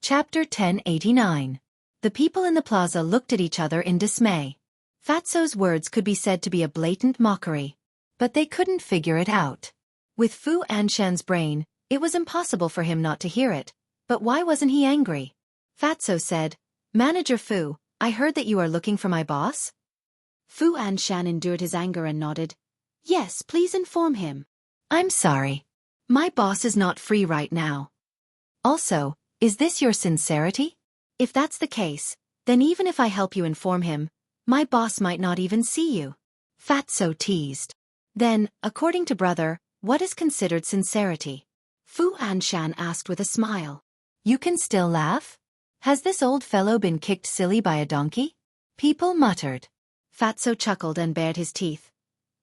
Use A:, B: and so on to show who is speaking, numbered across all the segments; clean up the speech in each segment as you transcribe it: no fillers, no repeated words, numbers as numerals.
A: Chapter 1089. The people in the plaza looked at each other in dismay. Fatso's words could be said to be a blatant mockery. But they couldn't figure it out. With Fu Anshan's brain, it was impossible for him not to hear it. But why wasn't he angry? Fatso said, "Manager Fu, I heard that you are looking for my boss?"
B: Fu Anshan endured his anger and nodded. "Yes, please inform him."
A: "I'm sorry. My boss is not free right now." "Also, is this your sincerity? If that's the case, then even if I help you inform him, my boss might not even see you." Fatso teased. "Then, according to brother, what is considered sincerity?"
B: Fu Anshan asked with a smile.
A: "You can still laugh? Has this old fellow been kicked silly by a donkey?" People muttered. Fatso chuckled and bared his teeth.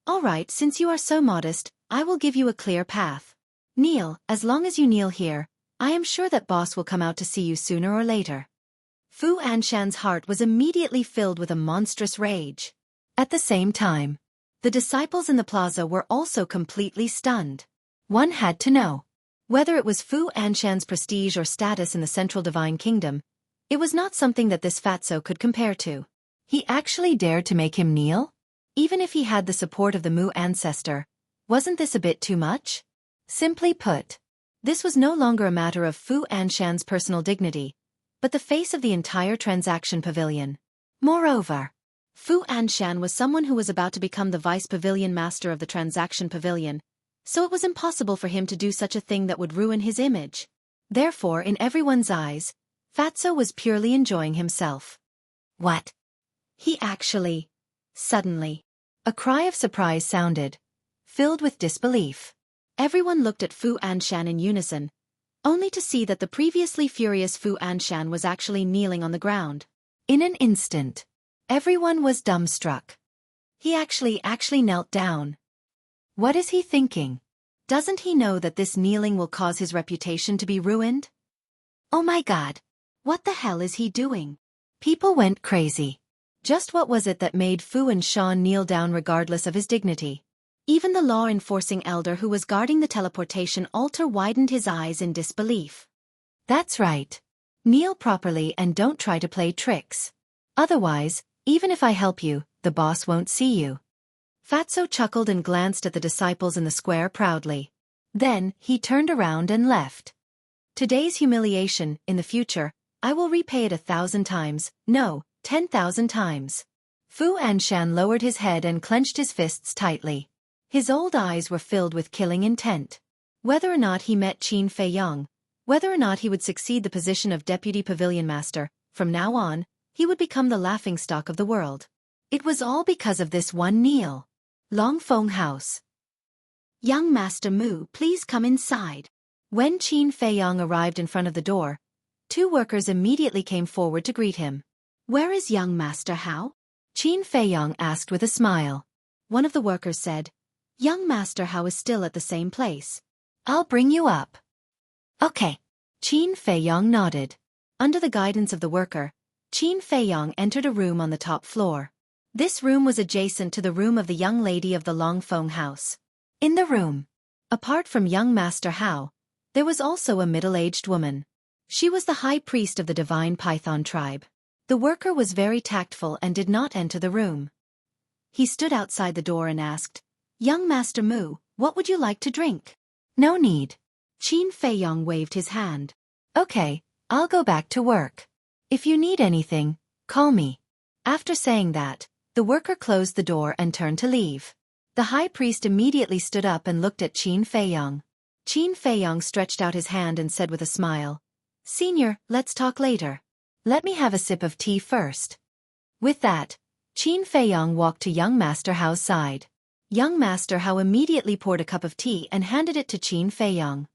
A: "All right, since you are so modest, I will give you a clear path. Kneel, as long as you kneel here, I am sure that boss will come out to see you sooner or later." Fu Anshan's heart was immediately filled with a monstrous rage. At the same time, the disciples in the plaza were also completely stunned. One had to know. Whether it was Fu Anshan's prestige or status in the Central Divine Kingdom, it was not something that this Fatso could compare to. He actually dared to make him kneel? Even if he had the support of the Mu ancestor, wasn't this a bit too much? Simply put, this was no longer a matter of Fu Anshan's personal dignity, but the face of the entire transaction pavilion. Moreover, Fu Anshan was someone who was about to become the vice pavilion master of the transaction pavilion, so it was impossible for him to do such a thing that would ruin his image. Therefore, in everyone's eyes, Fatso was purely enjoying himself. What? He actually... Suddenly, a cry of surprise sounded, filled with disbelief. Everyone looked at Fu Anshan in unison, only to see that the previously furious Fu Anshan was actually kneeling on the ground. In an instant, everyone was dumbstruck. He actually knelt down. What is he thinking? Doesn't he know that this kneeling will cause his reputation to be ruined? Oh my God! What the hell is he doing? People went crazy. Just what was it that made Fu Anshan kneel down regardless of his dignity? Even the law-enforcing elder who was guarding the teleportation altar widened his eyes in disbelief. That's right. Kneel properly and don't try to play tricks. Otherwise, even if I help you, the boss won't see you. Fatso chuckled and glanced at the disciples in the square proudly. Then, he turned around and left. Today's humiliation, in the future, I will repay it 1,000 times, no, 10,000 times. Fu Anshan lowered his head and clenched his fists tightly. His old eyes were filled with killing intent. Whether or not he met Qin Feiyong, whether or not he would succeed the position of Deputy Pavilion Master, from now on, he would become the laughingstock of the world. It was all because of this one kneel. Longfeng House. "Young Master Mu, please come inside." When Qin Feiyong arrived in front of the door, two workers immediately came forward to greet him. "Where is young Master Hao?" Qin Feiyong asked with a smile. One of the workers said, "Young Master Hao is still at the same place. I'll bring you up." "Okay." Qin Feiyong nodded. Under the guidance of the worker, Qin Feiyong entered a room on the top floor. This room was adjacent to the room of the young lady of the Longfeng House. In the room, apart from young Master Hao, there was also a middle-aged woman. She was the high priest of the divine Python tribe. The worker was very tactful and did not enter the room. He stood outside the door and asked, "Young Master Mu, what would you like to drink?" "No need." Qin Feiyong waved his hand. "Okay, I'll go back to work. If you need anything, call me." After saying that, the worker closed the door and turned to leave. The high priest immediately stood up and looked at Qin Feiyong. Qin Feiyong stretched out his hand and said with a smile, "Senior, let's talk later. Let me have a sip of tea first." With that, Qin Feiyong walked to young Master Hao's side. Young Master Hao immediately poured a cup of tea and handed it to Qin Feiyong.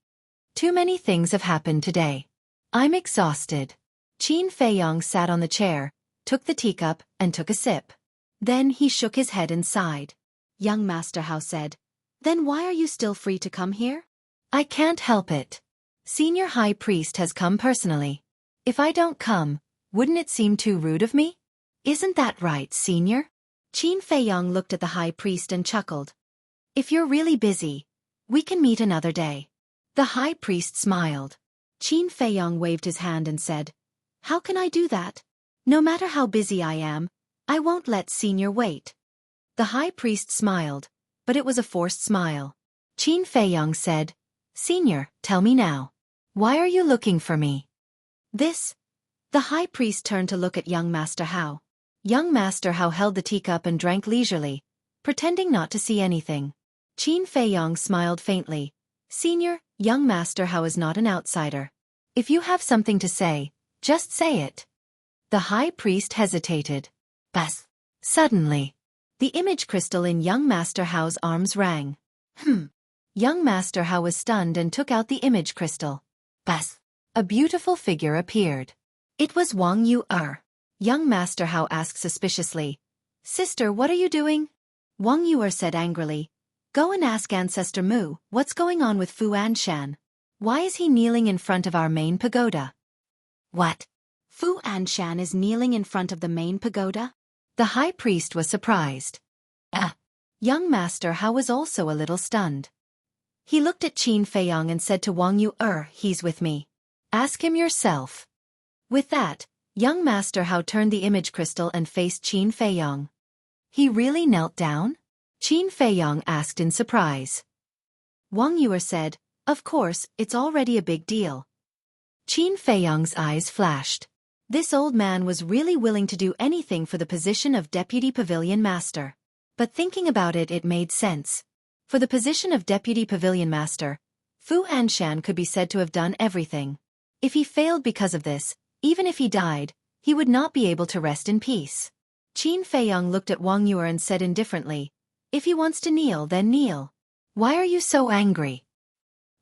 A: "Too many things have happened today. I'm exhausted." Qin Feiyong sat on the chair, took the teacup, and took a sip. Then he shook his head and sighed. Young Master Hao said, "Then why are you still free to come here?" "I can't help it. Senior High Priest has come personally. If I don't come, wouldn't it seem too rude of me? Isn't that right, Senior?" Qin Feiyong looked at the high priest and chuckled. "If you're really busy, we can meet another day." The high priest smiled.
B: Qin Feiyong waved his hand and said, "How can I do that? No matter how busy I am, I won't let Senior wait."
A: The high priest smiled, but it was a forced smile. Qin Feiyong said, "Senior, tell me now. Why are you looking for me?"
B: The high priest turned to look at young Master Hao.
A: Young Master Hao held the teacup and drank leisurely, pretending not to see anything. Qin Feiyong smiled faintly. "Senior, young Master Hao is not an outsider. If you have something to say, just say it." The high priest hesitated. Bas! Suddenly, the image crystal in young Master Hao's arms rang. Young Master Hao was stunned and took out the image crystal. Bas! A beautiful figure appeared. It was Wang Yu-er. Young Master Hao asked suspiciously, "Sister, what are you doing?"
B: Wang Yu-er said angrily, "Go and ask Ancestor Mu what's going on with Fu Anshan.
A: Why is he kneeling in front of our main pagoda?"
B: "What? Fu Anshan is kneeling in front of the main pagoda?"
A: The high priest was surprised. Young Master Hao was also a little stunned. He looked at Qin Feiyong and said to Wang Yu-er, "He's with me. Ask him yourself." With that, young Master Hao turned the image crystal and faced Qin Feiyong. "He really knelt down?" Qin Feiyong asked in surprise.
B: Wang Yu-er said, "Of course, it's already a big deal."
A: Qin Feiyong's eyes flashed. This old man was really willing to do anything for the position of Deputy Pavilion Master. But thinking about it, it made sense. For the position of Deputy Pavilion Master, Fu Anshan could be said to have done everything. If he failed because of this, even if he died, he would not be able to rest in peace. Qin Feiyong looked at Wang Yu-er and said indifferently, "If he wants to kneel, then kneel. Why are you so angry?"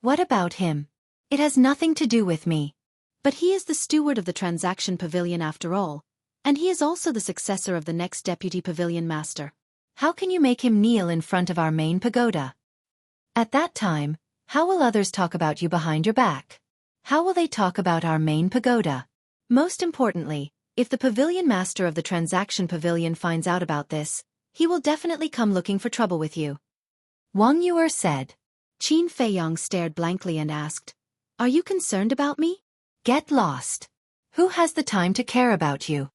A: "What about him? It has nothing to do with me."
B: "But he is the steward of the Transaction Pavilion after all, and he is also the successor of the next Deputy Pavilion Master.
A: How can you make him kneel in front of our main pagoda? At that time, how will others talk about you behind your back? How will they talk about our main pagoda? Most importantly, if the Pavilion Master of the Transaction Pavilion finds out about this, he will definitely come looking for trouble with you," Wang Yu-er said.
B: Qin Feiyong stared blankly and asked, "Are you concerned about me?"
A: "Get lost. Who has the time to care about you?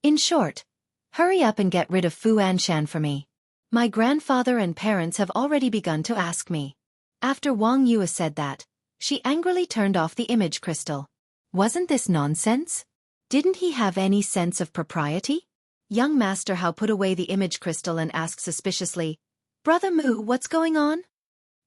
A: In short, hurry up and get rid of Fu Anshan for me. My grandfather and parents have already begun to ask me." After Wang Yu said that, she angrily turned off the image crystal. Wasn't this nonsense? Didn't he have any sense of propriety? Young Master Hao put away the image crystal and asked suspiciously, "Brother Mu, what's going on?"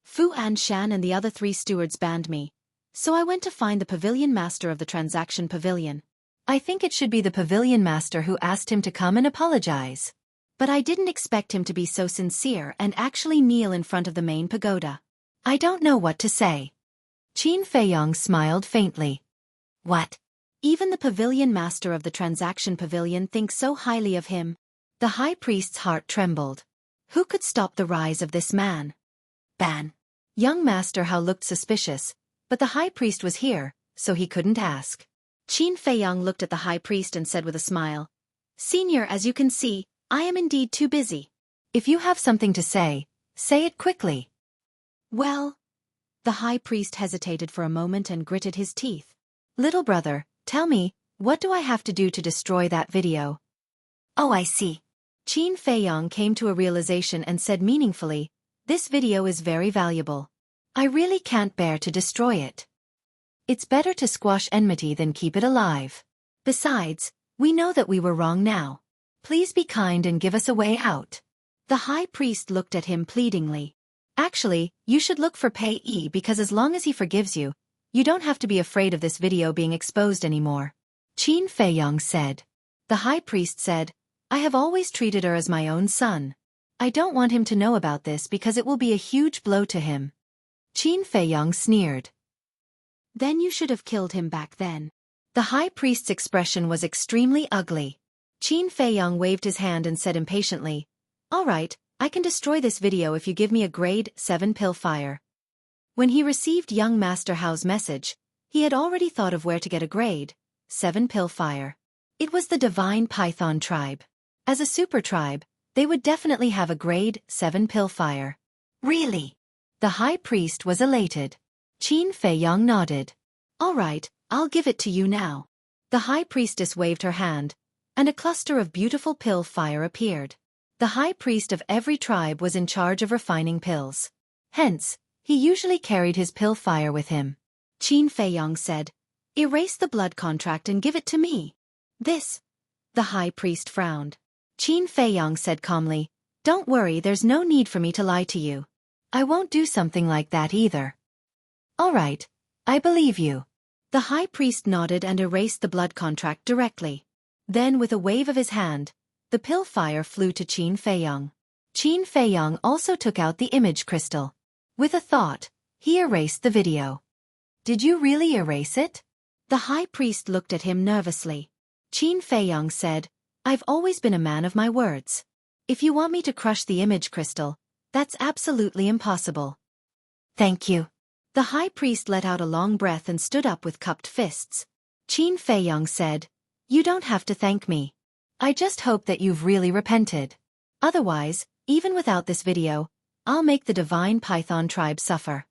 B: "Fu Anshan and the other 3 stewards banned me, so I went to find the Pavilion Master of the Transaction Pavilion."
A: "I think it should be the Pavilion Master who asked him to come and apologize. But I didn't expect him to be so sincere and actually kneel in front of the main pagoda. I don't know what to say." Qin Feiyong smiled faintly. "What?
B: Even the Pavilion Master of the Transaction Pavilion thinks so highly of him?"
A: The high priest's heart trembled. Who could stop the rise of this man? Ban. Young Master Hao looked suspicious, but the high priest was here, so he couldn't ask.
B: Qin Feiyong looked at the high priest and said with a smile, "Senior, as you can see, I am indeed too busy."
A: "If you have something to say it quickly."
B: "Well..." The high priest hesitated for a moment and gritted his teeth.
A: "Little brother, tell me, what do I have to do to destroy that video?" "Oh, I see." Qin Feiyong came to a realization and said meaningfully, "This video is very valuable. I really can't bear to destroy it. It's better to squash enmity than keep it alive. Besides, we know that we were wrong now. Please be kind and give us a way out."
B: The high priest looked at him pleadingly.
A: "Actually, you should look for Pei because as long as he forgives you, you don't have to be afraid of this video being exposed anymore," Qin Feiyong said. The high priest said, "I have always treated her as my own son. I don't want him to know about this because it will be a huge blow to him." Qin Feiyong sneered.
B: "Then you should have killed him back then."
A: The high priest's expression was extremely ugly. Qin Feiyong waved his hand and said impatiently, "All right, I can destroy this video if you give me a grade 7 pill fire." When he received young Master Hao's message, he had already thought of where to get a grade 7 pill fire. It was the Divine Python tribe. As a super tribe, they would definitely have a grade 7 pill fire. "Really?" The high priest was elated. Qin Feiyong nodded.
B: All right, I'll give it to you now. The high priestess waved her hand, and a cluster of beautiful pill fire appeared. The high priest of every tribe was in charge of refining pills. Hence, he usually carried his pill fire with him. Qin Feiyong said, "Erase the blood contract and give it to me." This. The high priest frowned. Qin Feiyong said calmly, "Don't worry, there's no need for me to lie to you. I won't do something like that either." "All right, I believe you." The high priest nodded and erased the blood contract directly. Then with a wave of his hand, the pill fire flew to Qin Feiyong. Qin Feiyong also took out the image crystal. With a thought, he erased the video. "Did you really erase it?" The high priest looked at him nervously. Qin Feiyong said, "I've always been a man of my words. If you want me to crush the image crystal, that's absolutely impossible." "Thank you." The high priest let out a long breath and stood up with cupped fists. Qin Feiyong said, "You don't have to thank me. I just hope that you've really repented. Otherwise, even without this video, I'll make the Divine Python tribe suffer."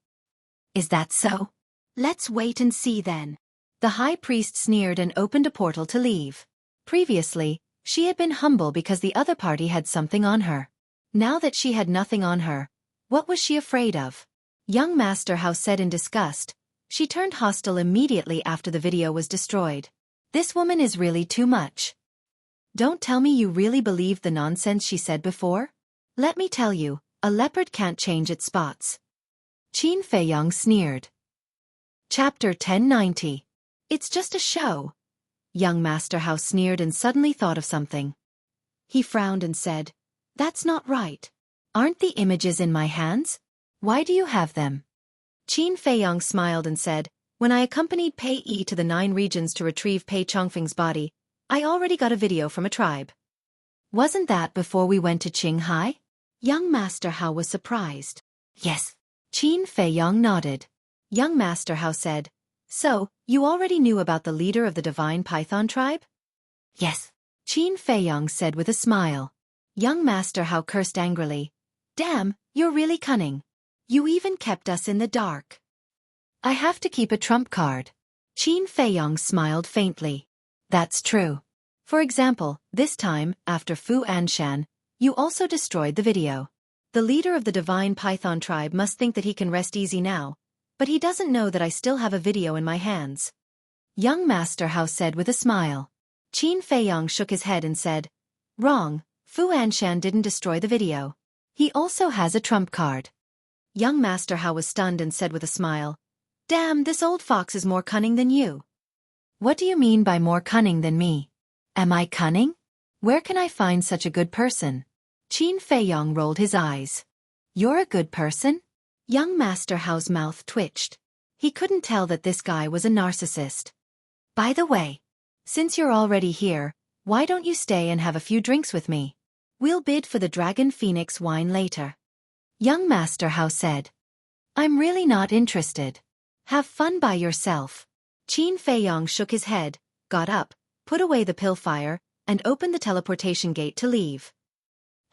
B: "Is that so? Let's wait and see then." The high priest sneered and opened a portal to leave. Previously, she had been humble because the other party had something on her. Now that she had nothing on her, what was she afraid of? Young Master Hao said in disgust. She turned hostile immediately after the video was destroyed. "This woman is really too much. Don't tell me you really believed the nonsense she said before? Let me tell you, a leopard can't change its spots." Qin Feiyong sneered. Chapter 1090. "It's just a show." Young Master Hao sneered and suddenly thought of something. He frowned and said, "That's not right. Aren't the images in my hands? Why do you have them?" Qin Feiyong smiled and said, "When I accompanied Pei Yi to the 9 regions to retrieve Pei Chongfeng's body, I already got a video from a tribe." "Wasn't that before we went to Qinghai?" Young Master Hao was surprised. "Yes." Qin Feiyong nodded. Young Master Hao said, "So, you already knew about the leader of the Divine Python tribe?" "Yes." Qin Feiyong said with a smile. Young Master Hao cursed angrily. "Damn, you're really cunning. You even kept us in the dark." "I have to keep a trump card." Qin Feiyong smiled faintly. "That's true. For example, this time, after Fu Anshan, you also destroyed the video. The leader of the Divine Python tribe must think that he can rest easy now, but he doesn't know that I still have a video in my hands." Young Master Hao said with a smile. Qin Feiyong shook his head and said, "Wrong, Fu Anshan didn't destroy the video. He also has a trump card." Young Master Hao was stunned and said with a smile, "Damn, this old fox is more cunning than you." "What do you mean by more cunning than me? Am I cunning? Where can I find such a good person?" Qin Feiyong rolled his eyes. "You're a good person?" Young Master Hao's mouth twitched. He couldn't tell that this guy was a narcissist. "By the way, since you're already here, why don't you stay and have a few drinks with me? We'll bid for the Dragon Phoenix wine later." Young Master Hao said. "I'm really not interested. Have fun by yourself." Qin Feiyong shook his head, got up, put away the pill fire, and opened the teleportation gate to leave.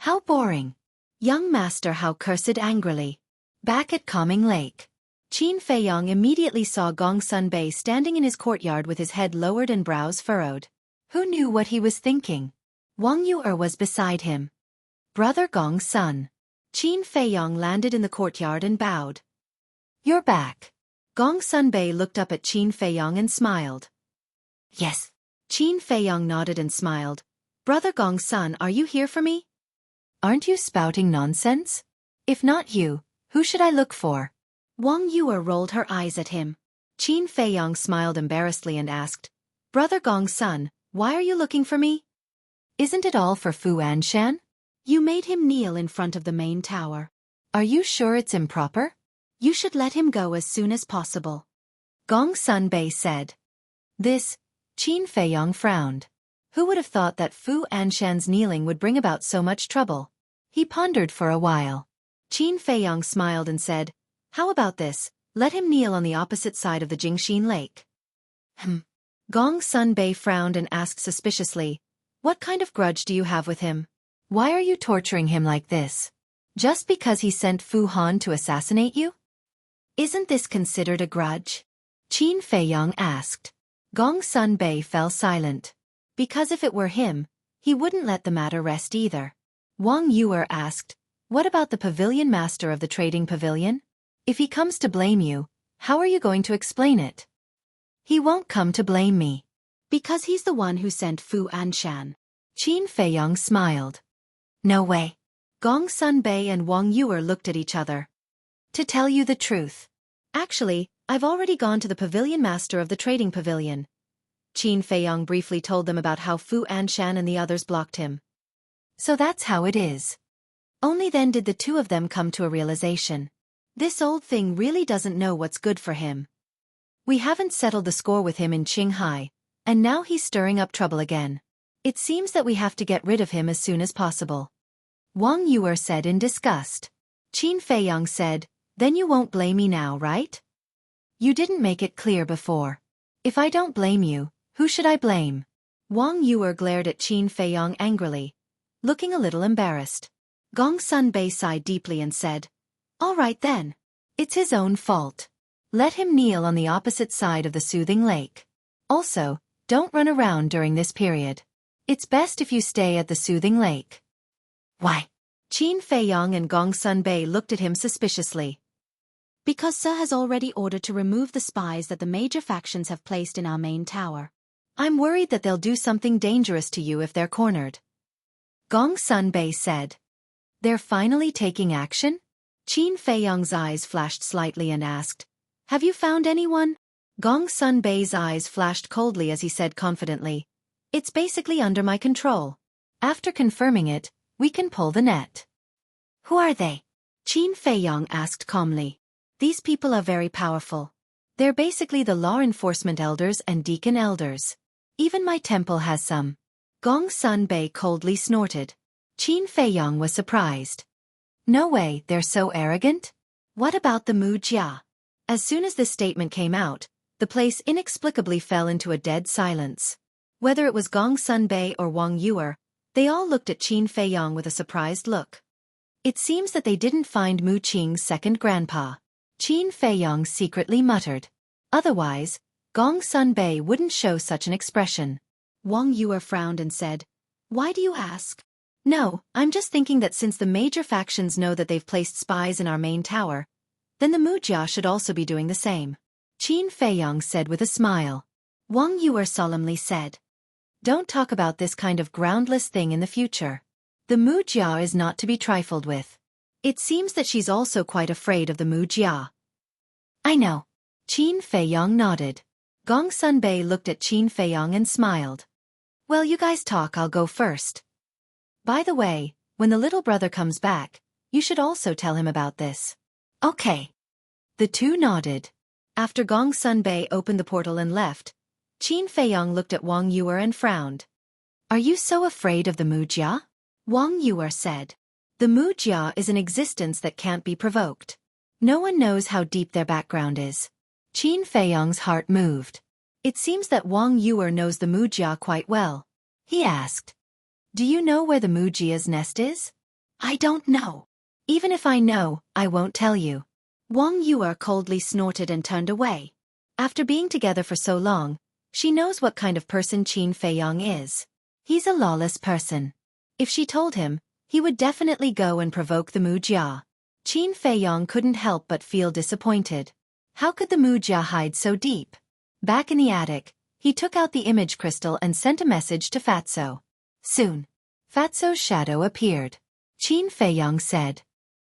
B: "How boring." Young Master Hao cursed angrily. Back at Calming Lake, Qin Feiyong immediately saw Gong Sun Bei standing in his courtyard with his head lowered and brows furrowed. Who knew what he was thinking? Wang Yu'er was beside him. "Brother Gong Sun." Qin Feiyong landed in the courtyard and bowed. "You're back." Gong Sun Bei looked up at Qin Feiyong and smiled. "Yes." Qin Feiyong nodded and smiled. "Brother Gong Sun, are you here for me? Aren't you spouting nonsense? If not you, who should I look for?" Wang Yu'er rolled her eyes at him. Qin Feiyong smiled embarrassedly and asked, "Brother Gong Sun, why are you looking for me? Isn't it all for Fu Anshan? You made him kneel in front of the main tower. Are you sure it's improper? You should let him go as soon as possible." Gong Sun Bei said. This, Qin Feiyong frowned. Who would have thought that Fu Anshan's kneeling would bring about so much trouble? He pondered for a while. Qin Feiyong smiled and said, "How about this? Let him kneel on the opposite side of the Jingxin Lake." Gong Sun Bei frowned and asked suspiciously, "What kind of grudge do you have with him? Why are you torturing him like this? Just because he sent Fu Han to assassinate you? Isn't this considered a grudge?" Qin Feiyong asked. Gong Sun Bei fell silent. Because if it were him, he wouldn't let the matter rest either. Wang Yuer asked, what about the pavilion master of the trading pavilion? If he comes to blame you, how are you going to explain it? He won't come to blame me. Because he's the one who sent Fu Anshan. Qin Feiyong smiled. No way. Gong Sun Bei and Wang Yuer looked at each other. To tell you the truth. Actually, I've already gone to the pavilion master of the trading pavilion. Qin Feiyong briefly told them about how Fu Anshan and the others blocked him. So that's how it is. Only then did the two of them come to a realization. This old thing really doesn't know what's good for him. We haven't settled the score with him in Qinghai, and now he's stirring up trouble again. It seems that we have to get rid of him as soon as possible. Wang Yuer said in disgust. Qin Feiyong said, then you won't blame me now, right? You didn't make it clear before. If I don't blame you, who should I blame? Wang Yuer glared at Qin Feiyong angrily, looking a little embarrassed. Gong Sun Bei sighed deeply and said, all right then. It's his own fault. Let him kneel on the opposite side of the soothing lake. Also, don't run around during this period. It's best if you stay at the soothing lake. Why? Qin Feiyong and Gong Sun Bei looked at him suspiciously. Because Sir has already ordered to remove the spies that the major factions have placed in our main tower. I'm worried that they'll do something dangerous to you if they're cornered. Gong Sun Bei said. They're finally taking action? Qin Feiyong's eyes flashed slightly and asked, have you found anyone? Gong Sun Bei's eyes flashed coldly as he said confidently, it's basically under my control. After confirming it, we can pull the net. Who are they? Qin Feiyong asked calmly. These people are very powerful. They're basically the law enforcement elders and deacon elders. Even my temple has some. Gong Sun Bei coldly snorted. Qin Feiyong was surprised. No way, they're so arrogant? What about the Mu Jia? As soon as this statement came out, the place inexplicably fell into a dead silence. Whether it was Gong Sun Bei or Wang Yuer, they all looked at Qin Feiyong with a surprised look. It seems that they didn't find Mu Qing's second grandpa. Qin Feiyong secretly muttered. Otherwise, Gong Sun Bei wouldn't show such an expression. Wang Yuer frowned and said, why do you ask? No, I'm just thinking that since the major factions know that they've placed spies in our main tower, then the Mu Jia should also be doing the same. Qin Feiyong said with a smile. Wang Yuer solemnly said, don't talk about this kind of groundless thing in the future. The Mu Jia is not to be trifled with. It seems that she's also quite afraid of the Mu Jia. I know. Qin Feiyong nodded. Gong Sun Bei looked at Qin Feiyong and smiled. Well, you guys talk, I'll go first. By the way, when the little brother comes back, you should also tell him about this. Okay. The two nodded. After Gong Sun Bei opened the portal and left, Qin Feiyong looked at Wang Yuer and frowned. Are you so afraid of the Mu Jia? Wang Yuer said. The Mu Jia is an existence that can't be provoked. No one knows how deep their background is. Qin Feiyong's heart moved. It seems that Wang Yuer knows the Mu Jia quite well. He asked, do you know where the Mu Jia's nest is? I don't know. Even if I know, I won't tell you. Wang Yuer coldly snorted and turned away. After being together for so long, she knows what kind of person Qin Feiyong is. He's a lawless person. If she told him, he would definitely go and provoke the Mu Jia. Qin Feiyong couldn't help but feel disappointed. How could the Mu Jia hide so deep? Back in the attic, he took out the image crystal and sent a message to Fatso. Soon, Fatso's shadow appeared. Qin Feiyong said,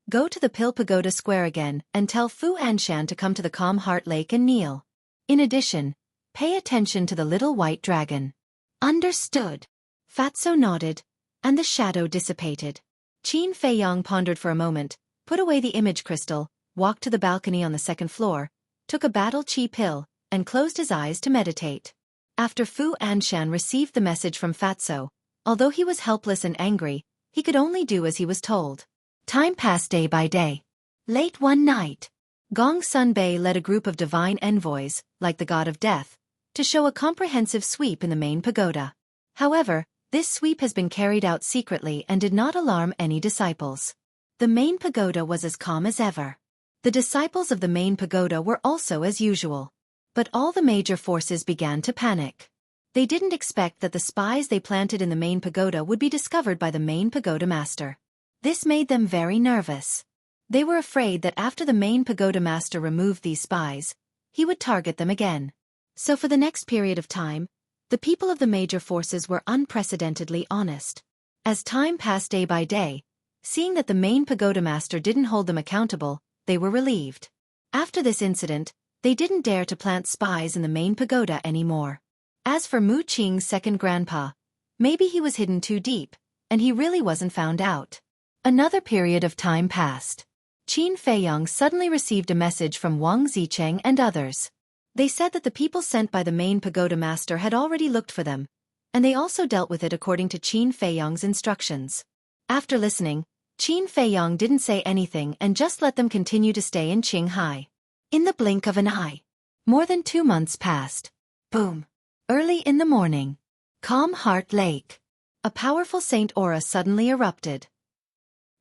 B: go to the Pill Pagoda Square again and tell Fu Anshan to come to the Calm Heart Lake and kneel. In addition, pay attention to the little white dragon. Understood. Fatso nodded, and the shadow dissipated. Qin Feiyong pondered for a moment, put away the image crystal, walked to the balcony on the second floor, took a battle chi pill, and closed his eyes to meditate. After Fu Anshan received the message from Fatso, although he was helpless and angry, he could only do as he was told. Time passed day by day. Late one night, Gong Sun Bei led a group of divine envoys, like the god of death, to show a comprehensive sweep in the main pagoda. However, this sweep has been carried out secretly and did not alarm any disciples. The main pagoda was as calm as ever. The disciples of the main pagoda were also as usual. But all the major forces began to panic. They didn't expect that the spies they planted in the main pagoda would be discovered by the main pagoda master. This made them very nervous. They were afraid that after the main pagoda master removed these spies, he would target them again. So for the next period of time, the people of the major forces were unprecedentedly honest. As time passed day by day, seeing that the main pagoda master didn't hold them accountable, they were relieved. After this incident, they didn't dare to plant spies in the main pagoda anymore. As for Mu Qing's second grandpa, maybe he was hidden too deep, and he really wasn't found out. Another period of time passed. Qin Feiyang suddenly received a message from Wang Zicheng and others. They said that the people sent by the main pagoda master had already looked for them, and they also dealt with it according to Qin Feiyang's instructions. After listening, Qin Feiyang didn't say anything and just let them continue to stay in Qinghai. In the blink of an eye, more than 2 months passed. Boom! Early in the morning. Calm Heart Lake. A powerful saint aura suddenly erupted.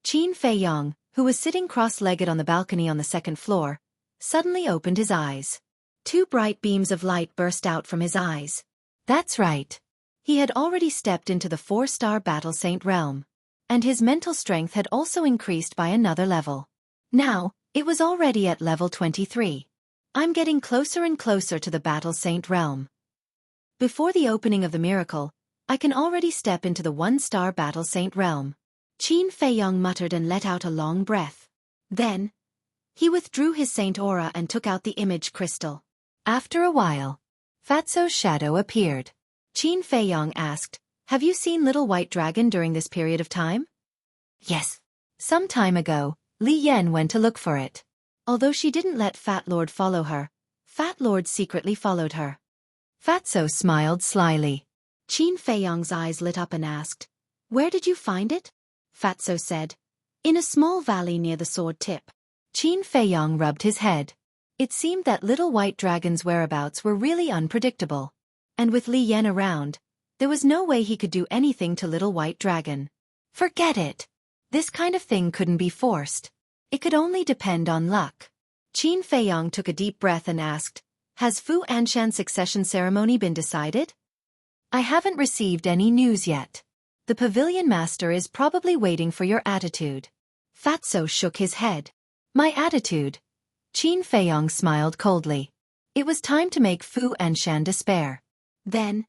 B: Qin Feiyang, who was sitting cross-legged on the balcony on the second floor, suddenly opened his eyes. 2 bright beams of light burst out from his eyes. That's right. He had already stepped into the 4-star battle saint realm. And his mental strength had also increased by another level. Now, it was already at level 23. I'm getting closer and closer to the battle saint realm. Before the opening of the miracle, I can already step into the 1-star battle saint realm. Qin Feiyang muttered and let out a long breath. Then, he withdrew his saint aura and took out the image crystal. After a while, Fatso's shadow appeared. Qin Feiyang asked, "Have you seen Little White Dragon during this period of time?" "Yes. Some time ago, Li Yan went to look for it. Although she didn't let Fat Lord follow her, Fat Lord secretly followed her." Fatso smiled slyly. Qin Feiyang's eyes lit up and asked, "Where did you find it?" Fatso said, "In a small valley near the sword tip." Qin Feiyang rubbed his head. It seemed that Little White Dragon's whereabouts were really unpredictable. And with Li Yan around, there was no way he could do anything to Little White Dragon. Forget it. This kind of thing couldn't be forced. It could only depend on luck. Qin Feiyang took a deep breath and asked, "Has Fu Anshan's succession ceremony been decided?" "I haven't received any news yet. The pavilion master is probably waiting for your attitude." Fatso shook his head. "My attitude?" Qin Feiyang smiled coldly. It was time to make Fu Anshan despair. Then,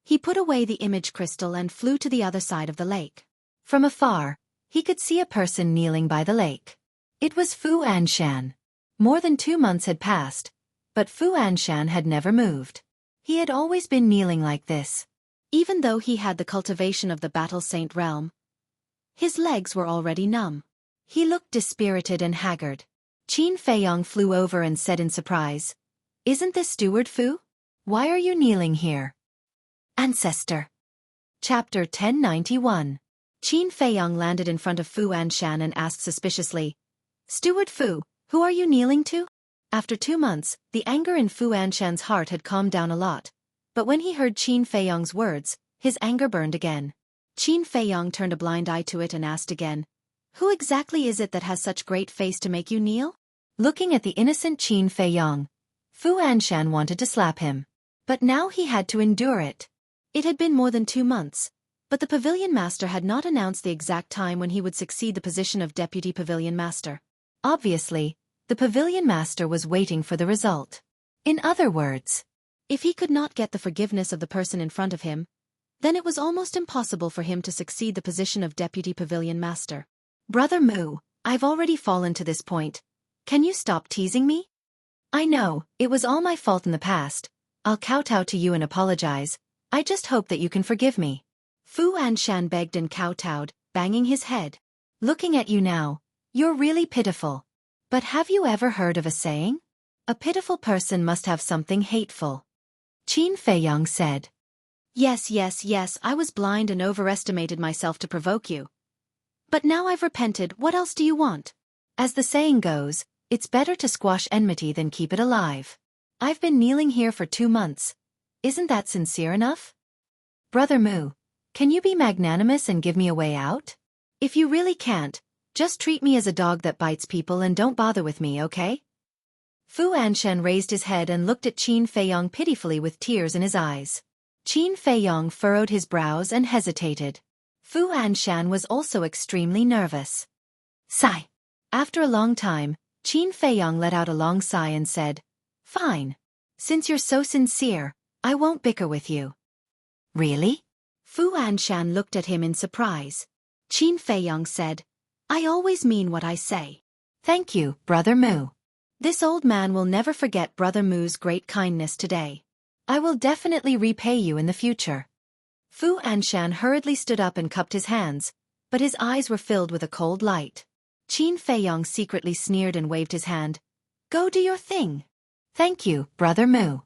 B: he put away the image crystal and flew to the other side of the lake. From afar, he could see a person kneeling by the lake. It was Fu Anshan. More than 2 months had passed, but Fu Anshan had never moved. He had always been kneeling like this. Even though he had the cultivation of the battle saint realm, his legs were already numb. He looked dispirited and haggard. Qin Feiyang flew over and said in surprise, "Isn't this Steward Fu? Why are you kneeling here?" Ancestor. Chapter 1091. Qin Feiyang landed in front of Fu Anshan and asked suspiciously, "Steward Fu, who are you kneeling to?" After 2 months, the anger in Fu Anshan's heart had calmed down a lot, but when he heard Qin Feiyang's words, his anger burned again. Qin Feiyang turned a blind eye to it and asked again, "Who exactly is it that has such great face to make you kneel?" Looking at the innocent Qin Feiyang, Fu Anshan wanted to slap him. But now he had to endure it. It had been more than 2 months, but the pavilion master had not announced the exact time when he would succeed the position of deputy pavilion master. Obviously, the pavilion master was waiting for the result. In other words, if he could not get the forgiveness of the person in front of him, then it was almost impossible for him to succeed the position of deputy pavilion master. "Brother Mu, I've already fallen to this point. Can you stop teasing me? I know, it was all my fault in the past. I'll kowtow to you and apologize. I just hope that you can forgive me." Fu Anshan begged and kowtowed, banging his head. "Looking at you now, you're really pitiful. But have you ever heard of a saying? A pitiful person must have something hateful." Qin Feiyang said. Yes, I was blind and overestimated myself to provoke you. But now I've repented, what else do you want? As the saying goes, it's better to squash enmity than keep it alive. I've been kneeling here for 2 months. Isn't that sincere enough? Brother Mu, can you be magnanimous and give me a way out? If you really can't, just treat me as a dog that bites people and don't bother with me, okay? Fu Anshan raised his head and looked at Qin Feiyong pitifully with tears in his eyes. Qin Feiyong furrowed his brows and hesitated. Fu Anshan was also extremely nervous. Sigh. After a long time, Qin Feiyong let out a long sigh and said, "Fine. Since you're so sincere, I won't bicker with you." "Really?" Fu Anshan looked at him in surprise. Qin Feiyong said, "I always mean what I say." "Thank you, Brother Mu. This old man will never forget Brother Mu's great kindness today. I will definitely repay you in the future." Fu Anshan hurriedly stood up and cupped his hands, but his eyes were filled with a cold light. Qin Feiyong secretly sneered and waved his hand. "Go do your thing." "Thank you, Brother Mu.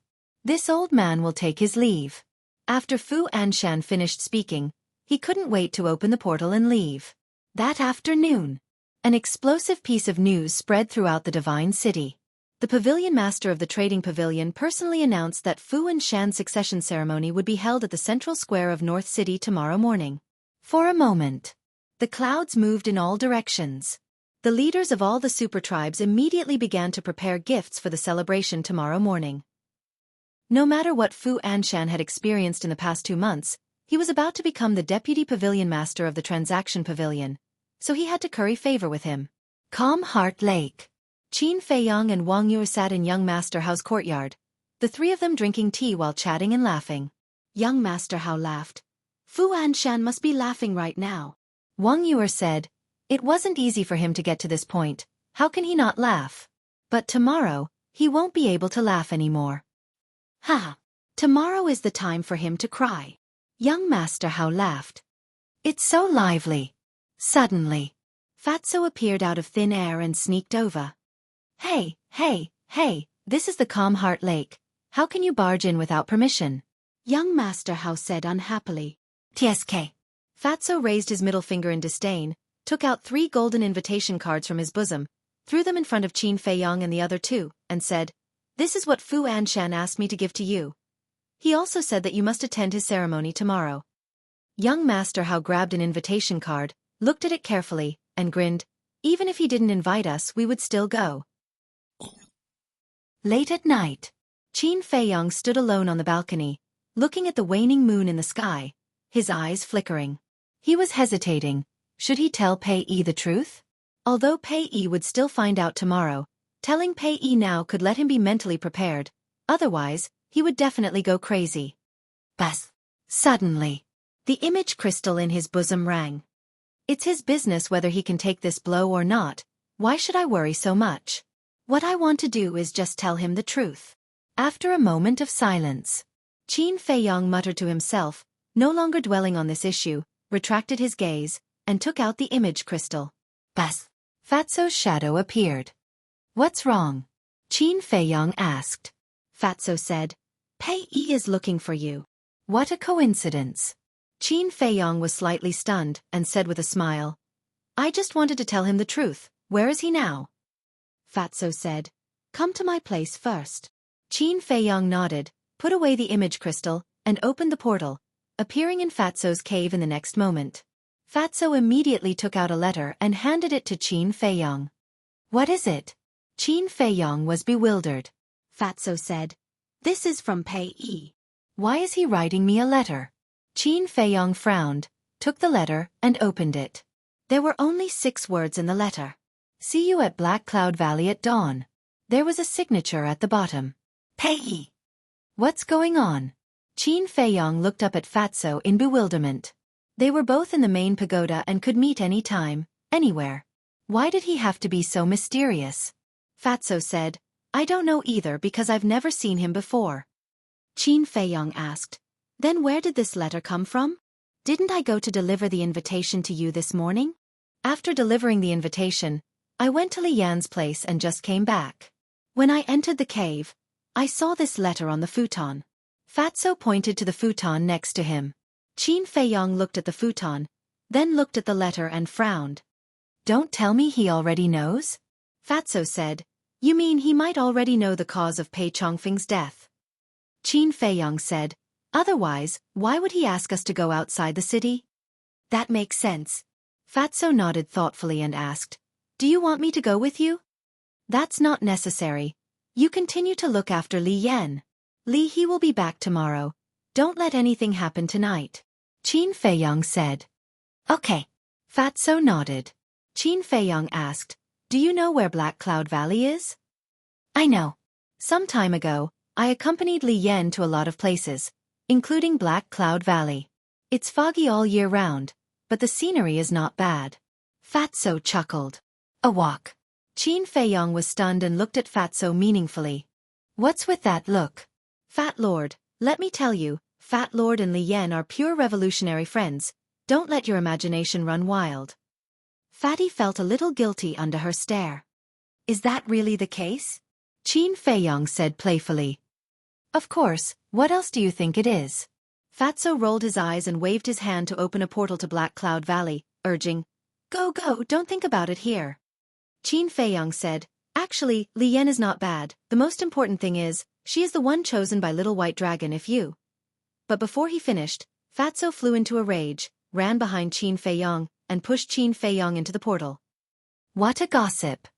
B: This old man will take his leave." After Fu Anshan finished speaking, he couldn't wait to open the portal and leave. That afternoon, an explosive piece of news spread throughout the Divine City. The pavilion master of the trading pavilion personally announced that Fu Anshan's succession ceremony would be held at the central square of North City tomorrow morning. For a moment, the clouds moved in all directions. The leaders of all the super tribes immediately began to prepare gifts for the celebration tomorrow morning. No matter what Fu Anshan had experienced in the past 2 months, he was about to become the deputy pavilion master of the transaction pavilion, so he had to curry favor with him. Calm Heart Lake. Qin Feiyong and Wang Yu sat in Young Master Hao's courtyard, the three of them drinking tea while chatting and laughing. Young Master Hao laughed. "Fu Anshan must be laughing right now." Wang Yu said, "It wasn't easy for him to get to this point, how can he not laugh? But tomorrow, he won't be able to laugh anymore." "Ha! Tomorrow is the time for him to cry." Young Master Hao laughed. "It's so lively." Suddenly, Fatso appeared out of thin air and sneaked over. Hey, this is the Calm Heart Lake. How can you barge in without permission?" Young Master Hao said unhappily. "TSK." Fatso raised his middle finger in disdain, took out 3 golden invitation cards from his bosom, threw them in front of Qin Feiyong and the other 2, and said, "This is what Fu Anshan asked me to give to you. He also said that you must attend his ceremony tomorrow." Young Master Hao grabbed an invitation card, looked at it carefully, and grinned. "Even if he didn't invite us, we would still go." Late at night, Qin Feiyong stood alone on the balcony, looking at the waning moon in the sky, his eyes flickering. He was hesitating. Should he tell Pei Yi the truth? Although Pei Yi would still find out tomorrow, telling Pei Yi now could let him be mentally prepared, otherwise, he would definitely go crazy. Buzz! Suddenly, the image crystal in his bosom rang. "It's his business whether he can take this blow or not. Why should I worry so much? What I want to do is just tell him the truth." After a moment of silence, Qin Feiyong muttered to himself, no longer dwelling on this issue, retracted his gaze, and took out the image crystal. Buzz! Fatso's shadow appeared. "What's wrong?" Qin Feiyong asked. Fatso said, "Pei Yi is looking for you." What a coincidence. Qin Feiyong was slightly stunned and said with a smile, "I just wanted to tell him the truth. Where is he now?" Fatso said, "Come to my place first." Qin Feiyong nodded, put away the image crystal, and opened the portal, appearing in Fatso's cave in the next moment. Fatso immediately took out a letter and handed it to Qin Feiyong. "What is it?" Qin Feiyong was bewildered. Fatso said, "This is from Pei Yi." "Why is he writing me a letter?" Qin Feiyong frowned, took the letter, and opened it. There were only 6 words in the letter. "See you at Black Cloud Valley at dawn." There was a signature at the bottom. Pei Yi. What's going on? Qin Feiyong looked up at Fatso in bewilderment. They were both in the main pagoda and could meet any time, anywhere. Why did he have to be so mysterious? Fatso said, "I don't know either because I've never seen him before." Qin Feiyong asked, "Then where did this letter come from? Didn't I go to deliver the invitation to you this morning?" "After delivering the invitation, I went to Li Yan's place and just came back. When I entered the cave, I saw this letter on the futon." Fatso pointed to the futon next to him. Qin Feiyong looked at the futon, then looked at the letter and frowned. "Don't tell me he already knows?" Fatso said, "You mean he might already know the cause of Pei Chongfeng's death?" Qin Feiyong said, "Otherwise, why would he ask us to go outside the city?" "That makes sense." Fatso nodded thoughtfully and asked, "Do you want me to go with you?" "That's not necessary. You continue to look after Li Yan. He will be back tomorrow. Don't let anything happen tonight. Qin Feiyong said. Okay. Fatso nodded. Qin Feiyong asked, do you know where Black Cloud Valley is? I know. Some time ago, I accompanied Li Yan to a lot of places, including Black Cloud Valley. It's foggy all year round, but the scenery is not bad. Fatso chuckled. A walk. Qin Feiyong was stunned and looked at Fatso meaningfully. What's with that look? Fat Lord, let me tell you, Fat Lord and Li Yan are pure revolutionary friends. Don't let your imagination run wild. Fatty felt a little guilty under her stare. Is that really the case? Qin Feiyong said playfully. Of course, what else do you think it is? Fatso rolled his eyes and waved his hand to open a portal to Black Cloud Valley, urging, Go, don't think about it here. Qin Feiyong said, actually, Li Yan is not bad, the most important thing is, she is the one chosen by Little White Dragon if you. But before he finished, Fatso flew into a rage, ran behind Qin Feiyong, and pushed Qin Feiyong into the portal. What a gossip.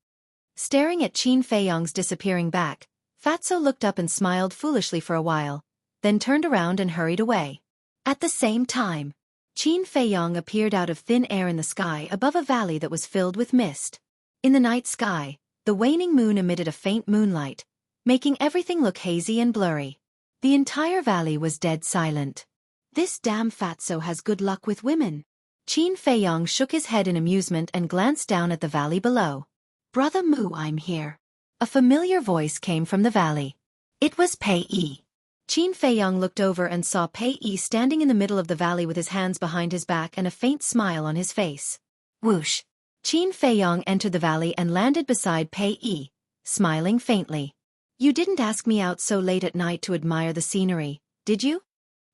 B: Staring at Qin Feiyong's disappearing back, Fatso looked up and smiled foolishly for a while, then turned around and hurried away. At the same time, Qin Feiyong appeared out of thin air in the sky above a valley that was filled with mist. In the night sky, the waning moon emitted a faint moonlight, making everything look hazy and blurry. The entire valley was dead silent. This damn Fatso has good luck with women. Qin Feiyong shook his head in amusement and glanced down at the valley below. Brother Mu, I'm here. A familiar voice came from the valley. It was Pei Yi. Qin Feiyong looked over and saw Pei Yi standing in the middle of the valley with his hands behind his back and a faint smile on his face. Whoosh! Qin Feiyong entered the valley and landed beside Pei Yi, smiling faintly. You didn't ask me out so late at night to admire the scenery, did you?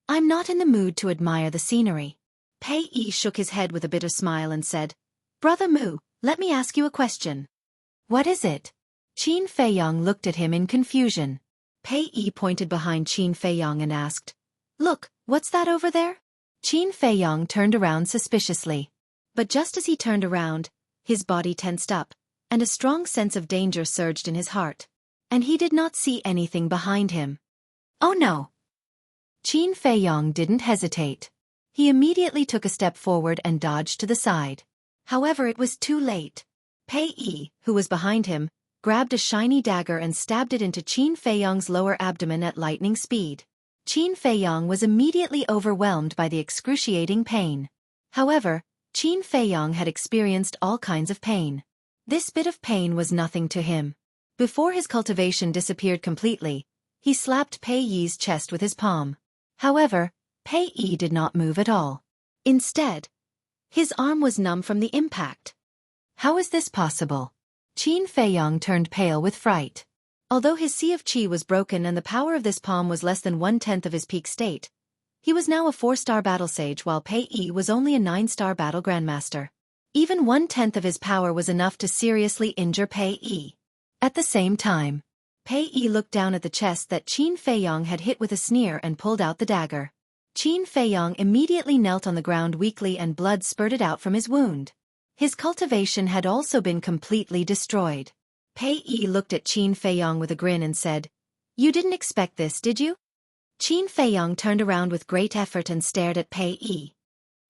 B: I'm not in the mood to admire the scenery. Pei Yi shook his head with a bitter smile and said, Brother Mu, let me ask you a question. What is it? Qin Feiyong looked at him in confusion. Pei Yi pointed behind Qin Feiyong and asked, Look, what's that over there? Qin Feiyong turned around suspiciously. But just as he turned around, his body tensed up, and a strong sense of danger surged in his heart. And he did not see anything behind him. Oh no! Qin Feiyong didn't hesitate. He immediately took a step forward and dodged to the side. However, it was too late. Pei Yi, who was behind him, grabbed a shiny dagger and stabbed it into Qin Feiyong's lower abdomen at lightning speed. Qin Feiyong was immediately overwhelmed by the excruciating pain. However, Qin Feiyong had experienced all kinds of pain. This bit of pain was nothing to him. Before his cultivation disappeared completely, he slapped Pei Yi's chest with his palm. However, Pei Yi did not move at all. Instead, his arm was numb from the impact. How is this possible? Qin Feiyong turned pale with fright. Although his sea of qi was broken and the power of this palm was less than 1/10 of his peak state, he was now a 4-star battle sage while Pei Yi was only a 9-star battle grandmaster. Even 1/10 of his power was enough to seriously injure Pei Yi. At the same time, Pei Yi looked down at the chest that Qin Feiyong had hit with a sneer and pulled out the dagger. Qin Feiyong immediately knelt on the ground weakly and blood spurted out from his wound. His cultivation had also been completely destroyed. Pei Yi looked at Qin Feiyong with a grin and said, You didn't expect this, did you? Qin Feiyong turned around with great effort and stared at Pei Yi.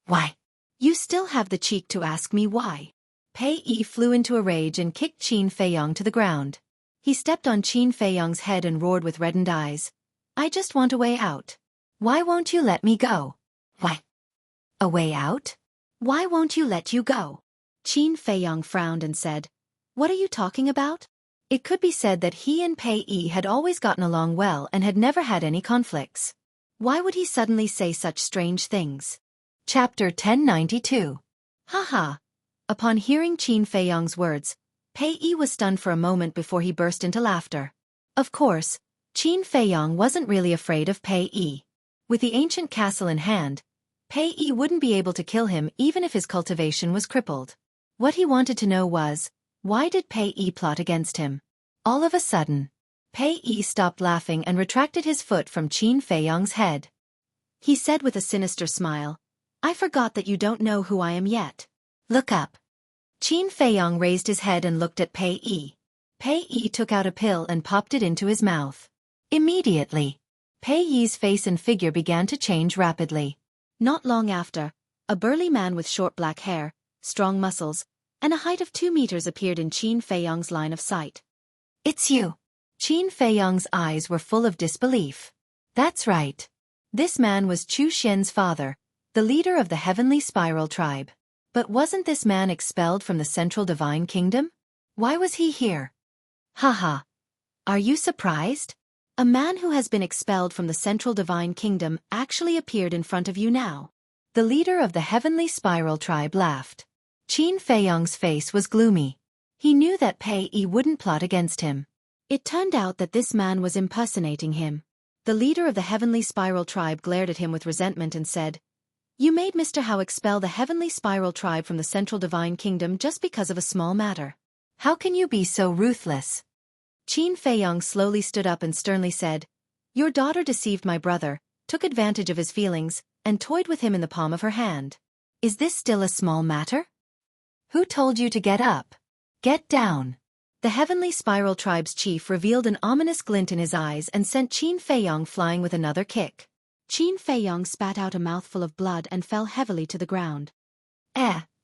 B: Why? You still have the cheek to ask me why. Pei Yi flew into a rage and kicked Qin Feiyong to the ground. He stepped on Qin Feiyong's head and roared with reddened eyes. I just want a way out. Why won't you let me go? Why? A way out? Why won't you let you go? Qin Feiyong frowned and said, What are you talking about? It could be said that he and Pei Yi had always gotten along well and had never had any conflicts. Why would he suddenly say such strange things? Chapter 1092. Haha. Upon hearing Qin Feiyong's words, Pei Yi was stunned for a moment before he burst into laughter. Of course, Qin Feiyong wasn't really afraid of Pei Yi. With the ancient castle in hand, Pei Yi wouldn't be able to kill him even if his cultivation was crippled. What he wanted to know was, why did Pei Yi plot against him? All of a sudden, Pei Yi stopped laughing and retracted his foot from Qin Feiyong's head. He said with a sinister smile, I forgot that you don't know who I am yet. Look up. Qin Feiyong raised his head and looked at Pei Yi. Pei Yi took out a pill and popped it into his mouth. Immediately, Pei Yi's face and figure began to change rapidly. Not long after, a burly man with short black hair, strong muscles, and a height of 2 meters appeared in Qin Feiyong's line of sight. "It's you." Qin Feiyong's eyes were full of disbelief. That's right. This man was Chu Xian's father, the leader of the Heavenly Spiral tribe. But wasn't this man expelled from the Central Divine Kingdom? Why was he here? Haha. Are you surprised? A man who has been expelled from the Central Divine Kingdom actually appeared in front of you now. The leader of the Heavenly Spiral tribe laughed. Qin Feiyong's face was gloomy. He knew that Pei Yi wouldn't plot against him. It turned out that this man was impersonating him. The leader of the Heavenly Spiral tribe glared at him with resentment and said, "You made Mr. Hao expel the Heavenly Spiral tribe from the Central Divine Kingdom just because of a small matter. How can you be so ruthless?" Qin Feiyong slowly stood up and sternly said, "Your daughter deceived my brother, took advantage of his feelings, and toyed with him in the palm of her hand. Is this still a small matter? Who told you to get up? Get down." The Heavenly Spiral tribe's chief revealed an ominous glint in his eyes and sent Qin Feiyong flying with another kick. Qin Feiyong spat out a mouthful of blood and fell heavily to the ground.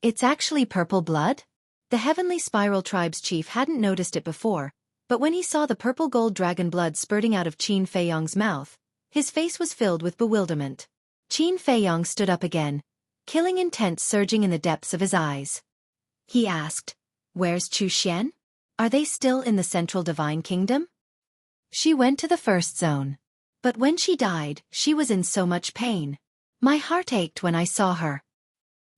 B: It's actually purple blood? The Heavenly Spiral tribe's chief hadn't noticed it before, but when he saw the purple gold dragon blood spurting out of Qin Feiyong's mouth, his face was filled with bewilderment. Qin Feiyong stood up again, killing intent surging in the depths of his eyes. He asked, "Where's Chu Xian? Are they still in the Central Divine Kingdom?" "She went to the first zone. But when she died, she was in so much pain. My heart ached when I saw her.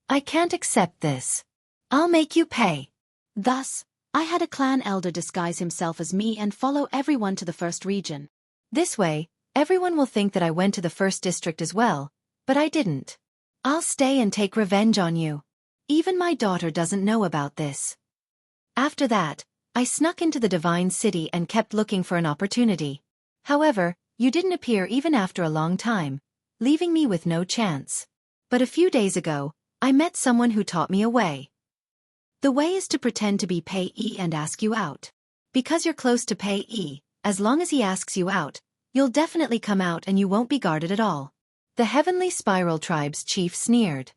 B: I can't accept this. I'll make you pay." Thus, I had a clan elder disguise himself as me and follow everyone to the first region. This way, everyone will think that I went to the first district as well, but I didn't. I'll stay and take revenge on you. Even my daughter doesn't know about this. After that, I snuck into the Divine City and kept looking for an opportunity. However, you didn't appear even after a long time, leaving me with no chance. But a few days ago, I met someone who taught me a way. The way is to pretend to be Pei Yi and ask you out. Because you're close to Pei Yi, as long as he asks you out, you'll definitely come out and you won't be guarded at all. The Heavenly Spiral tribe's chief sneered.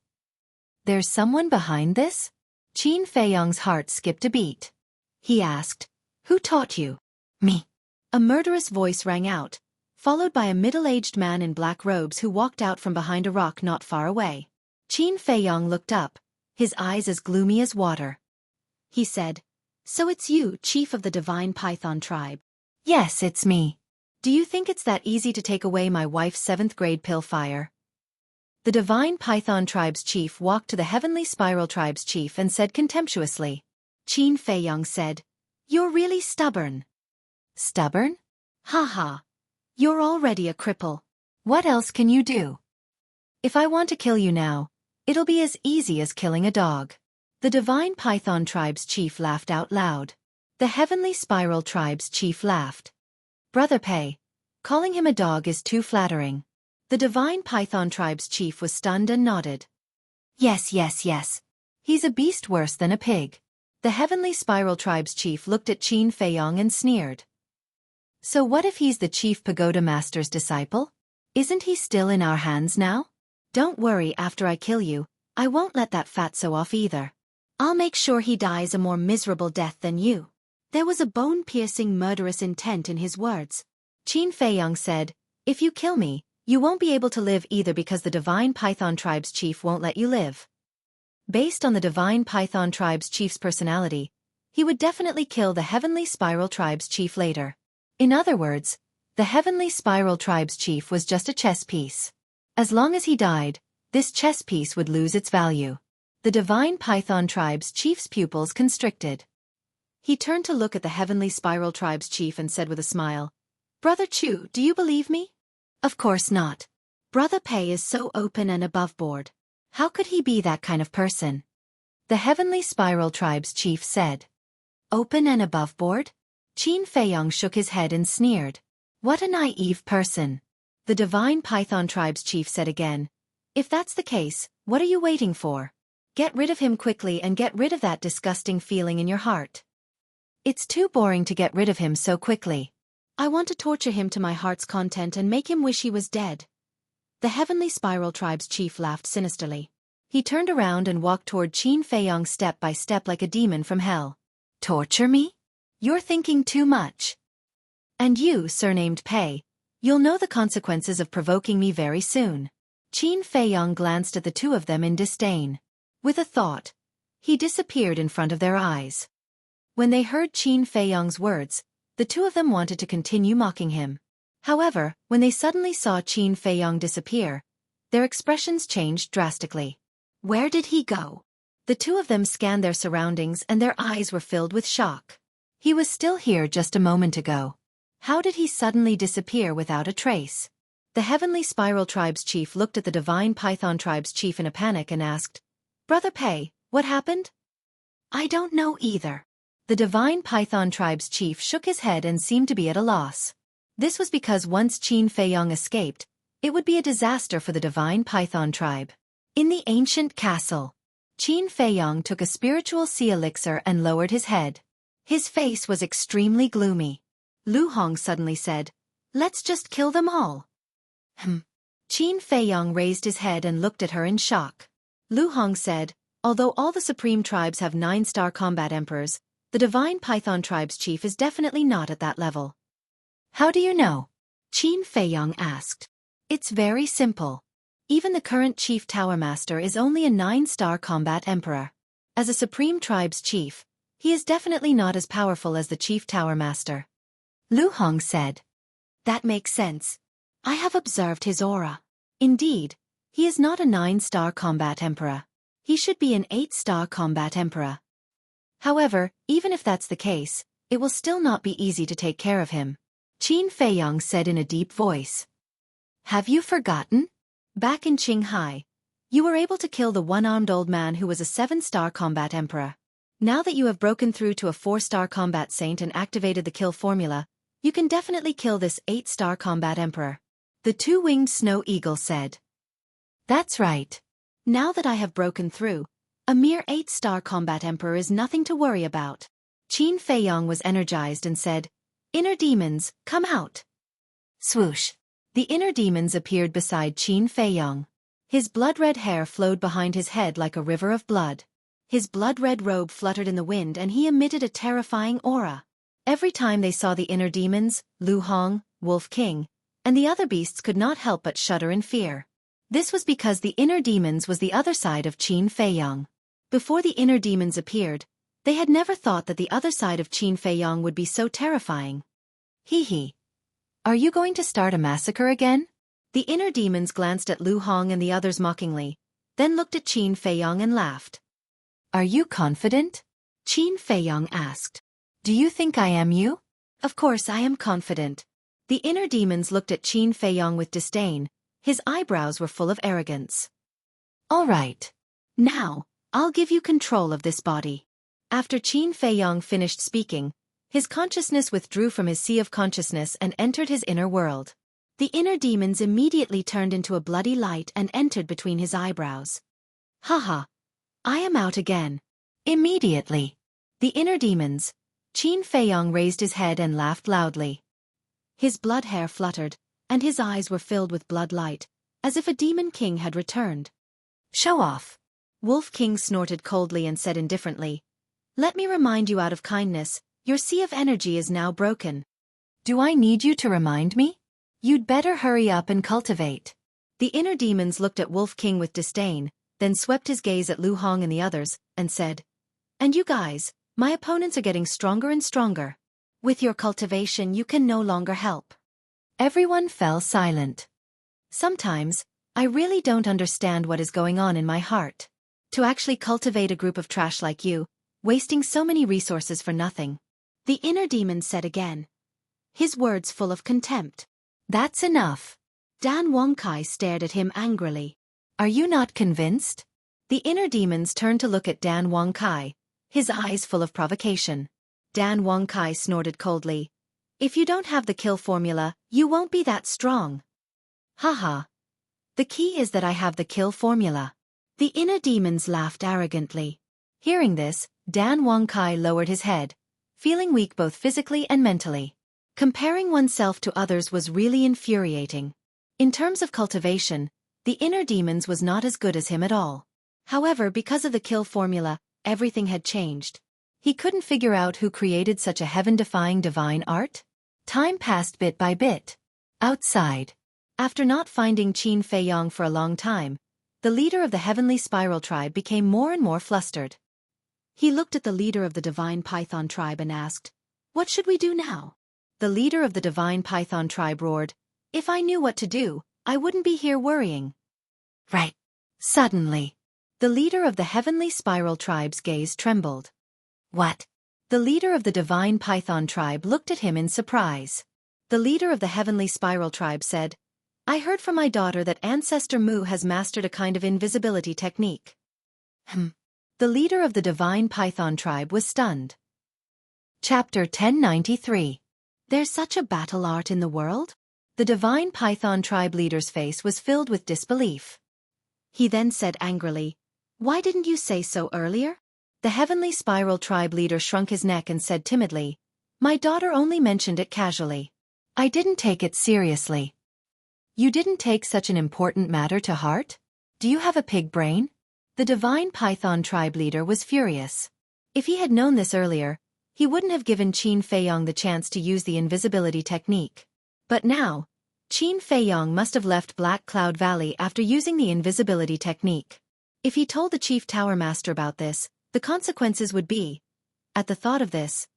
B: There's someone behind this? Qin Feiyong's heart skipped a beat. He asked, "Who taught you?" "Me." A murderous voice rang out, followed by a middle-aged man in black robes who walked out from behind a rock not far away. Qin Feiyong looked up, his eyes as gloomy as water. He said, "So it's you, chief of the Divine Python tribe?" "Yes, it's me. Do you think it's that easy to take away my wife's 7th grade pill fire?" The Divine Python tribe's chief walked to the Heavenly Spiral tribe's chief and said contemptuously. Qin Feiyong said, "You're really stubborn." "Stubborn? Haha. You're already a cripple. What else can you do? If I want to kill you now, it'll be as easy as killing a dog." The Divine Python tribe's chief laughed out loud. The Heavenly Spiral tribe's chief laughed. "Brother Pei, calling him a dog is too flattering." The Divine Python tribe's chief was stunned and nodded. Yes. He's a beast worse than a pig." The Heavenly Spiral tribe's chief looked at Qin Feiyong and sneered. "So what if he's the chief pagoda master's disciple? Isn't he still in our hands now? Don't worry, after I kill you, I won't let that fatso off either. I'll make sure he dies a more miserable death than you." There was a bone-piercing murderous intent in his words. Qin Feiyong said, "If you kill me, you won't be able to live either because the Divine Python tribe's chief won't let you live." Based on the Divine Python tribe's chief's personality, he would definitely kill the Heavenly Spiral tribe's chief later. In other words, the Heavenly Spiral tribe's chief was just a chess piece. As long as he died, this chess piece would lose its value. The Divine Python tribe's chief's pupils constricted. He turned to look at the Heavenly Spiral tribe's chief and said with a smile, "Brother Chu, do you believe me?" "Of course not. Brother Pei is so open and above board. How could he be that kind of person?" The Heavenly Spiral tribe's chief said. "Open and above board?" Qin Feiyong shook his head and sneered. "What a naive person." The Divine Python tribe's chief said again, "If that's the case, what are you waiting for? Get rid of him quickly and get rid of that disgusting feeling in your heart." It's too boring to get rid of him so quickly. I want to torture him to my heart's content and make him wish he was dead. The Heavenly Spiral Tribe's chief laughed sinisterly. He turned around and walked toward Qin Feiyong step by step like a demon from hell. Torture me? You're thinking too much. And you, surnamed Pei, you'll know the consequences of provoking me very soon. Qin Feiyong glanced at the two of them in disdain. With a thought, he disappeared in front of their eyes. When they heard Qin Feiyong's words, the two of them wanted to continue mocking him. However, when they suddenly saw Qin Feiyong disappear, their expressions changed drastically. Where did he go? The two of them scanned their surroundings and their eyes were filled with shock. He was still here just a moment ago. How did he suddenly disappear without a trace? The Heavenly Spiral Tribe's chief looked at the Divine Python Tribe's chief in a panic and asked, Brother Pei, what happened? I don't know either. The Divine Python Tribe's chief shook his head and seemed to be at a loss. This was because once Qin Feiyong escaped, it would be a disaster for the Divine Python Tribe. In the ancient castle, Qin Feiyong took a spiritual sea elixir and lowered his head. His face was extremely gloomy. Lu Hong suddenly said, Let's just kill them all. Qin Feiyong raised his head and looked at her in shock. Lu Hong said, Although all the Supreme Tribes have 9-star combat emperors, the Divine Python Tribe's chief is definitely not at that level. How do you know? Qin Feiyong asked. It's very simple. Even the current Chief Tower Master is only a 9-star combat emperor. As a Supreme Tribe's chief, he is definitely not as powerful as the Chief Tower Master. Lu Hong said. That makes sense. I have observed his aura. Indeed, he is not a 9-star combat emperor. He should be an 8-star combat emperor. However, even if that's the case, it will still not be easy to take care of him. Qin Feiyong said in a deep voice. Have you forgotten? Back in Qinghai, you were able to kill the one-armed old man who was a 7-star combat emperor. Now that you have broken through to a 4-star combat saint and activated the kill formula, you can definitely kill this 8-star combat emperor. The two-winged snow eagle said. That's right. Now that I have broken through, a mere 8-star combat emperor is nothing to worry about. Qin Feiyong was energized and said, Inner demons, come out. Swoosh. The inner demons appeared beside Qin Feiyong. His blood-red hair flowed behind his head like a river of blood. His blood-red robe fluttered in the wind and he emitted a terrifying aura. Every time they saw the inner demons, Lu Hong, Wolf King, and the other beasts could not help but shudder in fear. This was because the inner demons was the other side of Qin Feiyong. Before the inner demons appeared, they had never thought that the other side of Qin Feiyong would be so terrifying. Hee hee. Are you going to start a massacre again? The inner demons glanced at Lu Hong and the others mockingly, then looked at Qin Feiyong and laughed. Are you confident? Qin Feiyong asked. Do you think I am you? Of course I am confident. The inner demons looked at Qin Feiyong with disdain. His eyebrows were full of arrogance. All right. Now, I'll give you control of this body. After Qin Feiyong finished speaking, his consciousness withdrew from his sea of consciousness and entered his inner world. The inner demons immediately turned into a bloody light and entered between his eyebrows. Haha. I am out again. Immediately. The inner demons. Qin Feiyong raised his head and laughed loudly. His blood hair fluttered, and his eyes were filled with blood light, as if a demon king had returned. Show off. Wolf King snorted coldly and said indifferently, Let me remind you out of kindness, your sea of energy is now broken. Do I need you to remind me? You'd better hurry up and cultivate. The inner demons looked at Wolf King with disdain, then swept his gaze at Lu Hong and the others, and said, And you guys, my opponents are getting stronger and stronger. With your cultivation you can no longer help. Everyone fell silent. Sometimes, I really don't understand what is going on in my heart. To actually cultivate a group of trash like you, wasting so many resources for nothing. The inner demon said again. His words full of contempt. That's enough. Dan Wongkai stared at him angrily. Are you not convinced? The inner demons turned to look at Dan Wongkai, his eyes full of provocation. Dan Wongkai snorted coldly. If you don't have the kill formula, you won't be that strong. Haha. The key is that I have the kill formula. The inner demons laughed arrogantly. Hearing this, Dan Wongkai lowered his head, feeling weak both physically and mentally. Comparing oneself to others was really infuriating. In terms of cultivation, the inner demons was not as good as him at all. However, because of the kill formula, everything had changed. He couldn't figure out who created such a heaven-defying divine art. Time passed bit by bit. Outside. After not finding Qin Feiyong for a long time, the leader of the Heavenly Spiral tribe became more and more flustered. He looked at the leader of the Divine Python tribe and asked, "What should we do now?" The leader of the Divine Python tribe roared, "If I knew what to do, I wouldn't be here worrying." Right. Suddenly, the leader of the Heavenly Spiral tribe's gaze trembled. What? The leader of the Divine Python tribe looked at him in surprise. The leader of the Heavenly Spiral tribe said, "I heard from my daughter that Ancestor Mu has mastered a kind of invisibility technique." The leader of the Divine Python tribe was stunned. Chapter 1093. There's such a battle art in the world? The Divine Python tribe leader's face was filled with disbelief. He then said angrily, "Why didn't you say so earlier?" The Heavenly Spiral tribe leader shrunk his neck and said timidly, "My daughter only mentioned it casually. I didn't take it seriously." "You didn't take such an important matter to heart? Do you have a pig brain?" The Divine Python tribe leader was furious. If he had known this earlier, he wouldn't have given Qin Feiyong the chance to use the invisibility technique. But now, Qin Feiyong must have left Black Cloud Valley after using the invisibility technique. If he told the Chief Tower Master about this, the consequences would be. At the thought of this,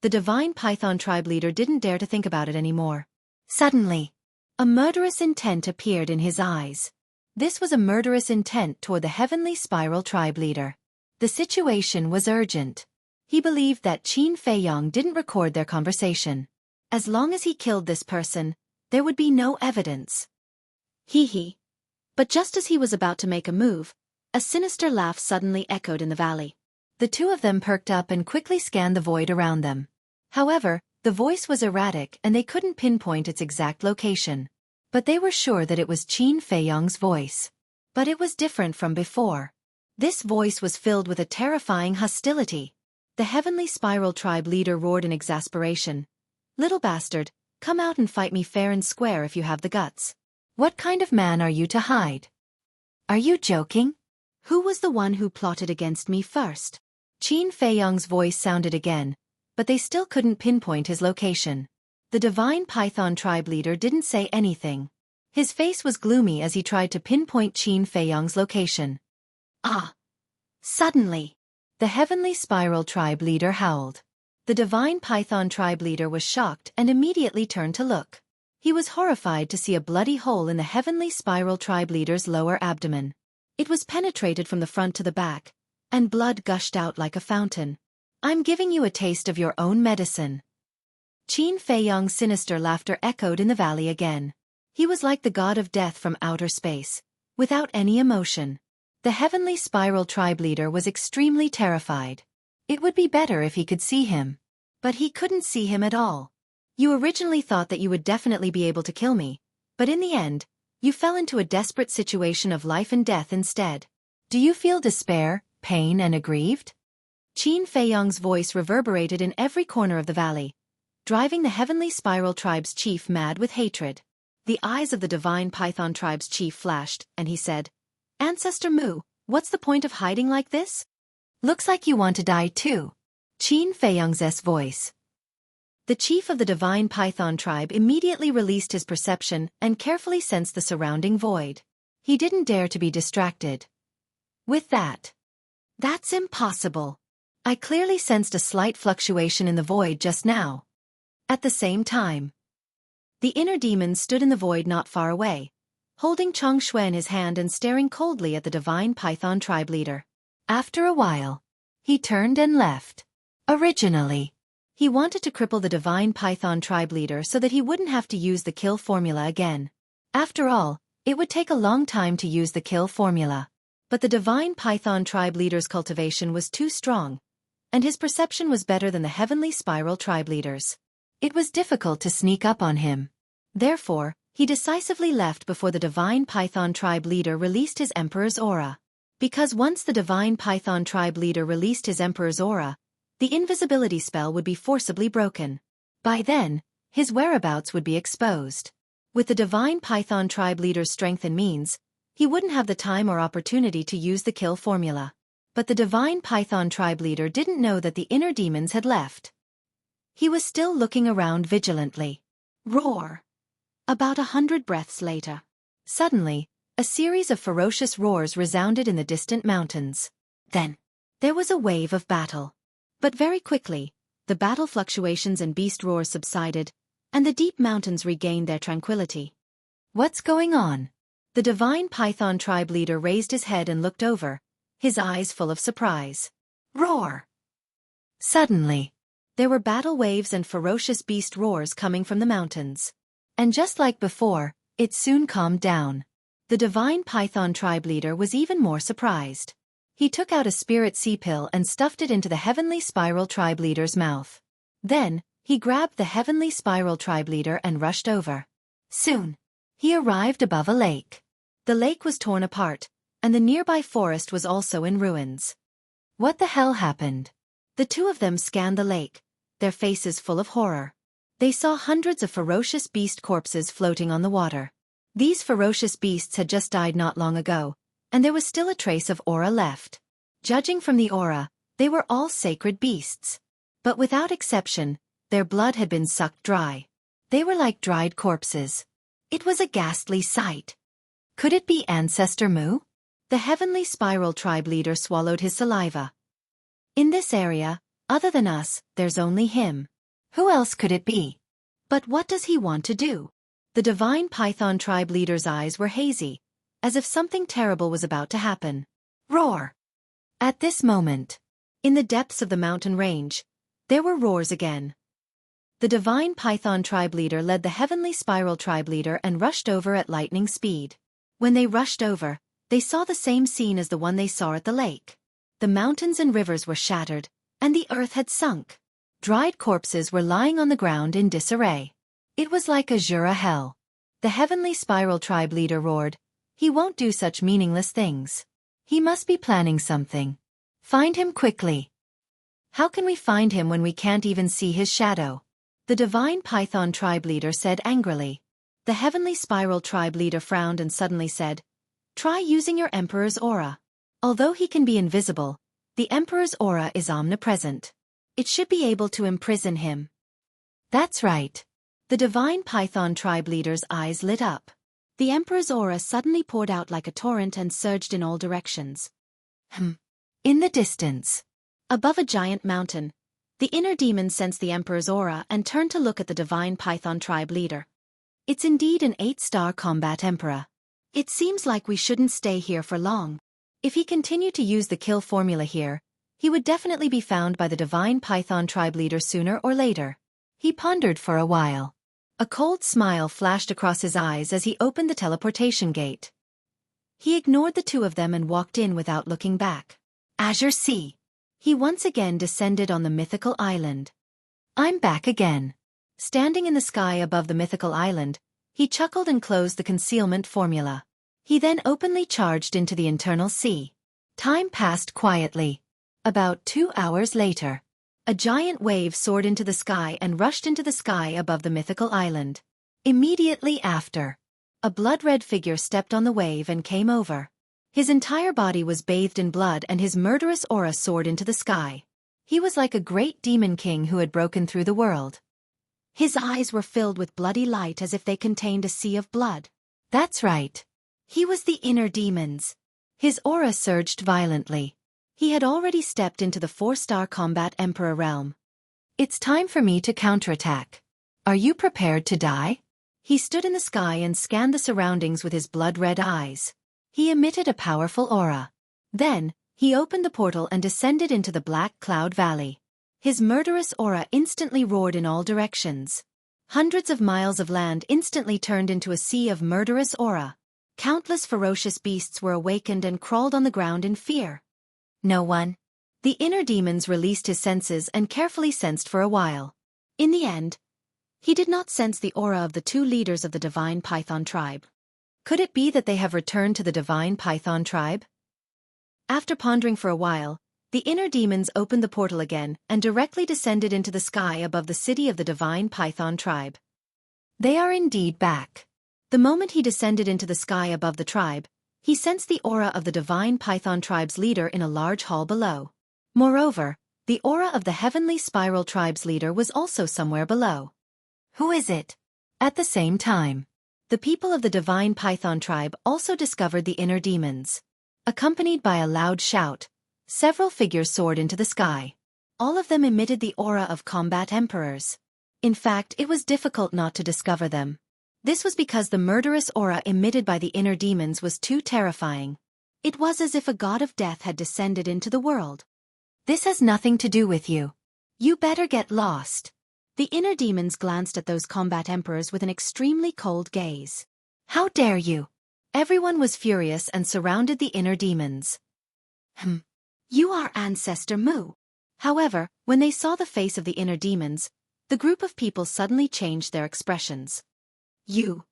B: the Divine Python tribe leader didn't dare to think about it anymore. Suddenly, a murderous intent appeared in his eyes. This was a murderous intent toward the Heavenly Spiral tribe leader. The situation was urgent. He believed that Qin Feiyong didn't record their conversation. As long as he killed this person, there would be no evidence. Hee. But just as he was about to make a move, a sinister laugh suddenly echoed in the valley. The two of them perked up and quickly scanned the void around them. However, the voice was erratic and they couldn't pinpoint its exact location. But they were sure that it was Qin Feiyong's voice. But it was different from before. This voice was filled with a terrifying hostility. The Heavenly Spiral tribe leader roared in exasperation, "Little bastard, come out and fight me fair and square if you have the guts. What kind of man are you to hide? Are you joking? Who was the one who plotted against me first?" Qin Feiyong's voice sounded again, but they still couldn't pinpoint his location. The Divine Python tribe leader didn't say anything. His face was gloomy as he tried to pinpoint Qin Feiyong's location. Suddenly, the Heavenly Spiral tribe leader howled. The Divine Python tribe leader was shocked and immediately turned to look. He was horrified to see a bloody hole in the Heavenly Spiral tribe leader's lower abdomen. It was penetrated from the front to the back, and blood gushed out like a fountain. "I'm giving you a taste of your own medicine." Qin Feiyong's sinister laughter echoed in the valley again. He was like the god of death from outer space, without any emotion. The Heavenly Spiral tribe leader was extremely terrified. It would be better if he could see him. But he couldn't see him at all. "You originally thought that you would definitely be able to kill me, but in the end, you fell into a desperate situation of life and death instead. Do you feel despair, pain and aggrieved?" Qin Feiyong's voice reverberated in every corner of the valley, driving the Heavenly Spiral tribe's chief mad with hatred. The eyes of the Divine Python tribe's chief flashed, and he said, "Ancestor Mu, what's the point of hiding like this? Looks like you want to die too." Qin Feiyong's voice. The chief of the Divine Python tribe immediately released his perception and carefully sensed the surrounding void. He didn't dare to be distracted. With that. "That's impossible. I clearly sensed a slight fluctuation in the void just now." At the same time, the inner demon stood in the void not far away, holding Chong Shui in his hand and staring coldly at the Divine Python tribe leader. After a while, he turned and left. Originally, he wanted to cripple the Divine Python tribe leader so that he wouldn't have to use the kill formula again. After all, it would take a long time to use the kill formula. But the Divine Python tribe leader's cultivation was too strong, and his perception was better than the Heavenly Spiral tribe leader's. It was difficult to sneak up on him. Therefore, he decisively left before the Divine Python tribe leader released his Emperor's aura. Because once the Divine Python tribe leader released his Emperor's aura, the invisibility spell would be forcibly broken. By then, his whereabouts would be exposed. With the Divine Python tribe leader's strength and means, he wouldn't have the time or opportunity to use the kill formula. But the Divine Python tribe leader didn't know that the inner demons had left. He was still looking around vigilantly. Roar! About 100 breaths later. Suddenly, a series of ferocious roars resounded in the distant mountains. Then, there was a wave of battle. But very quickly, the battle fluctuations and beast roars subsided, and the deep mountains regained their tranquility. What's going on? The Divine Python tribe leader raised his head and looked over, his eyes full of surprise. Roar! Suddenly, there were battle waves and ferocious beast roars coming from the mountains. And just like before, it soon calmed down. The Divine Python tribe leader was even more surprised. He took out a spirit sea pill and stuffed it into the Heavenly Spiral tribe leader's mouth. Then, he grabbed the Heavenly Spiral tribe leader and rushed over. Soon, he arrived above a lake. The lake was torn apart, and the nearby forest was also in ruins. What the hell happened? The two of them scanned the lake, their faces full of horror. They saw hundreds of ferocious beast corpses floating on the water. These ferocious beasts had just died not long ago, and there was still a trace of aura left. Judging from the aura, they were all sacred beasts. But without exception, their blood had been sucked dry. They were like dried corpses. It was a ghastly sight. Could it be Ancestor Mu? The Heavenly Spiral tribe leader swallowed his saliva. In this area, other than us, there's only him. Who else could it be? But what does he want to do? The Divine Python tribe leader's eyes were hazy, as if something terrible was about to happen. Roar! At this moment, in the depths of the mountain range, there were roars again. The Divine Python tribe leader led the Heavenly Spiral tribe leader and rushed over at lightning speed. When they rushed over, they saw the same scene as the one they saw at the lake. The mountains and rivers were shattered, and the earth had sunk. Dried corpses were lying on the ground in disarray. It was like a Jura hell. The Heavenly Spiral tribe leader roared, "He won't do such meaningless things. He must be planning something. Find him quickly." "How can we find him when we can't even see his shadow?" The Divine Python tribe leader said angrily. The Heavenly Spiral tribe leader frowned and suddenly said, "Try using your Emperor's aura. Although he can be invisible, the Emperor's aura is omnipresent. It should be able to imprison him." That's right. The Divine Python tribe leader's eyes lit up. The Emperor's aura suddenly poured out like a torrent and surged in all directions. In the distance, above a giant mountain, the inner demon sensed the Emperor's aura and turned to look at the Divine Python tribe leader. It's indeed an 8-star combat Emperor. It seems like we shouldn't stay here for long. If he continued to use the kill formula here, he would definitely be found by the Divine Python tribe leader sooner or later. He pondered for a while. A cold smile flashed across his eyes as he opened the teleportation gate. He ignored the two of them and walked in without looking back. Azure Sea. He once again descended on the mythical island. I'm back again. Standing in the sky above the mythical island, he chuckled and closed the concealment formula. He then openly charged into the internal sea. Time passed quietly. About 2 hours later, a giant wave soared into the sky and rushed into the sky above the mythical island. Immediately after, a blood-red figure stepped on the wave and came over. His entire body was bathed in blood and his murderous aura soared into the sky. He was like a great demon king who had broken through the world. His eyes were filled with bloody light as if they contained a sea of blood. That's right. He was the inner demons. His aura surged violently. He had already stepped into the 4-star combat Emperor realm. It's time for me to counterattack. Are you prepared to die? He stood in the sky and scanned the surroundings with his blood-red eyes. He emitted a powerful aura. Then, he opened the portal and descended into the Black Cloud Valley. His murderous aura instantly roared in all directions. Hundreds of miles of land instantly turned into a sea of murderous aura. Countless ferocious beasts were awakened and crawled on the ground in fear. No one. The inner demons released his senses and carefully sensed for a while. In the end, he did not sense the aura of the two leaders of the Divine Python tribe. Could it be that they have returned to the Divine Python tribe? After pondering for a while, The inner demons opened the portal again and directly descended into the sky above the city of the divine python tribe. They are indeed back. The moment he descended into the sky above the tribe, he sensed the aura of the divine python tribe's leader in a large hall below. Moreover, the aura of the heavenly spiral tribe's leader was also somewhere below. Who is it? At the same time, the people of the divine python tribe also discovered the inner demons. Accompanied by a loud shout, several figures soared into the sky. All of them emitted the aura of combat emperors. In fact, it was difficult not to discover them. This was because the murderous aura emitted by the inner demons was too terrifying. It was as if a god of death had descended into the world. This has nothing to do with you. You better get lost. The inner demons glanced at those combat emperors with an extremely cold gaze. How dare you? Everyone was furious and surrounded the inner demons. You are Ancestor Mu. However, when they saw the face of the inner demons, the group of people suddenly changed their expressions. You?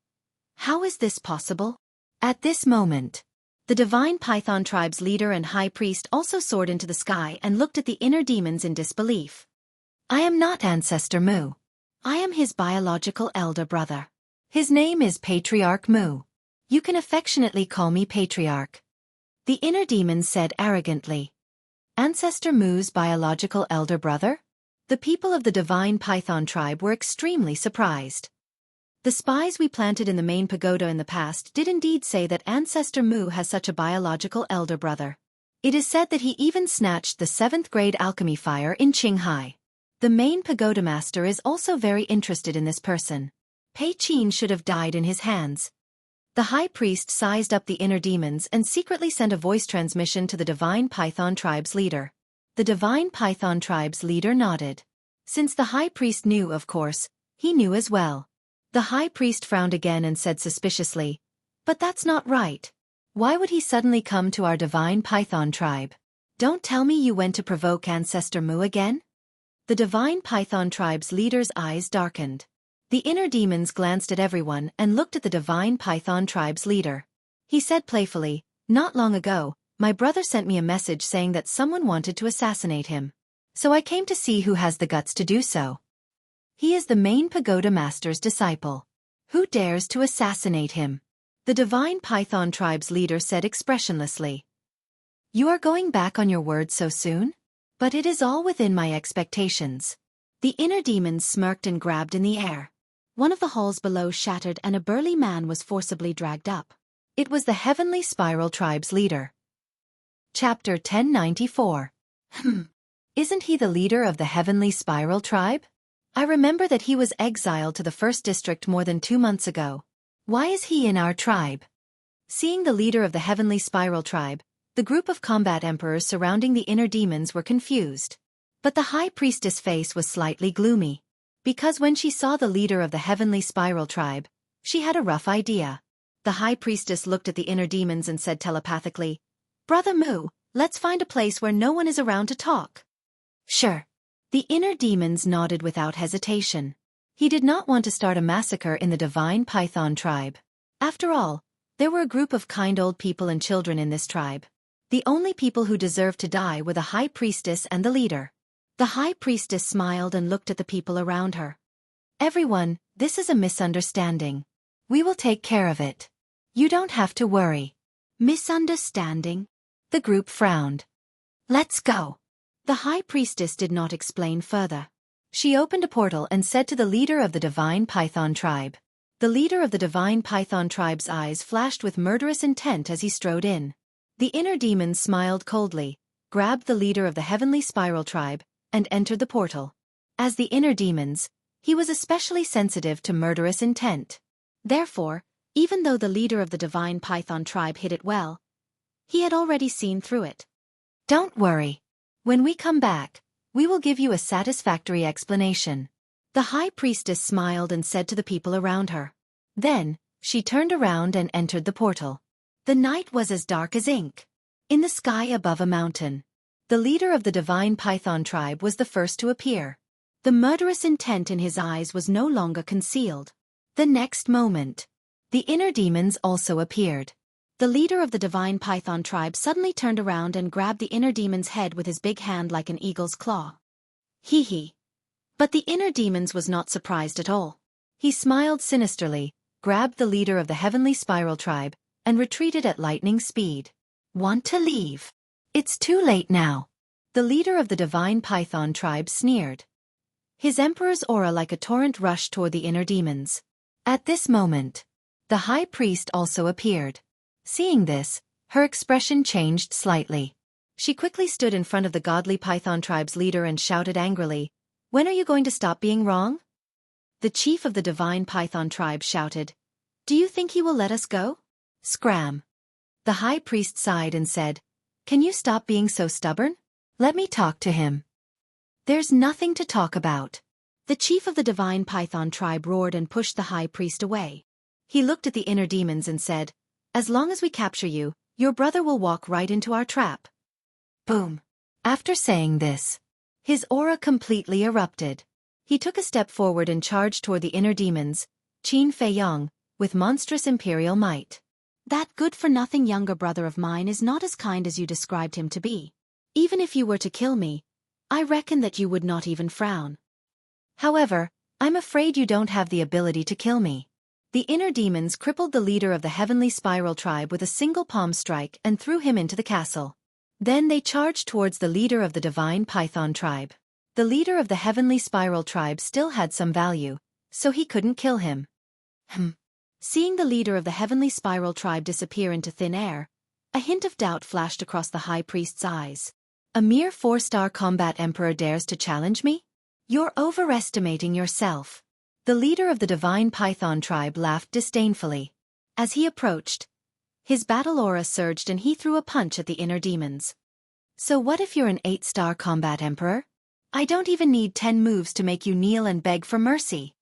B: How is this possible? At this moment, the divine python tribe's leader and high priest also soared into the sky and looked at the inner demons in disbelief. I am not Ancestor Mu. I am his biological elder brother. His name is Patriarch Mu. You can affectionately call me Patriarch. The inner demons said arrogantly. Ancestor Mu's biological elder brother? The people of the divine python tribe were extremely surprised. The spies we planted in the main pagoda in the past did indeed say that Ancestor Mu has such a biological elder brother. It is said that he even snatched the 7th grade alchemy fire in Qinghai. The main pagoda master is also very interested in this person. Pei Qin should have died in his hands. The high priest sized up the inner demons and secretly sent a voice transmission to the divine python tribe's leader. The divine python tribe's leader nodded. Since the high priest knew, of course, he knew as well. The high priest frowned again and said suspiciously, "But that's not right. Why would he suddenly come to our divine python tribe? Don't tell me you went to provoke Ancestor Mu again?" The divine python tribe's leader's eyes darkened. The inner demons glanced at everyone and looked at the divine python tribe's leader. He said playfully, "Not long ago, my brother sent me a message saying that someone wanted to assassinate him. So I came to see who has the guts to do so. He is the main pagoda master's disciple. Who dares to assassinate him?" The divine python tribe's leader said expressionlessly. "You are going back on your word so soon? But it is all within my expectations." The inner demons smirked and grabbed in the air. One of the halls below shattered and a burly man was forcibly dragged up. It was the heavenly spiral tribe's leader. Chapter 1094. Isn't he the leader of the heavenly spiral tribe? I remember that he was exiled to the first district more than 2 months ago. Why is he in our tribe? Seeing the leader of the heavenly spiral tribe, the group of combat emperors surrounding the inner demons were confused. But the high priestess' face was slightly gloomy. Because when she saw the leader of the heavenly spiral tribe, she had a rough idea. The high priestess looked at the inner demons and said telepathically, "Brother Mu, let's find a place where no one is around to talk." Sure. The inner demons nodded without hesitation. He did not want to start a massacre in the divine python tribe. After all, there were a group of kind old people and children in this tribe. The only people who deserved to die were the high priestess and the leader. The high priestess smiled and looked at the people around her. "Everyone, this is a misunderstanding. We will take care of it. You don't have to worry." Misunderstanding? The group frowned. "Let's go." The high priestess did not explain further. She opened a portal and said to the leader of the divine python tribe. The leader of the divine python tribe's eyes flashed with murderous intent as he strode in. The inner demons smiled coldly, grabbed the leader of the heavenly spiral tribe, and entered the portal. As the inner demons, he was especially sensitive to murderous intent. Therefore, even though the leader of the divine python tribe hid it well, he had already seen through it. "Don't worry. When we come back, we will give you a satisfactory explanation." The high priestess smiled and said to the people around her. Then, she turned around and entered the portal. The night was as dark as ink. In the sky above a mountain, the leader of the divine python tribe was the first to appear. The murderous intent in his eyes was no longer concealed. The next moment, the inner demons also appeared. The leader of the divine python tribe suddenly turned around and grabbed the inner demon's head with his big hand like an eagle's claw. Hee hee. But the inner demons was not surprised at all. He smiled sinisterly, grabbed the leader of the heavenly spiral tribe, and retreated at lightning speed. Want to leave? It's too late now. The leader of the divine python tribe sneered. His emperor's aura like a torrent rushed toward the inner demons. At this moment, the high priest also appeared. Seeing this, her expression changed slightly. She quickly stood in front of the godly python tribe's leader and shouted angrily, "When are you going to stop being wrong?" The chief of the divine python tribe shouted, "Do you think he will let us go?" Scram. The high priest sighed and said, "Can you stop being so stubborn? Let me talk to him." "There's nothing to talk about." The chief of the divine python tribe roared and pushed the high priest away. He looked at the inner demons and said, "As long as we capture you, your brother will walk right into our trap." Boom. After saying this, his aura completely erupted. He took a step forward and charged toward the inner demons, Qin Fei Yang, with monstrous imperial might. "That good-for-nothing younger brother of mine is not as kind as you described him to be. Even if you were to kill me, I reckon that you would not even frown. However, I'm afraid you don't have the ability to kill me." The inner demons crippled the leader of the heavenly spiral tribe with a single palm strike and threw him into the castle. Then they charged towards the leader of the divine python tribe. The leader of the heavenly spiral tribe still had some value, so he couldn't kill him. Seeing the leader of the heavenly spiral tribe disappear into thin air, a hint of doubt flashed across the high priest's eyes. "A mere 4-star combat emperor dares to challenge me? You're overestimating yourself." The leader of the divine python tribe laughed disdainfully. As he approached, his battle aura surged and he threw a punch at the inner demons. "So what if you're an 8-star combat emperor? I don't even need 10 moves to make you kneel and beg for mercy.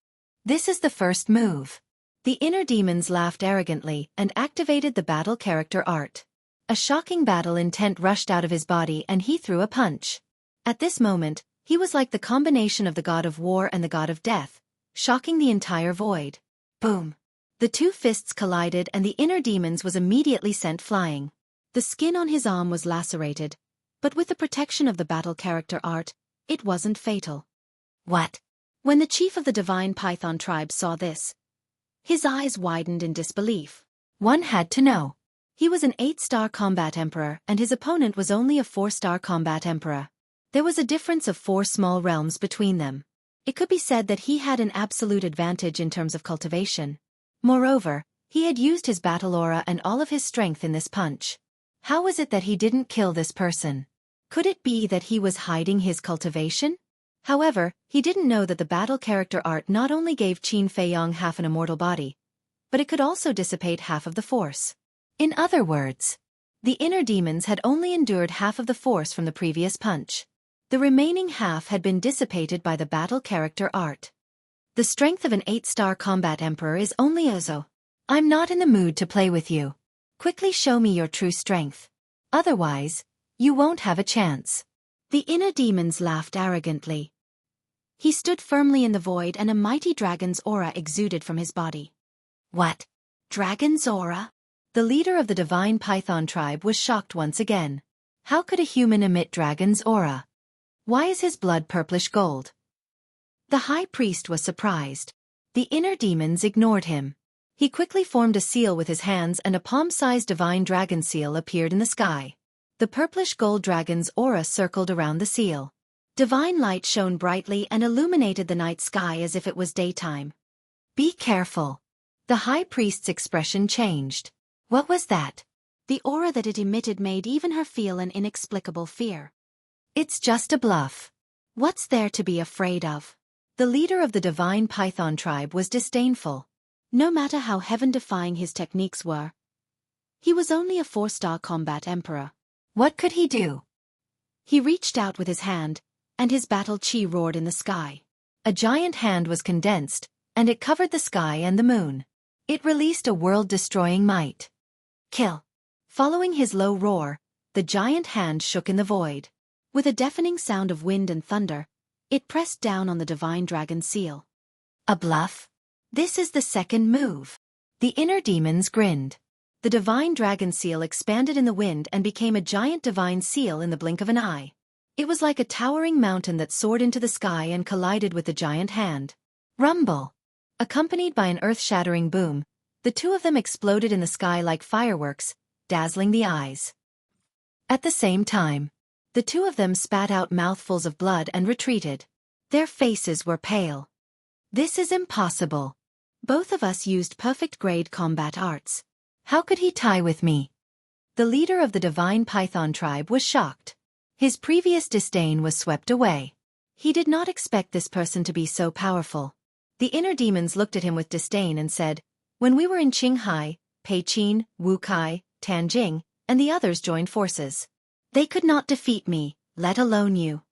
B: This is the first move." The inner demons laughed arrogantly and activated the battle character art. A shocking battle intent rushed out of his body and he threw a punch. At this moment, he was like the combination of the god of war and the god of death, shocking the entire void. Boom. The two fists collided and the inner demons was immediately sent flying. The skin on his arm was lacerated, but with the protection of the battle character art, it wasn't fatal. What? When the chief of the divine python tribe saw this, his eyes widened in disbelief. One had to know. He was an 8-star combat emperor and his opponent was only a 4-star combat emperor. There was a difference of 4 small realms between them. It could be said that he had an absolute advantage in terms of cultivation. Moreover, he had used his battle aura and all of his strength in this punch. How was it that he didn't kill this person? Could it be that he was hiding his cultivation? However, he didn't know that the battle character art not only gave Qin Fei Yang half an immortal body, but it could also dissipate half of the force. In other words, the inner demons had only endured half of the force from the previous punch. The remaining half had been dissipated by the battle character art. The strength of an 8-star combat emperor is only Ozo. I'm not in the mood to play with you. Quickly show me your true strength. Otherwise, you won't have a chance. The inner demons laughed arrogantly. He stood firmly in the void and a mighty dragon's aura exuded from his body. What? Dragon's aura? The leader of the divine python tribe was shocked once again. How could a human emit dragon's aura? Why is his blood purplish gold? The high priest was surprised. The inner demons ignored him. He quickly formed a seal with his hands and a palm-sized divine dragon seal appeared in the sky. The purplish gold dragon's aura circled around the seal. Divine light shone brightly and illuminated the night sky as if it was daytime. Be careful. The high priest's expression changed. What was that? The aura that it emitted made even her feel an inexplicable fear. It's just a bluff. What's there to be afraid of? The leader of the divine python tribe was disdainful. No matter how heaven-defying his techniques were, he was only a 4-star combat emperor. What could he do? He reached out with his hand, and his battle chi roared in the sky. A giant hand was condensed, and it covered the sky and the moon. It released a world-destroying might. Kill. Following his low roar, the giant hand shook in the void. With a deafening sound of wind and thunder, it pressed down on the divine dragon seal. A bluff? This is the second move. The inner demons grinned. The divine dragon seal expanded in the wind and became a giant divine seal in the blink of an eye. It was like a towering mountain that soared into the sky and collided with the giant hand. Rumble! Accompanied by an earth-shattering boom, the two of them exploded in the sky like fireworks, dazzling the eyes. At the same time, the two of them spat out mouthfuls of blood and retreated. Their faces were pale. This is impossible. Both of us used perfect-grade combat arts. How could he tie with me? The leader of the divine python tribe was shocked. His previous disdain was swept away. He did not expect this person to be so powerful. The inner demons looked at him with disdain and said, "When we were in Qinghai, Peiqin, Wukai, Tanjing, and the others joined forces. They could not defeat me, let alone you.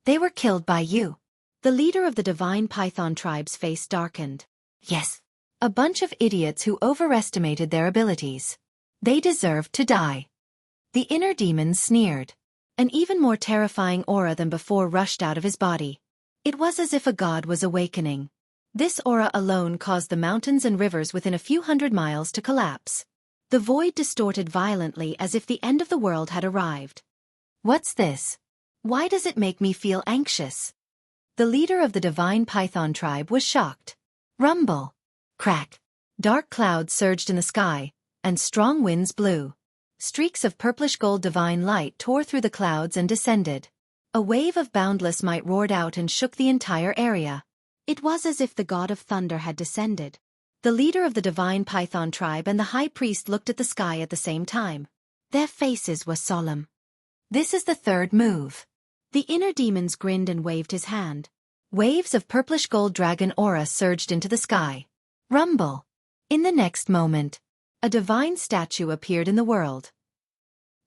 B: They were killed by you." The leader of the divine python tribe's face darkened. Yes. A bunch of idiots who overestimated their abilities. They deserved to die. The inner demon sneered. An even more terrifying aura than before rushed out of his body. It was as if a god was awakening. This aura alone caused the mountains and rivers within a few hundred miles to collapse. The void distorted violently as if the end of the world had arrived. What's this? Why does it make me feel anxious? The leader of the divine python tribe was shocked. Rumble! Crack! Dark clouds surged in the sky, and strong winds blew. Streaks of purplish-gold divine light tore through the clouds and descended. A wave of boundless might roared out and shook the entire area. It was as if the god of thunder had descended. The leader of the divine python tribe and the high priest looked at the sky at the same time. Their faces were solemn. This is the third move. The inner demons grinned and waved his hand. Waves of purplish-gold dragon aura surged into the sky. Rumble! In the next moment, a divine statue appeared in the world.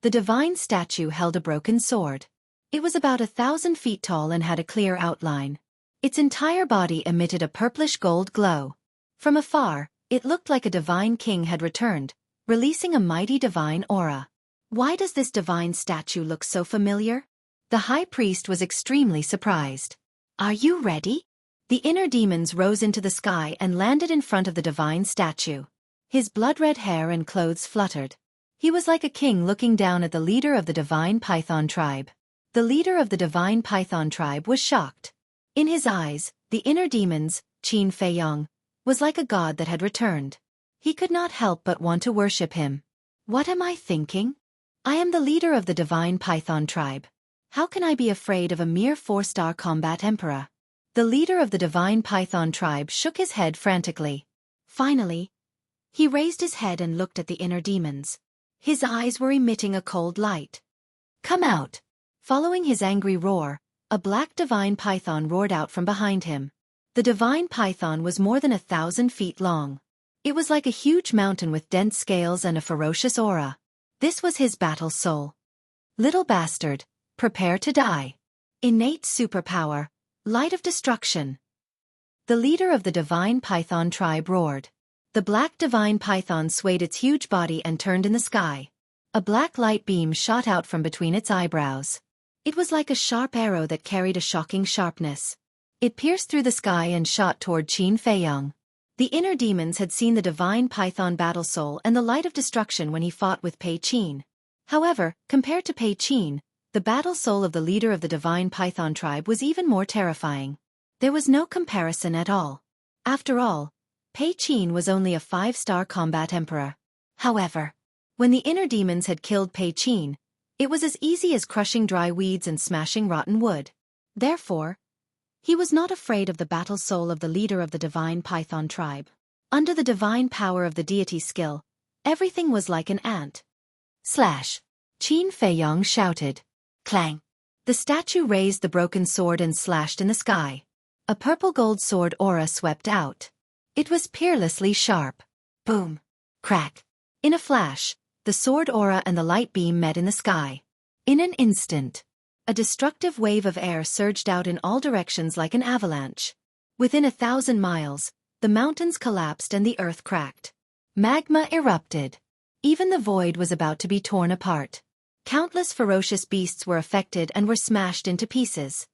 B: The divine statue held a broken sword. It was about 1,000 feet tall and had a clear outline. Its entire body emitted a purplish-gold glow. From afar, it looked like a divine king had returned, releasing a mighty divine aura. Why does this divine statue look so familiar? The high priest was extremely surprised. Are you ready? The inner demons rose into the sky and landed in front of the divine statue. His blood-red hair and clothes fluttered. He was like a king looking down at the leader of the divine python tribe. The leader of the divine python tribe was shocked. In his eyes, the inner demons, Qin Feiyong, was like a god that had returned. He could not help but want to worship him. What am I thinking? I am the leader of the divine python tribe. How can I be afraid of a mere 4-star combat emperor? The leader of the divine python tribe shook his head frantically. Finally, he raised his head and looked at the inner demons. His eyes were emitting a cold light. Come out! Following his angry roar, a black divine python roared out from behind him. The divine python was more than 1,000 feet long. It was like a huge mountain with dense scales and a ferocious aura. This was his battle soul. Little bastard, prepare to die. Innate superpower, light of destruction. The leader of the divine python tribe roared. The black divine python swayed its huge body and turned in the sky. A black light beam shot out from between its eyebrows. It was like a sharp arrow that carried a shocking sharpness. It pierced through the sky and shot toward Qin Feiyong. The inner demons had seen the divine python battle soul and the light of destruction when he fought with Pei Qin. However, compared to Pei Qin, the battle soul of the leader of the divine python tribe was even more terrifying. There was no comparison at all. After all, Pei Qin was only a 5-star combat emperor. However, when the inner demons had killed Pei Qin, it was as easy as crushing dry weeds and smashing rotten wood. Therefore, he was not afraid of the battle soul of the leader of the divine python tribe. Under the divine power of the deity's skill, everything was like an ant. Slash! Qin Feiyong shouted. Clang! The statue raised the broken sword and slashed in the sky. A purple-gold sword aura swept out. It was peerlessly sharp. Boom! Crack! In a flash, the sword aura and the light beam met in the sky. In an instant, a destructive wave of air surged out in all directions like an avalanche. Within 1,000 miles, the mountains collapsed and the earth cracked. Magma erupted. Even the void was about to be torn apart. Countless ferocious beasts were affected and were smashed into pieces.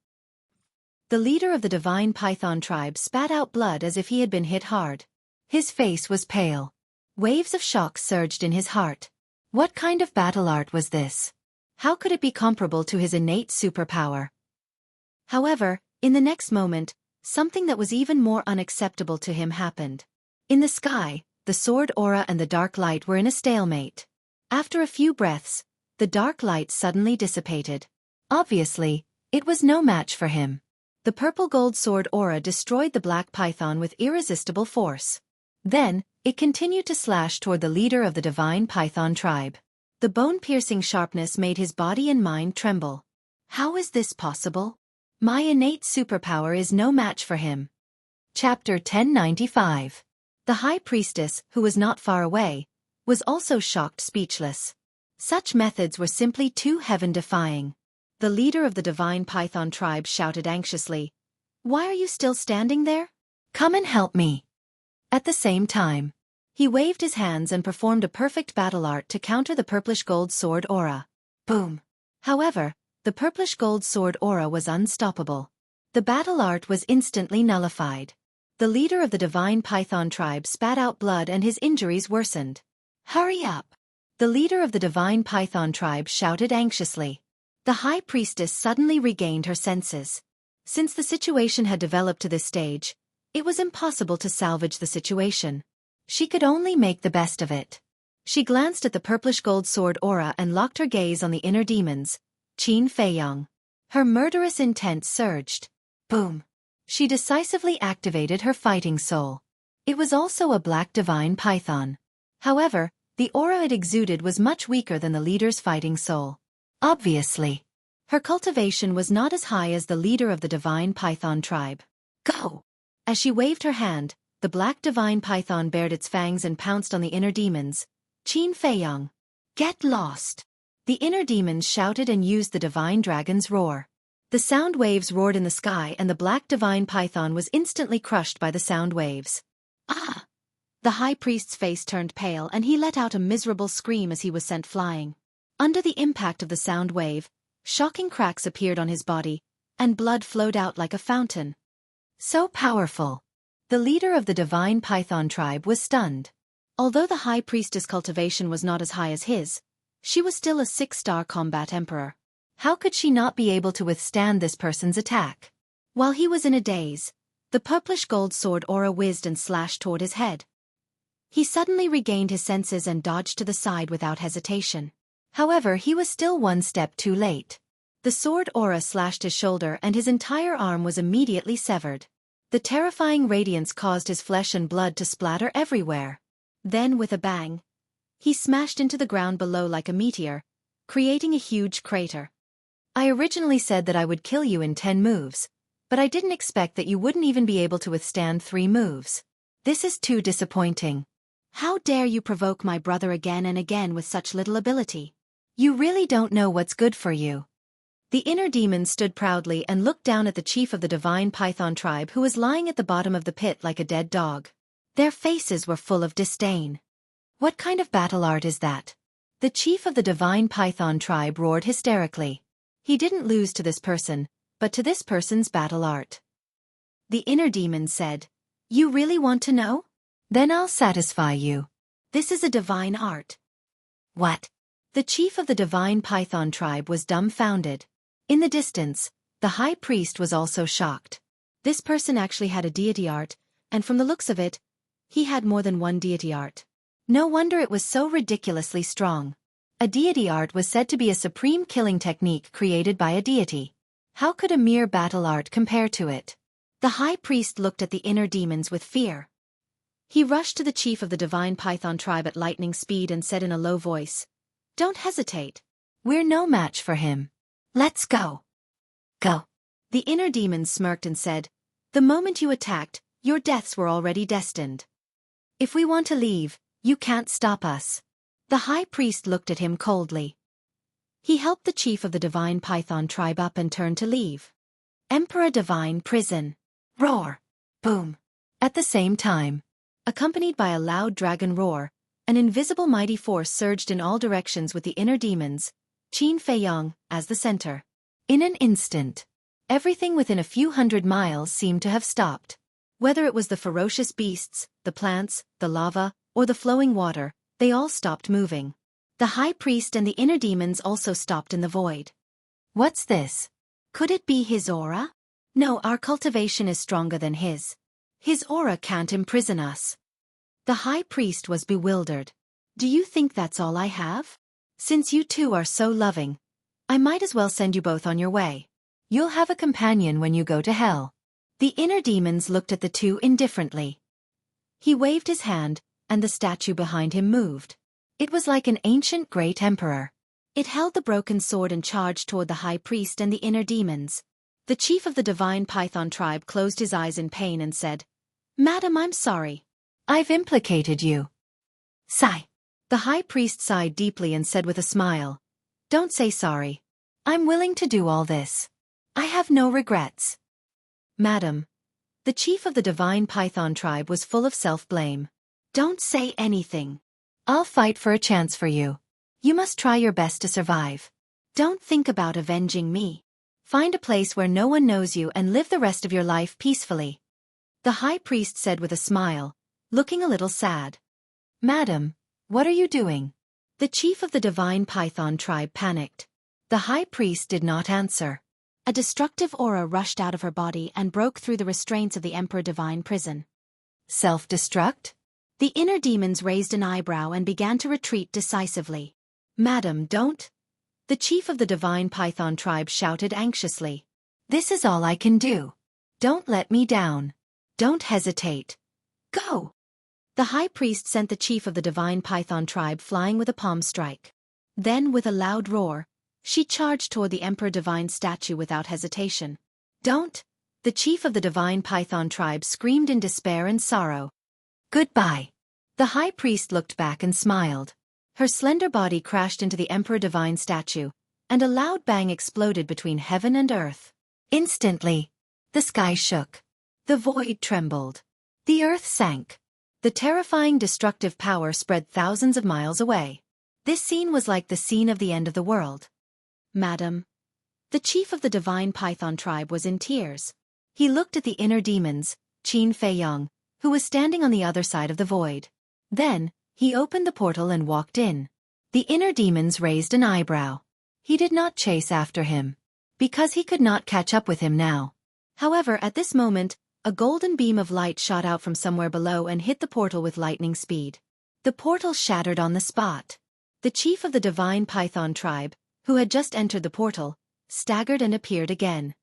B: The leader of the divine python tribe spat out blood as if he had been hit hard. His face was pale. Waves of shock surged in his heart. What kind of battle art was this? How could it be comparable to his innate superpower? However, in the next moment, something that was even more unacceptable to him happened. In the sky, the sword aura and the dark light were in a stalemate. After a few breaths, the dark light suddenly dissipated. Obviously, it was no match for him. The purple-gold sword aura destroyed the black python with irresistible force. Then, it continued to slash toward the leader of the divine python tribe. The bone-piercing sharpness made his body and mind tremble. How is this possible? My innate superpower is no match for him. Chapter 1095. The High Priestess, who was not far away, was also shocked speechless. Such methods were simply too heaven-defying. The leader of the divine python tribe shouted anxiously, "Why are you still standing there? Come and help me." At the same time, he waved his hands and performed a perfect battle art to counter the purplish-gold sword aura. Boom! However, the purplish-gold sword aura was unstoppable. The battle art was instantly nullified. The leader of the divine python tribe spat out blood and his injuries worsened. "Hurry up!" The leader of the divine python tribe shouted anxiously. The high priestess suddenly regained her senses. Since the situation had developed to this stage, it was impossible to salvage the situation. She could only make the best of it. She glanced at the purplish-gold sword aura and locked her gaze on the inner demons, Qin Feiyang. Her murderous intent surged. Boom! She decisively activated her fighting soul. It was also a black divine python. However, the aura it exuded was much weaker than the leader's fighting soul. Obviously, her cultivation was not as high as the leader of the divine python tribe. Go! As she waved her hand, the black divine python bared its fangs and pounced on the inner demons, Qin Feiyang. Get lost! The inner demons shouted and used the divine dragon's roar. The sound waves roared in the sky and the black divine python was instantly crushed by the sound waves. Ah! The high priest's face turned pale and he let out a miserable scream as he was sent flying. Under the impact of the sound wave, shocking cracks appeared on his body, and blood flowed out like a fountain. So powerful! The leader of the divine python tribe was stunned. Although the high priestess' cultivation was not as high as his, she was still a 6-star combat emperor. How could she not be able to withstand this person's attack? While he was in a daze, the purplish-gold sword aura whizzed and slashed toward his head. He suddenly regained his senses and dodged to the side without hesitation. However, he was still one step too late. The sword aura slashed his shoulder and his entire arm was immediately severed. The terrifying radiance caused his flesh and blood to splatter everywhere. Then, with a bang, he smashed into the ground below like a meteor, creating a huge crater. I originally said that I would kill you in 10 moves, but I didn't expect that you wouldn't even be able to withstand 3 moves. This is too disappointing. How dare you provoke my brother again and again with such little ability? You really don't know what's good for you. The inner demon stood proudly and looked down at the chief of the divine python tribe who was lying at the bottom of the pit like a dead dog. Their faces were full of disdain. What kind of battle art is that? The chief of the divine python tribe roared hysterically. He didn't lose to this person, but to this person's battle art. The inner demon said, "You really want to know? Then I'll satisfy you. This is a divine art." What? The chief of the divine python tribe was dumbfounded. In the distance, the high priest was also shocked. This person actually had a deity art, and from the looks of it, he had more than one deity art. No wonder it was so ridiculously strong. A deity art was said to be a supreme killing technique created by a deity. How could a mere battle art compare to it? The high priest looked at the inner demons with fear. He rushed to the chief of the divine python tribe at lightning speed and said in a low voice, "Don't hesitate. We're no match for him. Let's go." Go. The inner demons smirked and said, "The moment you attacked, your deaths were already destined. If we want to leave, you can't stop us." The high priest looked at him coldly. He helped the chief of the divine python tribe up and turned to leave. Emperor Divine Prison. Roar. Boom. At the same time, accompanied by a loud dragon roar, an invisible mighty force surged in all directions with the inner demons, Qin Feiyang, as the center. In an instant, everything within a few hundred miles seemed to have stopped. Whether it was the ferocious beasts, the plants, the lava, or the flowing water, they all stopped moving. The high priest and the inner demons also stopped in the void.
A: What's this?
B: Could it be his aura? No, our cultivation is stronger than his. His aura can't imprison us. The high priest was bewildered. Do you think that's all I have? Since you two are so loving, I might as well send you both on your way.
A: You'll have a companion when you go to hell.
B: The inner demons looked at the two indifferently. He waved his hand, and the statue behind him moved.
A: It was like an ancient great emperor.
B: It held the broken sword and charged toward the high priest and the inner demons. The chief of the divine python tribe closed his eyes in pain and said, "Madam, I'm sorry.
A: I've implicated you."
B: Sigh. The high priest sighed deeply and said with a smile, "Don't say sorry.
A: I'm willing to do all this. I have no regrets."
B: Madam. The chief of the divine python tribe was full of self-blame. "Don't say anything.
A: I'll fight for a chance for you. You must try your best to survive.
B: Don't think about avenging me. Find a place where no one knows you and live the rest of your life peacefully." The high priest said with a smile, looking a little sad.
A: "Madam, what are you doing?"
B: The chief of the divine python tribe panicked. The high priest did not answer. A destructive aura rushed out of her body and broke through the restraints of the Emperor Divine prison.
A: Self-destruct?
B: The inner demons raised an eyebrow and began to retreat decisively. "Madam, don't!" The chief of the divine python tribe shouted anxiously.
A: "This is all I can do. Don't let me down.
B: Don't hesitate. Go!" The high priest sent the chief of the divine python tribe flying with a palm strike. Then, with a loud roar, she charged toward the Emperor Divine statue without hesitation. "Don't!" The chief of the divine python tribe screamed in despair and sorrow.
A: "Goodbye."
B: The high priest looked back and smiled. Her slender body crashed into the Emperor Divine statue, and a loud bang exploded between heaven and earth.
A: Instantly, the sky shook.
B: The void trembled. The earth sank. The terrifying destructive power spread thousands of miles away. This scene was like the scene of the end of the world. "Madam." The chief of the divine python tribe was in tears. He looked at the inner demons, Qin Feiyong, who was standing on the other side of the void. Then, he opened the portal and walked in. The inner demons raised an eyebrow. He did not chase after him, because he could not catch up with him now. However, at this moment, a golden beam of light shot out from somewhere below and hit the portal with lightning speed. The portal shattered on the spot. The chief of the divine python tribe, who had just entered the portal, staggered and appeared again.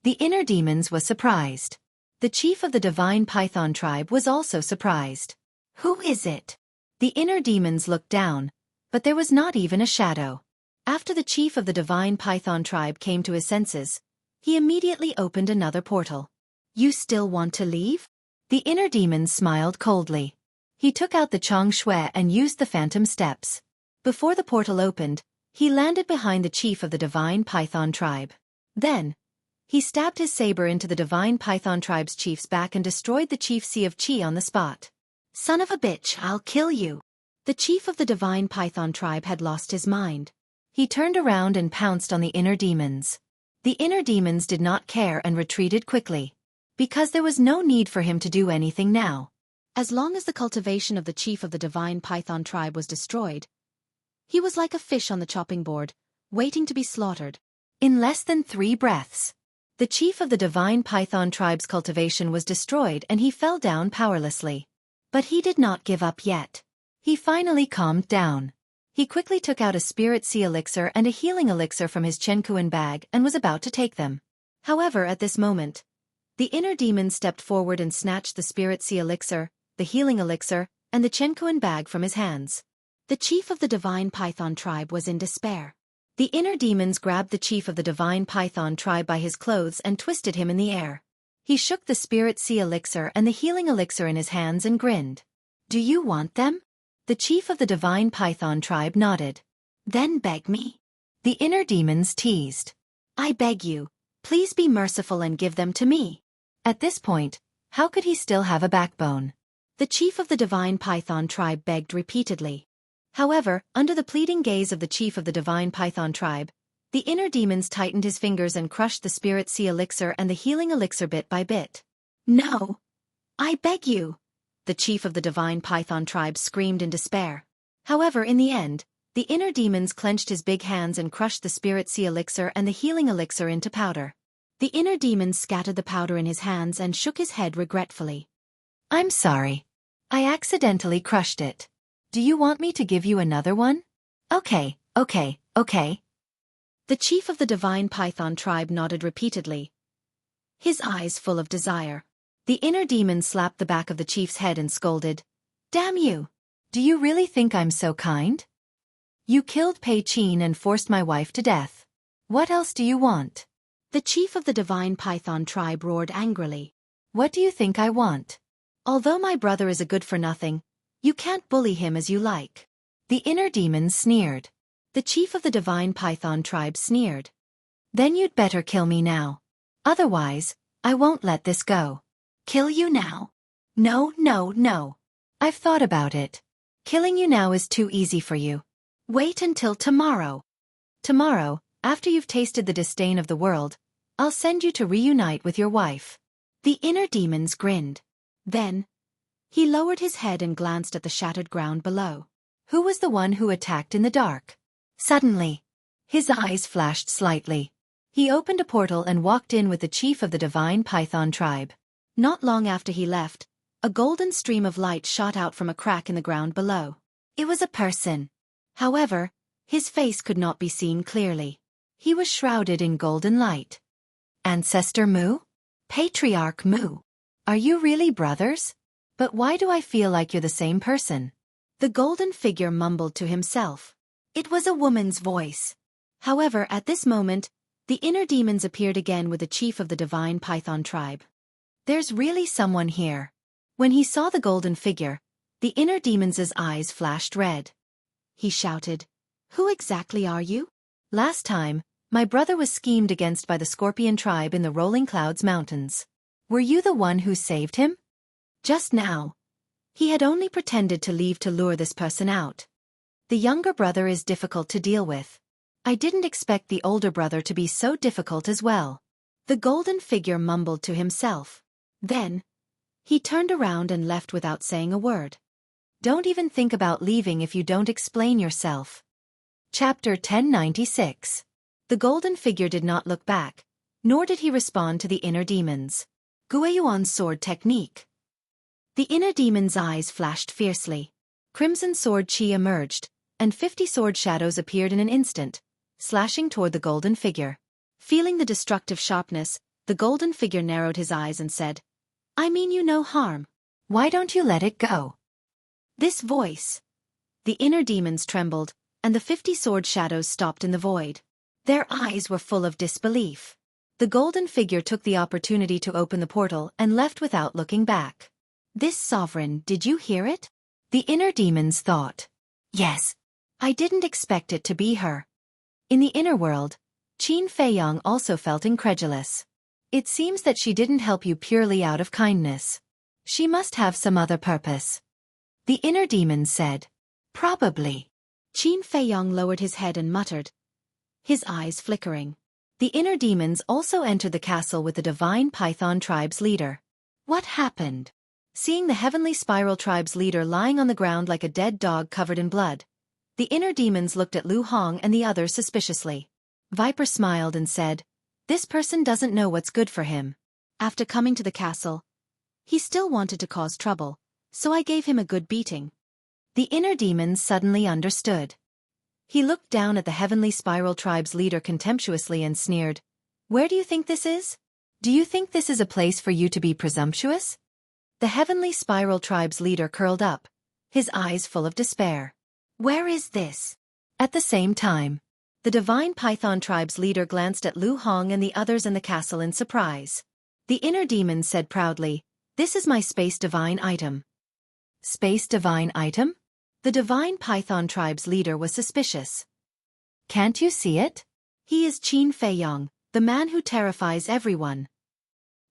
B: The inner demons was surprised. The chief of the divine python tribe was also surprised. "Who is it?" The inner demons looked down, but there was not even a shadow. After the chief of the divine python tribe came to his senses, he immediately opened another portal. "You still want to leave?" The inner demons smiled coldly. He took out the Chong Shui and used the phantom steps. Before the portal opened, he landed behind the chief of the divine python tribe. Then, he stabbed his saber into the divine python tribe's chief's back and destroyed the chief Sea of Qi on the spot. "Son of a bitch, I'll kill you." The chief of the divine python tribe had lost his mind. He turned around and pounced on the inner demons. The inner demons did not care and retreated quickly, because there was no need for him to do anything now. As long as the cultivation of the chief of the divine python tribe was destroyed, he was like a fish on the chopping board, waiting to be slaughtered. In less than 3 breaths, the chief of the divine python tribe's cultivation was destroyed and he fell down powerlessly. But he did not give up yet. He finally calmed down. He quickly took out a spirit sea elixir and a healing elixir from his Chenkuan bag and was about to take them. However, at this moment, the inner demon stepped forward and snatched the spirit sea elixir, the healing elixir, and the Chenkuan bag from his hands. The chief of the divine python tribe was in despair. The inner demons grabbed the chief of the divine python tribe by his clothes and twisted him in the air. He shook the spirit sea elixir and the healing elixir in his hands and grinned. "Do you want them?" The chief of the divine python tribe nodded. "Then beg me." The inner demons teased. "I beg you, please be merciful and give them to me." At this point, how could he still have a backbone? The chief of the divine python tribe begged repeatedly. However, under the pleading gaze of the chief of the divine python tribe, the inner demons tightened his fingers and crushed the spirit sea elixir and the healing elixir bit by bit. "No! I beg you!" the chief of the divine python tribe screamed in despair. However, in the end, the inner demons clenched his big hands and crushed the spirit sea elixir and the healing elixir into powder. The inner demon scattered the powder in his hands and shook his head regretfully.
A: I'm sorry. I accidentally crushed it. Do you want me to give you another one? Okay.
B: The chief of the divine python tribe nodded repeatedly, his eyes full of desire. The inner demon slapped the back of the chief's head and scolded, "Damn you!
A: Do you really think I'm so kind? You killed Pei Qin and forced my wife to death. What else do you want?"
B: The chief of the divine python tribe roared angrily.
A: What do you think I want?
B: Although my brother is a good-for-nothing, you can't bully him as you like.
A: The inner demon sneered.
B: The chief of the divine python tribe sneered.
A: Then you'd better kill me now. Otherwise, I won't let this go.
B: Kill you now?
A: No. I've thought about it. Killing you now is too easy for you.
B: Wait until tomorrow.
A: Tomorrow, after you've tasted the disdain of the world, I'll send you to reunite with your wife.
B: The inner demons grinned. Then, he lowered his head and glanced at the shattered ground below.
A: Who was the one who attacked in the dark? Suddenly, his eyes flashed slightly. He opened a portal and walked in with the chief of the divine python tribe.
B: Not long after he left, a golden stream of light shot out from a crack in the ground below. It was a person. However, his face could not be seen clearly.
A: He was shrouded in golden light. Ancestor Mu? Patriarch Mu. Are you really brothers? But why do I feel like you're the same person?
B: The golden figure mumbled to himself. It was a woman's voice. However, at this moment, the inner demons appeared again with the chief of the divine python tribe.
A: There's really someone here.
B: When he saw the golden figure, the inner demon's eyes flashed red. He shouted, "Who exactly are you?"
A: Last time, my brother was schemed against by the Scorpion tribe in the Rolling Clouds Mountains. Were you the one who saved him?
B: Just now. He had only pretended to leave to lure this person out.
A: The younger brother is difficult to deal with. I didn't expect the older brother to be so difficult as well.
B: The golden figure mumbled to himself. Then, he turned around and left without saying a word.
A: Don't even think about leaving if you don't explain yourself. Chapter 1096.
B: The golden figure did not look back, nor did he respond to the inner demons. Guiyuan's sword technique. The inner demon's eyes flashed fiercely. Crimson sword chi emerged, and 50 sword shadows appeared in an instant, slashing toward the golden figure. Feeling the destructive sharpness, the golden figure narrowed his eyes and said, "I mean you no harm.
A: Why don't you let it go?"
B: This voice. The inner demons trembled, and the 50 sword shadows stopped in the void. Their eyes were full of disbelief. The golden figure took the opportunity to open the portal and left without looking back. "This sovereign, did you hear it?"
A: The inner demons thought.
B: "Yes. I didn't expect it to be her." In the inner world, Qin Feiyang also felt incredulous.
A: It seems that she didn't help you purely out of kindness. She must have some other purpose. The inner demons said.
B: "Probably." Qin Feiyang lowered his head and muttered, his eyes flickering. The inner demons also entered the castle with the divine python tribe's leader. What happened? Seeing the heavenly spiral tribe's leader lying on the ground like a dead dog covered in blood, the inner demons looked at Lu Hong and the others suspiciously. Viper smiled and said, "This person doesn't know what's good for him. After coming to the castle, he still wanted to cause trouble, so I gave him a good beating." The inner demons suddenly understood. He looked down at the heavenly spiral tribe's leader contemptuously and sneered, "Where do you think this is?
A: Do you think this is a place for you to be presumptuous?"
B: The heavenly spiral tribe's leader curled up, his eyes full of despair. "Where is this?"
A: At the same time,
B: the divine python tribe's leader glanced at Lu Hong and the others in the castle in surprise. The inner demon said proudly, "This is my space divine item."
A: Space divine item?
B: The divine python tribe's leader was suspicious.
A: "Can't you see it?"
B: "He is Qin Feiyang, the man who terrifies everyone."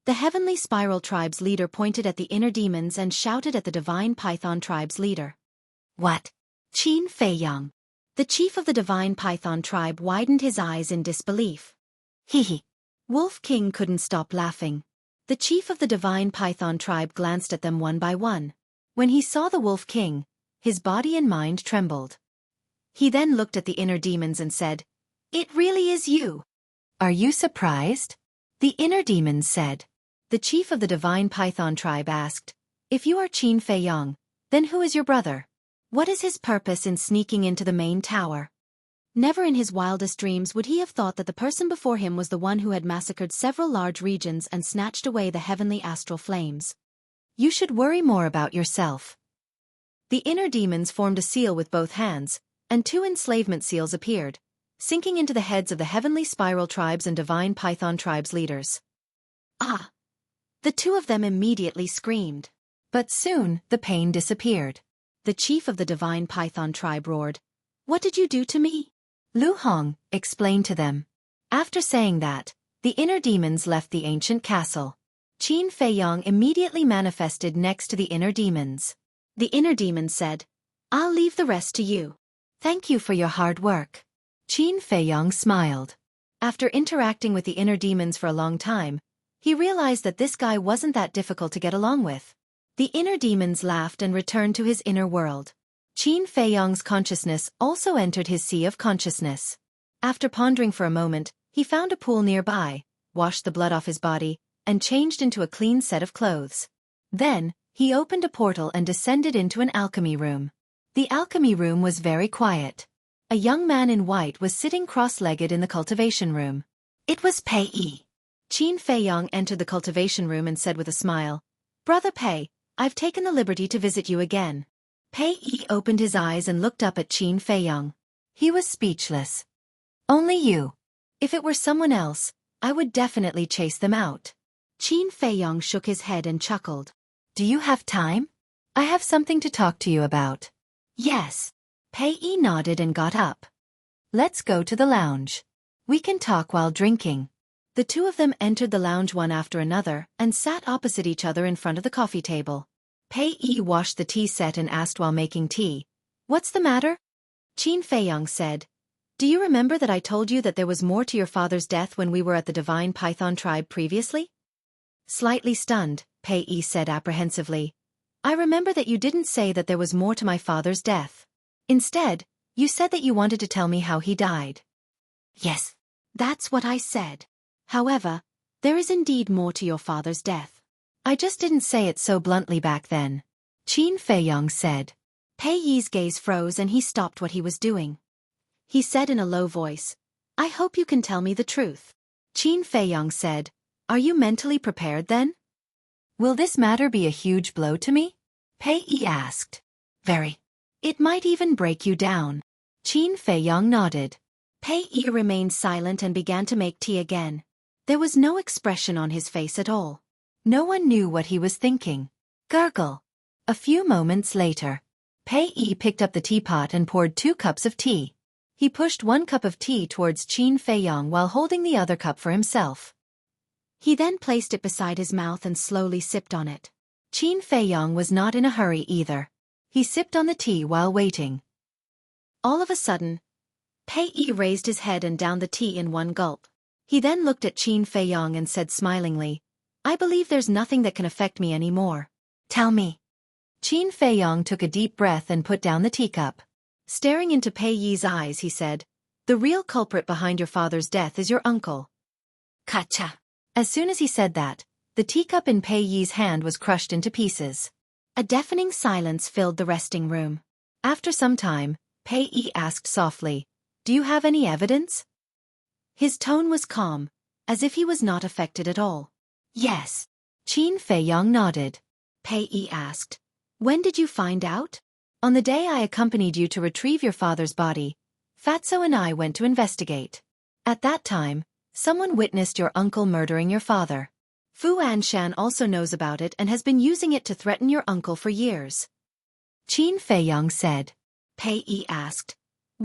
B: The heavenly spiral tribe's leader pointed at the inner demons and shouted at the divine python tribe's leader. "What? Qin Feiyang?" The chief of the divine python tribe widened his eyes in disbelief. "Hee." Wolf King couldn't stop laughing. The chief of the divine python tribe glanced at them one by one. When he saw the Wolf King, his body and mind trembled. He then looked at the inner demons and said, "It really is you."
A: "Are you surprised?" the inner demons said.
B: The chief of the divine python tribe asked, "If you are Qin Fei Yang, then who is your brother? What is his purpose in sneaking into the main tower?" Never in his wildest dreams would he have thought that the person before him was the one who had massacred several large regions and snatched away the heavenly astral flames.
A: "You should worry more about yourself."
B: The inner demons formed a seal with both hands, and 2 enslavement seals appeared, sinking into the heads of the heavenly spiral tribes and divine python tribes leaders. "Ah!" The 2 of them immediately screamed.
A: But soon, the pain disappeared.
B: The chief of the divine python tribe roared, "What did you do to me?"
A: Lu Hong explained to them.
B: After saying that, the inner demons left the ancient castle. Qin Fei Yang immediately manifested next to the inner demons. The inner demons said, "I'll leave the rest to you."
A: "Thank you for your hard work." Qin Fei Yang smiled.
B: After interacting with the inner demons for a long time, he realized that this guy wasn't that difficult to get along with. The inner demons laughed and returned to his inner world. Qin Fei Yang's consciousness also entered his sea of consciousness. After pondering for a moment, he found a pool nearby, washed the blood off his body, and changed into a clean set of clothes. Then, he opened a portal and descended into an alchemy room. The alchemy room was very quiet. A young man in white was sitting cross-legged in the cultivation room. It was Pei Yi. Qin Fei Yang entered the cultivation room and said with a smile, "Brother Pei, I've taken the liberty to visit you again." Pei Yi opened his eyes and looked up at Qin Fei Yang.
A: He was speechless. "Only you."
B: "If it were someone else, I would definitely chase them out." Qin Fei Yang shook his head and chuckled.
A: "Do you have time? I have something to talk to you about."
B: "Yes."
A: Pei Yi nodded and got up. "Let's go to the lounge. We can talk while drinking."
B: The 2 of them entered the lounge one after another and sat opposite each other in front of the coffee table. Pei Yi washed the tea set and asked while making tea, "What's the matter?" Qin Fei Yang said, "Do you remember that I told you that there was more to your father's death when we were at the divine python tribe previously?" Slightly stunned, Pei Yi said apprehensively, "I remember that you didn't say that there was more to my father's death. Instead, you said that you wanted to tell me how he died."
A: "Yes,
B: that's what I said. However, there is indeed more to your father's death. I just didn't say it so bluntly back then,"
A: Qin Fei Yang said.
B: Pei Yi's gaze froze and he stopped what he was doing. He said in a low voice, "I hope you can tell me the truth." Qin Fei Yang said, "Are you mentally prepared then?"
A: "Will this matter be a huge blow to me?" Pei Yi asked.
B: "Very. It might even break you down."
A: Qin Fei Yang nodded.
B: Pei Yi remained silent and began to make tea again. There was no expression on his face at all.
A: No one knew what he was thinking. Gurgle. A few moments later, Pei Yi picked up the teapot and poured 2 cups of tea. He pushed 1 cup of tea towards Qin Fei Yang while holding the other cup for himself.
B: He then placed it beside his mouth and slowly sipped on it. Qin Fei Yang was not in a hurry either. He sipped on the tea while waiting. All of a sudden, Pei Yi raised his head and downed the tea in 1 gulp. He then looked at Qin Fei Yang and said smilingly, "I believe there's nothing that can affect me anymore. Tell me."
A: Qin Fei Yang took a deep breath and put down the teacup.
B: Staring into Pei Yi's eyes, he said, "The real culprit behind your father's death is your uncle."
A: Kacha.
B: As soon as he said that, the teacup in Pei Yi's hand was crushed into pieces. A deafening silence filled the resting room. After some time, Pei Yi asked softly, "Do you have any evidence?" His tone was calm, as if he was not affected at all.
A: "Yes." Qin Fei Yang nodded.
B: Pei Yi asked, "When did you find out?" "On the day I accompanied you to retrieve your father's body, Fatso and I went to investigate. At that time, someone witnessed your uncle murdering your father. Fu Anshan also knows about it and has been using it to threaten your uncle for years."
A: Qin Fei Yang said.
B: Pei Yi asked,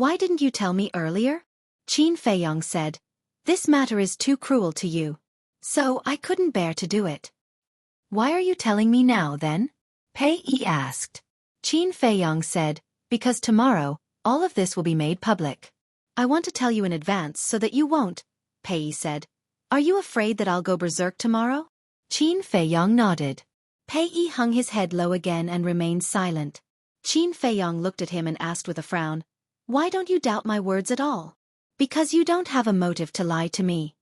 B: "Why didn't you tell me earlier?" Qin Fei Yang said, "This matter is too cruel to you. So I couldn't bear to do it."
A: "Why are you telling me now then?" Pei Yi asked.
B: Qin Fei Yang said, "Because tomorrow, all of this will be made public. I want to tell you in advance so that you won't," Pei Yi said. "Are you afraid that I'll go berserk tomorrow?"
A: Qin Fei Yang nodded.
B: Pei Yi hung his head low again and remained silent. Qin Feiyong looked at him and asked with a frown, "Why don't you doubt my words at all?" "Because you don't have a motive to lie to me."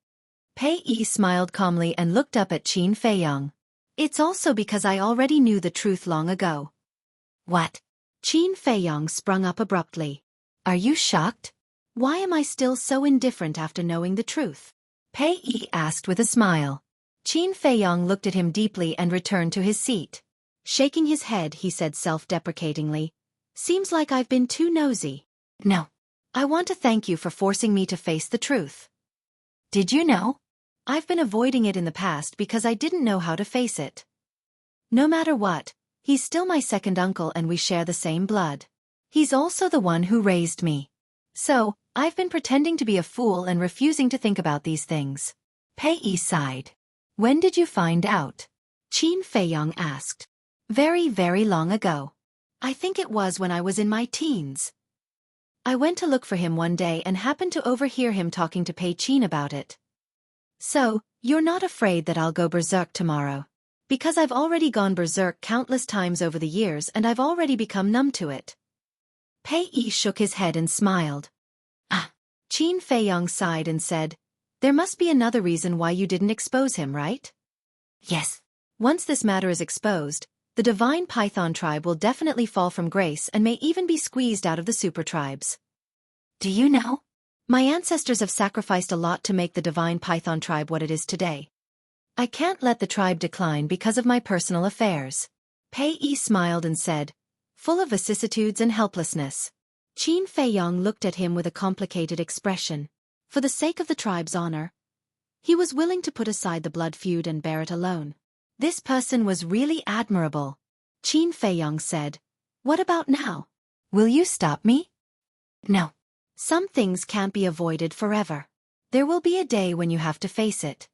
B: Pei Yi smiled calmly and looked up at Qin Feiyong. "It's also because I already knew the truth long ago." "What?" Qin Feiyong sprung up abruptly. "Are you shocked? Why am I still so indifferent after knowing the truth?" Pei Yi asked with a smile. Qin Feiyong looked at him deeply and returned to his seat. Shaking his head, he said self-deprecatingly, "Seems like I've been too nosy. No. I want to thank you for forcing me to face the truth. Did you know? I've been avoiding it in the past because I didn't know how to face it. No matter what, he's still my second uncle and we share the same blood. He's also the one who raised me. So, I've been pretending to be a fool and refusing to think about these things." Pei Yi sighed. "When did you find out?" Qin Feiyong asked. "Very, very long ago. I think it was when I was in my teens. I went to look for him one day and happened to overhear him talking to Pei Qin about it. So, you're not afraid that I'll go berserk tomorrow? Because I've already gone berserk countless times over the years and I've already become numb to it." Pei Yi shook his head and smiled. "Ah." Qin Feiyong sighed and said, "There must be another reason why you didn't expose him, right?" "Yes. Once this matter is exposed, the divine python tribe will definitely fall from grace and may even be squeezed out of the super tribes. Do you know? My ancestors have sacrificed a lot to make the divine python tribe what it is today. I can't let the tribe decline because of my personal affairs." Pei Yi smiled and said, full of vicissitudes and helplessness. Qin Feiyong looked at him with a complicated expression. For the sake of the tribe's honor, he was willing to put aside the blood feud and bear it alone. This person was really admirable. Qin Feiyong said, "What about now? Will you stop me?" "No. Some things can't be avoided forever. There will be a day when you have to face it.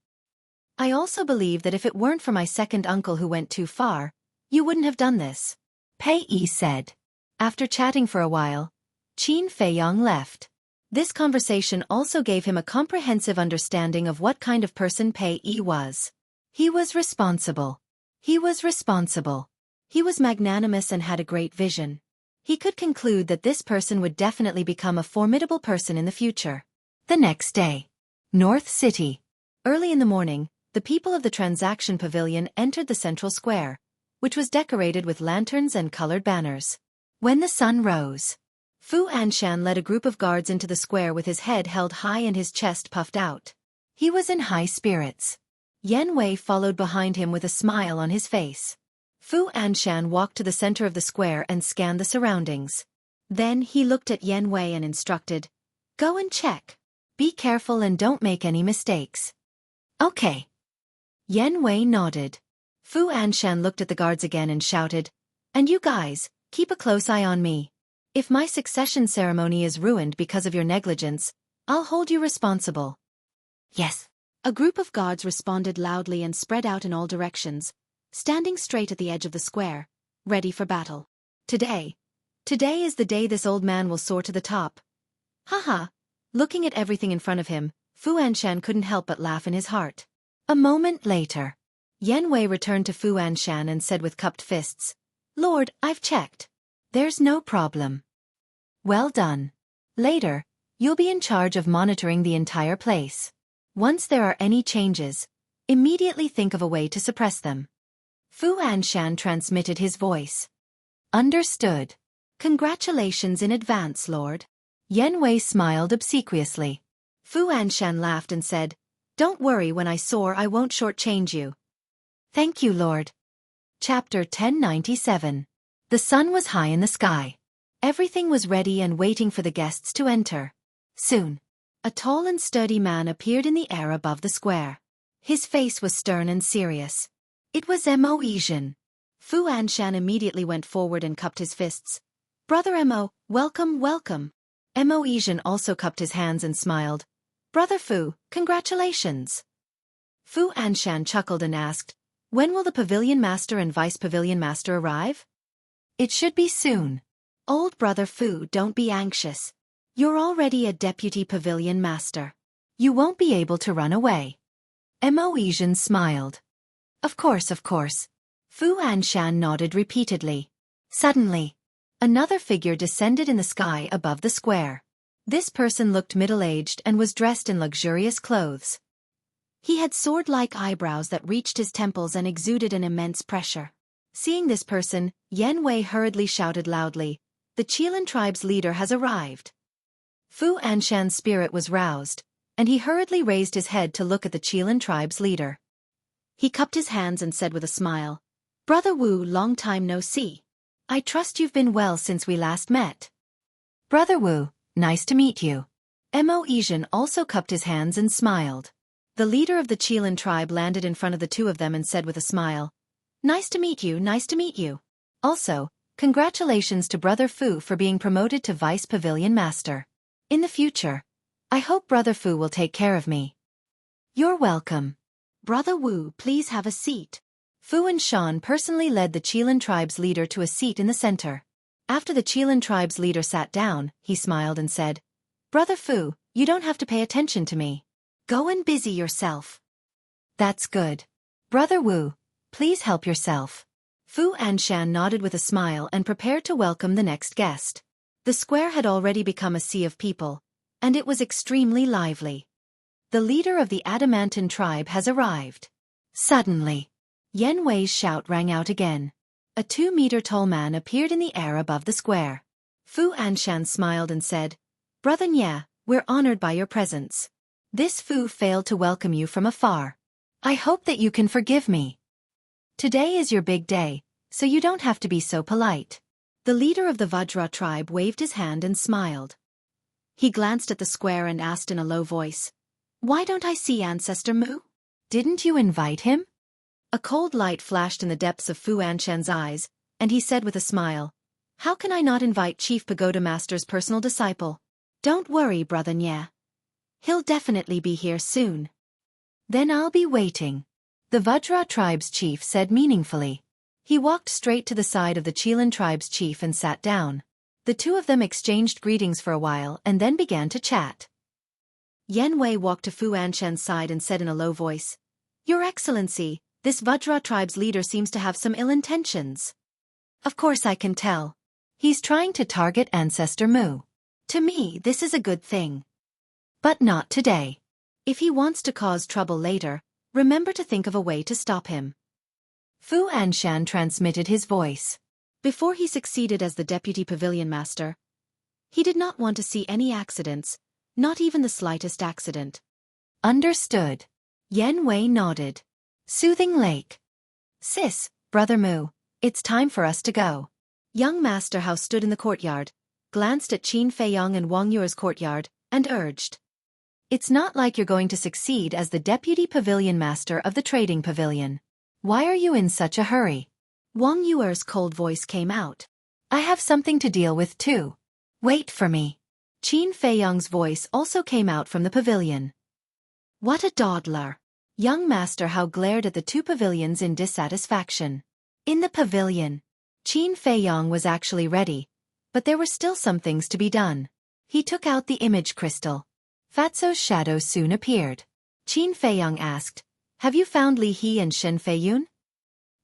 B: I also believe that if it weren't for my second uncle who went too far, you wouldn't have done this," Pei Yi said. After chatting for a while, Qin Feiyong left. This conversation also gave him a comprehensive understanding of what kind of person Pei Yi was. He was responsible. He was responsible. He was magnanimous and had a great vision. He could conclude that this person would definitely become a formidable person in the future. The next day. North City. Early in the morning, the people of the transaction pavilion entered the central square, which was decorated with lanterns and colored banners. When the sun rose, Fu Anshan led a group of guards into the square with his head held high and his chest puffed out. He was in high spirits. Yan Wei followed behind him with a smile on his face. Fu Anshan walked to the center of the square and scanned the surroundings. Then he looked at Yan Wei and instructed, "Go and check. Be careful and don't make any mistakes." "Okay." Yan Wei nodded. Fu Anshan looked at the guards again and shouted, "And you guys, keep a close eye on me. If my succession ceremony is ruined because of your negligence, I'll hold you responsible." "Yes." A group of guards responded loudly and spread out in all directions, standing straight at the edge of the square, ready for battle. Today is the day this old man will soar to the top. Haha. Looking at everything in front of him, Fu Anshan couldn't help but laugh in his heart. A moment later, Yan Wei returned to Fu Anshan and said with cupped fists, "Lord, I've checked. There's no problem." "Well done. Later, you'll be in charge of monitoring the entire place. Once there are any changes, immediately think of a way to suppress them." Fu Anshan transmitted his voice. "Understood. Congratulations in advance, Lord." Yan Wei smiled obsequiously. Fu Anshan laughed and said, "Don't worry, when I soar I won't shortchange you." "Thank you, Lord." Chapter 1097. The sun was high in the sky. Everything was ready and waiting for the guests to enter. Soon, a tall and sturdy man appeared in the air above the square. His face was stern and serious. It was Mo Yijin. Fu Anshan immediately went forward and cupped his fists. "Brother Mo, welcome, welcome." Mo Yijin also cupped his hands and smiled. "Brother Fu, congratulations." Fu Anshan chuckled and asked, "When will the pavilion master and vice pavilion master arrive?" "It should be soon." "Old brother Fu, don't be anxious. You're already a deputy pavilion master. You won't be able to run away." Mo Yijin smiled. Of course, of course." Fu Anshan nodded repeatedly. Suddenly, another figure descended in the sky above the square. This person looked middle-aged and was dressed in luxurious clothes. He had sword-like eyebrows that reached his temples and exuded an immense pressure. Seeing this person, Yan Wei hurriedly shouted loudly, "The Qilin tribe's leader has arrived." Fu Anshan's spirit was roused, and he hurriedly raised his head to look at the Qilin tribe's leader. He cupped his hands and said with a smile, "Brother Wu, long time no see. I trust you've been well since we last met."
A: Brother Wu, nice to meet you.
B: Mo Yizhen also cupped his hands and smiled. The leader of the Qilin tribe landed in front of the two of them and said with a smile, "Nice to meet you, nice to meet you. Also, congratulations to Brother Fu for being promoted to Vice Pavilion Master. In the future, I hope Brother Fu will take care of me."
A: You're welcome.
B: Brother Wu, please have a seat. Fu Anshan personally led the Qilin tribe's leader to a seat in the center. After the Qilin tribe's leader sat down, he smiled and said, "Brother Fu, you don't have to pay attention to me. Go and busy yourself."
A: That's good. Brother Wu, please help yourself.
B: Fu Anshan nodded with a smile and prepared to welcome the next guest. The square had already become a sea of people, and it was extremely lively. The leader of the Adamantine tribe has arrived. Suddenly, Yan Wei's shout rang out again. A 2-meter-tall man appeared in the air above the square. Fu Anshan smiled and said, "Brother Nye, we're honored by your presence. This Fu failed to welcome you from afar. I hope that you can forgive me. Today is your big day, so you don't have to be so polite." The leader of the Vajra tribe waved his hand and smiled. He glanced at the square and asked in a low voice, "Why don't I see Ancestor Mu?
A: Didn't you invite him?"
B: A cold light flashed in the depths of Fu Anshan's eyes, and he said with a smile, "How can I not invite Chief Pagoda Master's personal disciple? Don't worry, Brother Nye. He'll definitely be here soon."
A: Then I'll be waiting, the Vajra tribe's chief said meaningfully.
B: He walked straight to the side of the Qilin tribe's chief and sat down. The two of them exchanged greetings for a while and then began to chat. Yan Wei walked to Fu Anshan's side and said in a low voice, "Your Excellency, this Vajra tribe's leader seems to have some ill intentions." "Of course I can tell.
A: He's trying to target Ancestor Mu.
B: To me, this is a good thing.
A: But not today.
B: If he wants to cause trouble later, remember to think of a way to stop him."
A: Fu Anshan transmitted his voice.
B: Before he succeeded as the Deputy Pavilion Master, he did not want to see any accidents, not even the slightest accident.
A: Understood.
B: Yan Wei nodded.
A: Soothing Lake.
B: "Sis,
A: Brother Mu, it's time for us to go."
B: Young Master Hao stood in the courtyard, glanced at Qin Feiyong and Wang Yuer's courtyard, and urged,
A: "It's not like you're going to succeed as the Deputy Pavilion Master of the Trading Pavilion. Why are you in such a hurry?"
B: Wang Yuer's cold voice came out.
A: "I have something to deal with too. Wait for me."
B: Qin Feiyong's voice also came out from the pavilion. "What a dawdler." Young Master Hao glared at the two pavilions in dissatisfaction. In the pavilion, Qin Feiyong was actually ready, but there were still some things to be done. He took out the image crystal.
A: Fatso's shadow soon appeared.
B: Qin Feiyong asked, "Have you found Li He and Shen Feiyun?"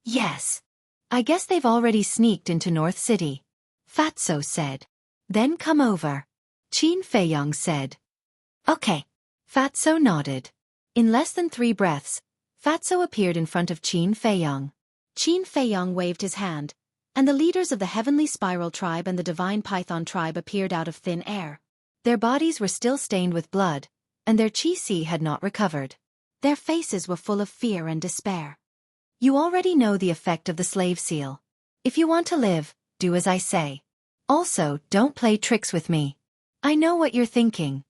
A: "Yes. I guess they've already sneaked into North City," Fatso said.
B: "Then come over," Qin Feiyong said.
A: "Okay."
B: Fatso nodded. In less than 3 breaths, Fatso appeared in front of Qin Feiyong. Qin Feiyong waved his hand, and the leaders of the Heavenly Spiral tribe and the Divine Python tribe appeared out of thin air. Their bodies were still stained with blood, and their chi had not recovered. Their faces were full of fear and despair. You already know the effect of the slave seal. If you want to live, do as I say. Also, don't play tricks with me. I know what you're thinking.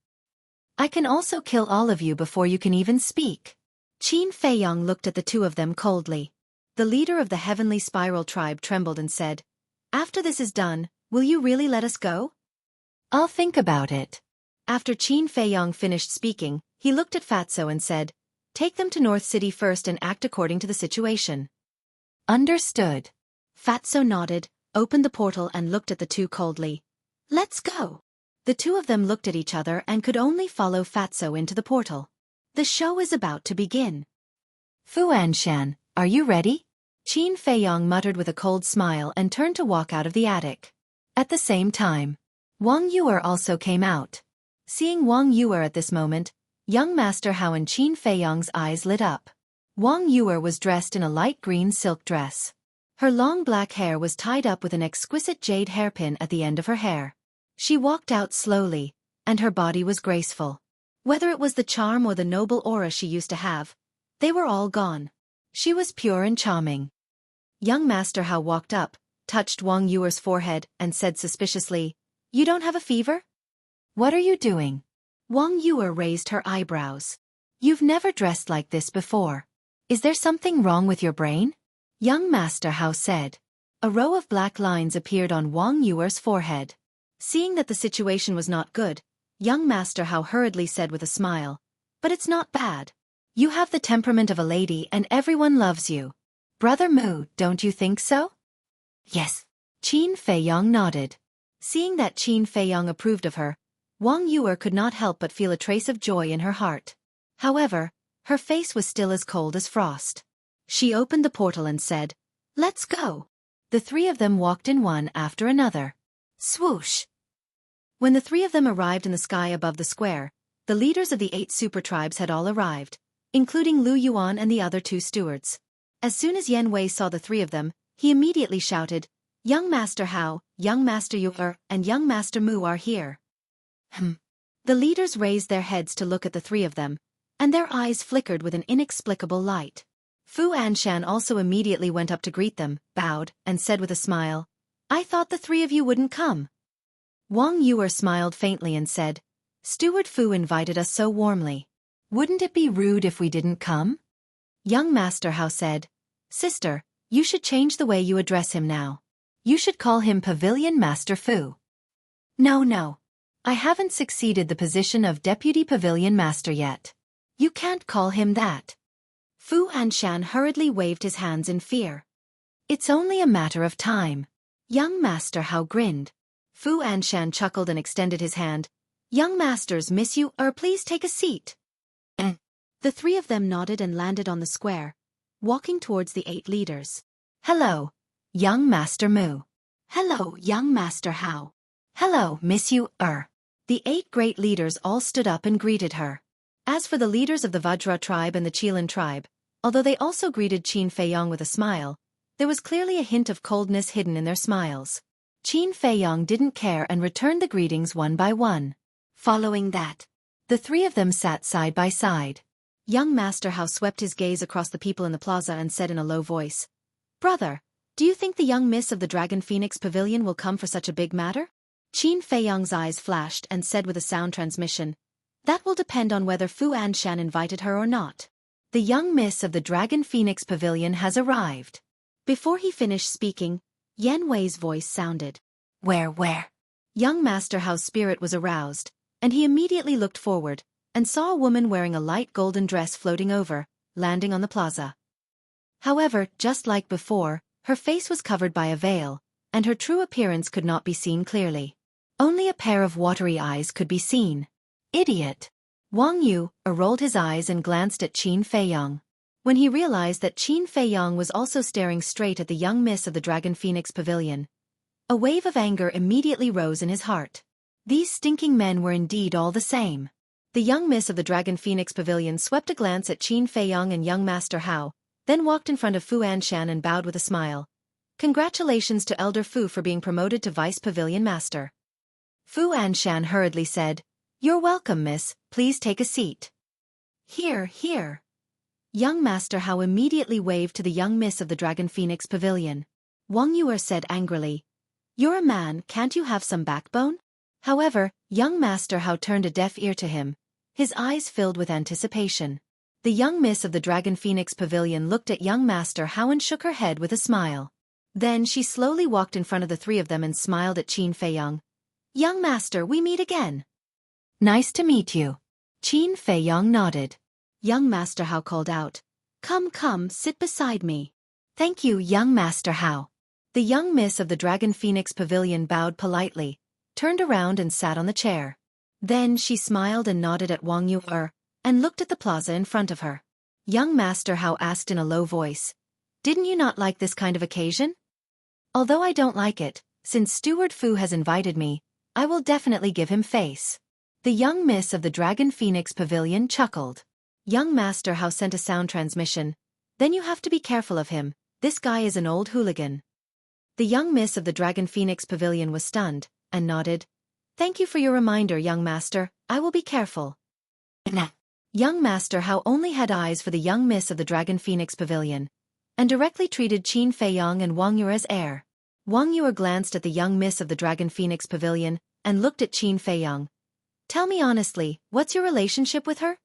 B: I can also kill all of you before you can even speak." Qin Feiyong looked at the two of them coldly. The leader of the Heavenly Spiral tribe trembled and said, "After this is done, will you really let us go?"
A: "I'll think about it."
B: After Qin Feiyong finished speaking, he looked at Fatso and said, "Take them to North City first and act according to the situation."
A: Understood.
B: Fatso nodded, opened the portal and looked at the two coldly. "Let's go." The two of them looked at each other and could only follow Fatso into the portal. The show is about to begin.
A: Fu Anshan, are you ready?
B: Qin Feiyong muttered with a cold smile and turned to walk out of the attic. At the same time, Wang Yuer also came out. Seeing Wang Yuer at this moment, young Master Hao and Qin Feiyong's eyes lit up. Wang Yuer was dressed in a light green silk dress. Her long black hair was tied up with an exquisite jade hairpin at the end of her hair. She walked out slowly, and her body was graceful. Whether it was the charm or the noble aura she used to have, they were all gone. She was pure and charming. Young Master Hao walked up, touched Wang Yuer's forehead, and said suspiciously, "You don't have a fever? What are you doing?" Wang Yuer raised her eyebrows. "You've never dressed like this before. Is there something wrong with your brain?" Young Master Hao said. A row of black lines appeared on Wang Yuer's forehead. Seeing that the situation was not good, young Master Hao hurriedly said with a smile, "But it's not bad. You have the temperament of a lady and everyone loves you. Brother Mu, don't you think so?" "Yes." Qin Feiyong nodded. Seeing that Qin Feiyong approved of her, Wang Yuer could not help but feel a trace of joy in her heart. However, her face was still as cold as frost. She opened the portal and said, "Let's go." The three of them walked in one after another. Swoosh! When the three of them arrived in the sky above the square, the leaders of the 8 super tribes had all arrived, including Lu Yuan and the other 2 stewards. As soon as Yan Wei saw the three of them, he immediately shouted, "Young Master Hao, Young Master Yuer, and Young Master Mu are here." The leaders raised their heads to look at the three of them, and their eyes flickered with an inexplicable light. Fu Anshan also immediately went up to greet them, bowed, and said with a smile, "I thought the three of you wouldn't come." Wang Yuer smiled faintly and said, "Steward Fu invited us so warmly. Wouldn't it be rude if we didn't come?" Young Master Hao said, "Sister, you should change the way you address him now. You should call him Pavilion Master Fu." No. I haven't succeeded the position of Deputy Pavilion Master yet. You can't call him that." Fu Anshan hurriedly waved his hands in fear. "It's only a matter of time." Young Master Hao grinned. Fu Anshan chuckled and extended his hand. "Young masters miss you, please take a seat." The three of them nodded and landed on the square, walking towards the 8 leaders. "Hello, Young Master Mu." "Hello, Young Master Hao." "Hello, Miss Yu. The 8 great leaders all stood up and greeted her. As for the leaders of the Vajra tribe and the Qilin tribe, although they also greeted Qin Feiyong with a smile, there was clearly a hint of coldness hidden in their smiles. Qin Feiyong didn't care and returned the greetings one by one. Following that, the three of them sat side by side. Young Master Hao swept his gaze across the people in the plaza and said in a low voice, "Brother, do you think the young miss of the Dragon Phoenix Pavilion will come for such a big matter?" Qin Feiyong's eyes flashed and said with a sound transmission, "That will depend on whether Fu Anshan invited her or not. The young miss of the Dragon Phoenix Pavilion has arrived." Before he finished speaking, Yan Wei's voice sounded. Where? Young Master Hao's spirit was aroused, and he immediately looked forward, and saw a woman wearing a light golden dress floating over, landing on the plaza. However, just like before, her face was covered by a veil, and her true appearance could not be seen clearly. Only a pair of watery eyes could be seen. Idiot! Wang Yu rolled his eyes and glanced at Qin Feiyong. When he realized that Qin Feiyong was also staring straight at the young miss of the Dragon Phoenix Pavilion, a wave of anger immediately rose in his heart. These stinking men were indeed all the same. The young miss of the Dragon Phoenix Pavilion swept a glance at Qin Feiyong and young Master Hao, then walked in front of Fu Anshan and bowed with a smile. "Congratulations to Elder Fu for being promoted to Vice Pavilion Master." Fu Anshan hurriedly said, "You're welcome, miss, please take a seat." Here. Young Master Hao immediately waved to the young miss of the Dragon Phoenix Pavilion. Wang Yuer said angrily, "You're a man, can't you have some backbone?" However, young Master Hao turned a deaf ear to him, his eyes filled with anticipation. The young miss of the Dragon Phoenix Pavilion looked at young Master Hao and shook her head with a smile. Then she slowly walked in front of the three of them and smiled at Qin Feiyong. "Young Master, we meet again." "Nice to meet you." Qin Feiyong nodded. Young Master Hao called out, Come, sit beside me." "Thank you, Young Master Hao." The young miss of the Dragon Phoenix Pavilion bowed politely, turned around and sat on the chair. Then she smiled and nodded at Wang Yuer, and looked at the plaza in front of her. Young Master Hao asked in a low voice, Didn't you not like this kind of occasion? Although I don't like it, since Steward Fu has invited me, I will definitely give him face. The young miss of the Dragon Phoenix Pavilion chuckled. Young Master How sent a sound transmission. Then you have to be careful of him, this guy is an old hooligan. The young miss of the Dragon Phoenix Pavilion was stunned, and nodded. Thank you for your reminder, young master, I will be careful. Nah. Young Master How only had eyes for the young miss of the Dragon Phoenix Pavilion, and directly treated Qin Feiyong and Wang Yu as heir. Wang Yu glanced at the young miss of the Dragon Phoenix Pavilion, and looked at Qin Feiyong. Tell me honestly, what's your relationship with her?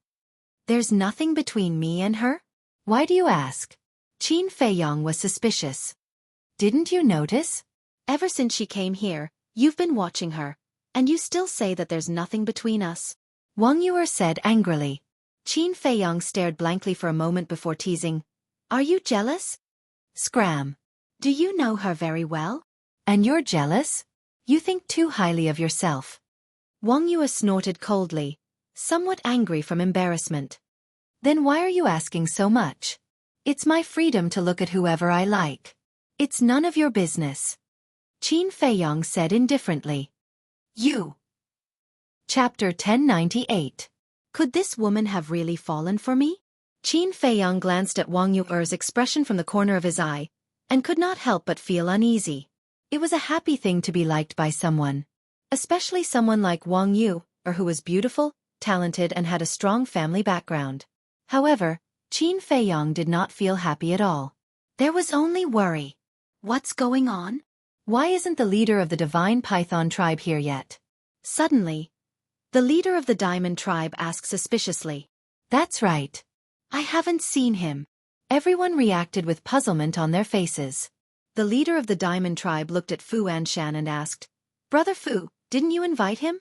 B: There's nothing between me and her? Why do you ask? Qin Feiyong was suspicious. Didn't you notice? Ever since she came here, you've been watching her, and you still say that there's nothing between us. Wang Yu said angrily. Qin Feiyong stared blankly for a moment before teasing. Are you jealous? Scram. Do you know her very well? And you're jealous? You think too highly of yourself. Wang Yu snorted coldly, somewhat angry from embarrassment. Then why are you asking so much? It's my freedom to look at whoever I like. It's none of your business. Qin Feiyong said indifferently. You. Chapter 1098. Could this woman have really fallen for me? Qin Feiyong glanced at Wang Yu's expression from the corner of his eye, and could not help but feel uneasy. It was a happy thing to be liked by someone. Especially someone like Wang Yu, who was beautiful, talented and had a strong family background. However, Qin Feiyong did not feel happy at all. There was only worry. What's going on? Why isn't the leader of the Divine Python tribe here yet? Suddenly, the leader of the Diamond tribe asked suspiciously. That's right. I haven't seen him. Everyone reacted with puzzlement on their faces. The leader of the Diamond tribe looked at Fu Anshan and asked, Brother Fu, didn't you invite him?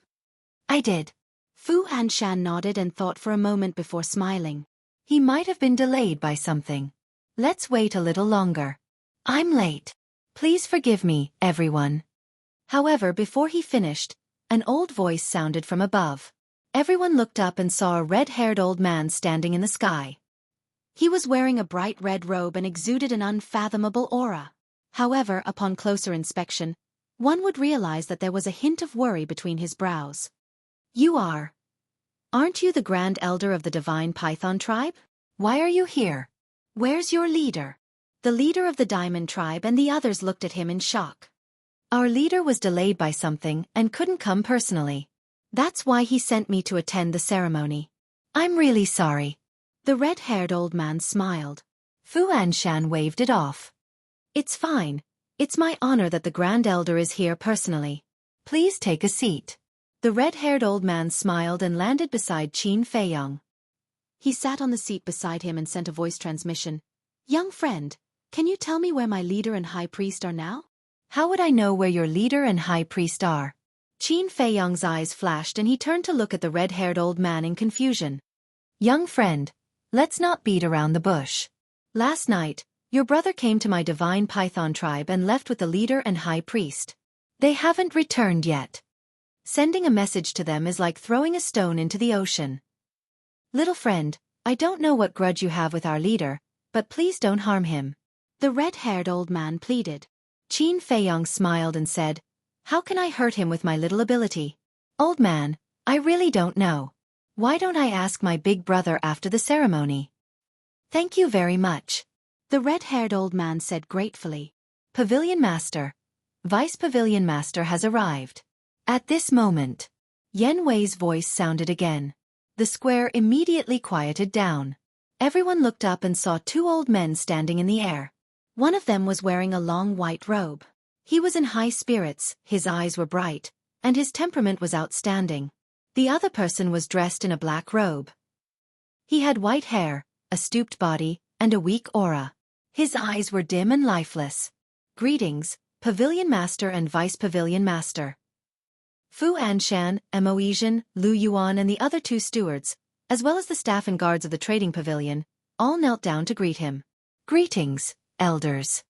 B: I did. Fu Anshan nodded and thought for a moment before smiling. He might have been delayed by something. Let's wait a little longer. I'm late. Please forgive me, everyone. However, before he finished, an old voice sounded from above. Everyone looked up and saw a red-haired old man standing in the sky. He was wearing a bright red robe and exuded an unfathomable aura. However, upon closer inspection, one would realize that there was a hint of worry between his brows. Aren't you the Grand Elder of the Divine Python tribe? Why are you here? Where's your leader? The leader of the Diamond tribe and the others looked at him in shock. Our leader was delayed by something and couldn't come personally. That's why he sent me to attend the ceremony. I'm really sorry. The red-haired old man smiled. Fu Anshan waved it off. It's fine. It's my honor that the Grand Elder is here personally. Please take a seat. The red-haired old man smiled and landed beside Qin Feiyong. He sat on the seat beside him and sent a voice transmission. Young friend, can you tell me where my leader and high priest are now? How would I know where your leader and high priest are? Qin Feiyong's eyes flashed and he turned to look at the red-haired old man in confusion. Young friend, let's not beat around the bush. Last night, your brother came to my Divine Python tribe and left with the leader and high priest. They haven't returned yet. Sending a message to them is like throwing a stone into the ocean. Little friend, I don't know what grudge you have with our leader, but please don't harm him. The red-haired old man pleaded. Qin Feiyong smiled and said, How can I hurt him with my little ability? Old man, I really don't know. Why don't I ask my big brother after the ceremony? Thank you very much. The red-haired old man said gratefully. Pavilion Master. Vice Pavilion Master has arrived. At this moment, Yan Wei's voice sounded again. The square immediately quieted down. Everyone looked up and saw two old men standing in the air. One of them was wearing a long white robe. He was in high spirits, his eyes were bright, and his temperament was outstanding. The other person was dressed in a black robe. He had white hair, a stooped body, and a weak aura. His eyes were dim and lifeless. Greetings, Pavilion Master and Vice Pavilion Master. Fu Anshan, Emoesian, Lu Yuan and the other two stewards, as well as the staff and guards of the trading pavilion, all knelt down to greet him. Greetings, elders.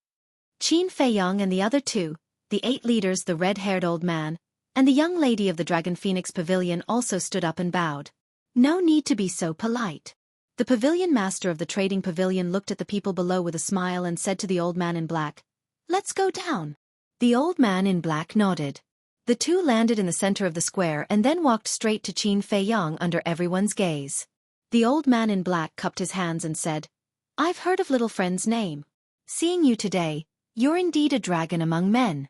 B: Qin Feiyong and the other two, the 8 leaders, the red-haired old man, and the young lady of the Dragon Phoenix Pavilion also stood up and bowed. No need to be so polite. The pavilion master of the trading pavilion looked at the people below with a smile and said to the old man in black, "Let's go down." The old man in black nodded. The two landed in the center of the square and then walked straight to Qin Fei Yang under everyone's gaze. The old man in black cupped his hands and said, "I've heard of little friend's name. Seeing you today, you're indeed a dragon among men."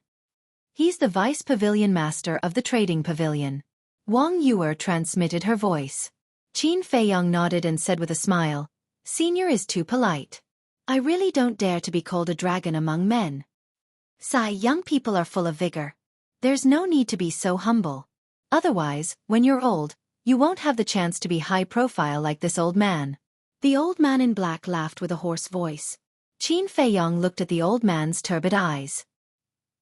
B: "He's the vice pavilion master of the trading pavilion." Wang Yuer transmitted her voice. Qin Fei Yang nodded and said with a smile, "Senior is too polite. I really don't dare to be called a dragon among men. Sigh, young people are full of vigor. There's no need to be so humble. Otherwise, when you're old, you won't have the chance to be high profile like this old man." The old man in black laughed with a hoarse voice. Qin Fei Yang looked at the old man's turbid eyes.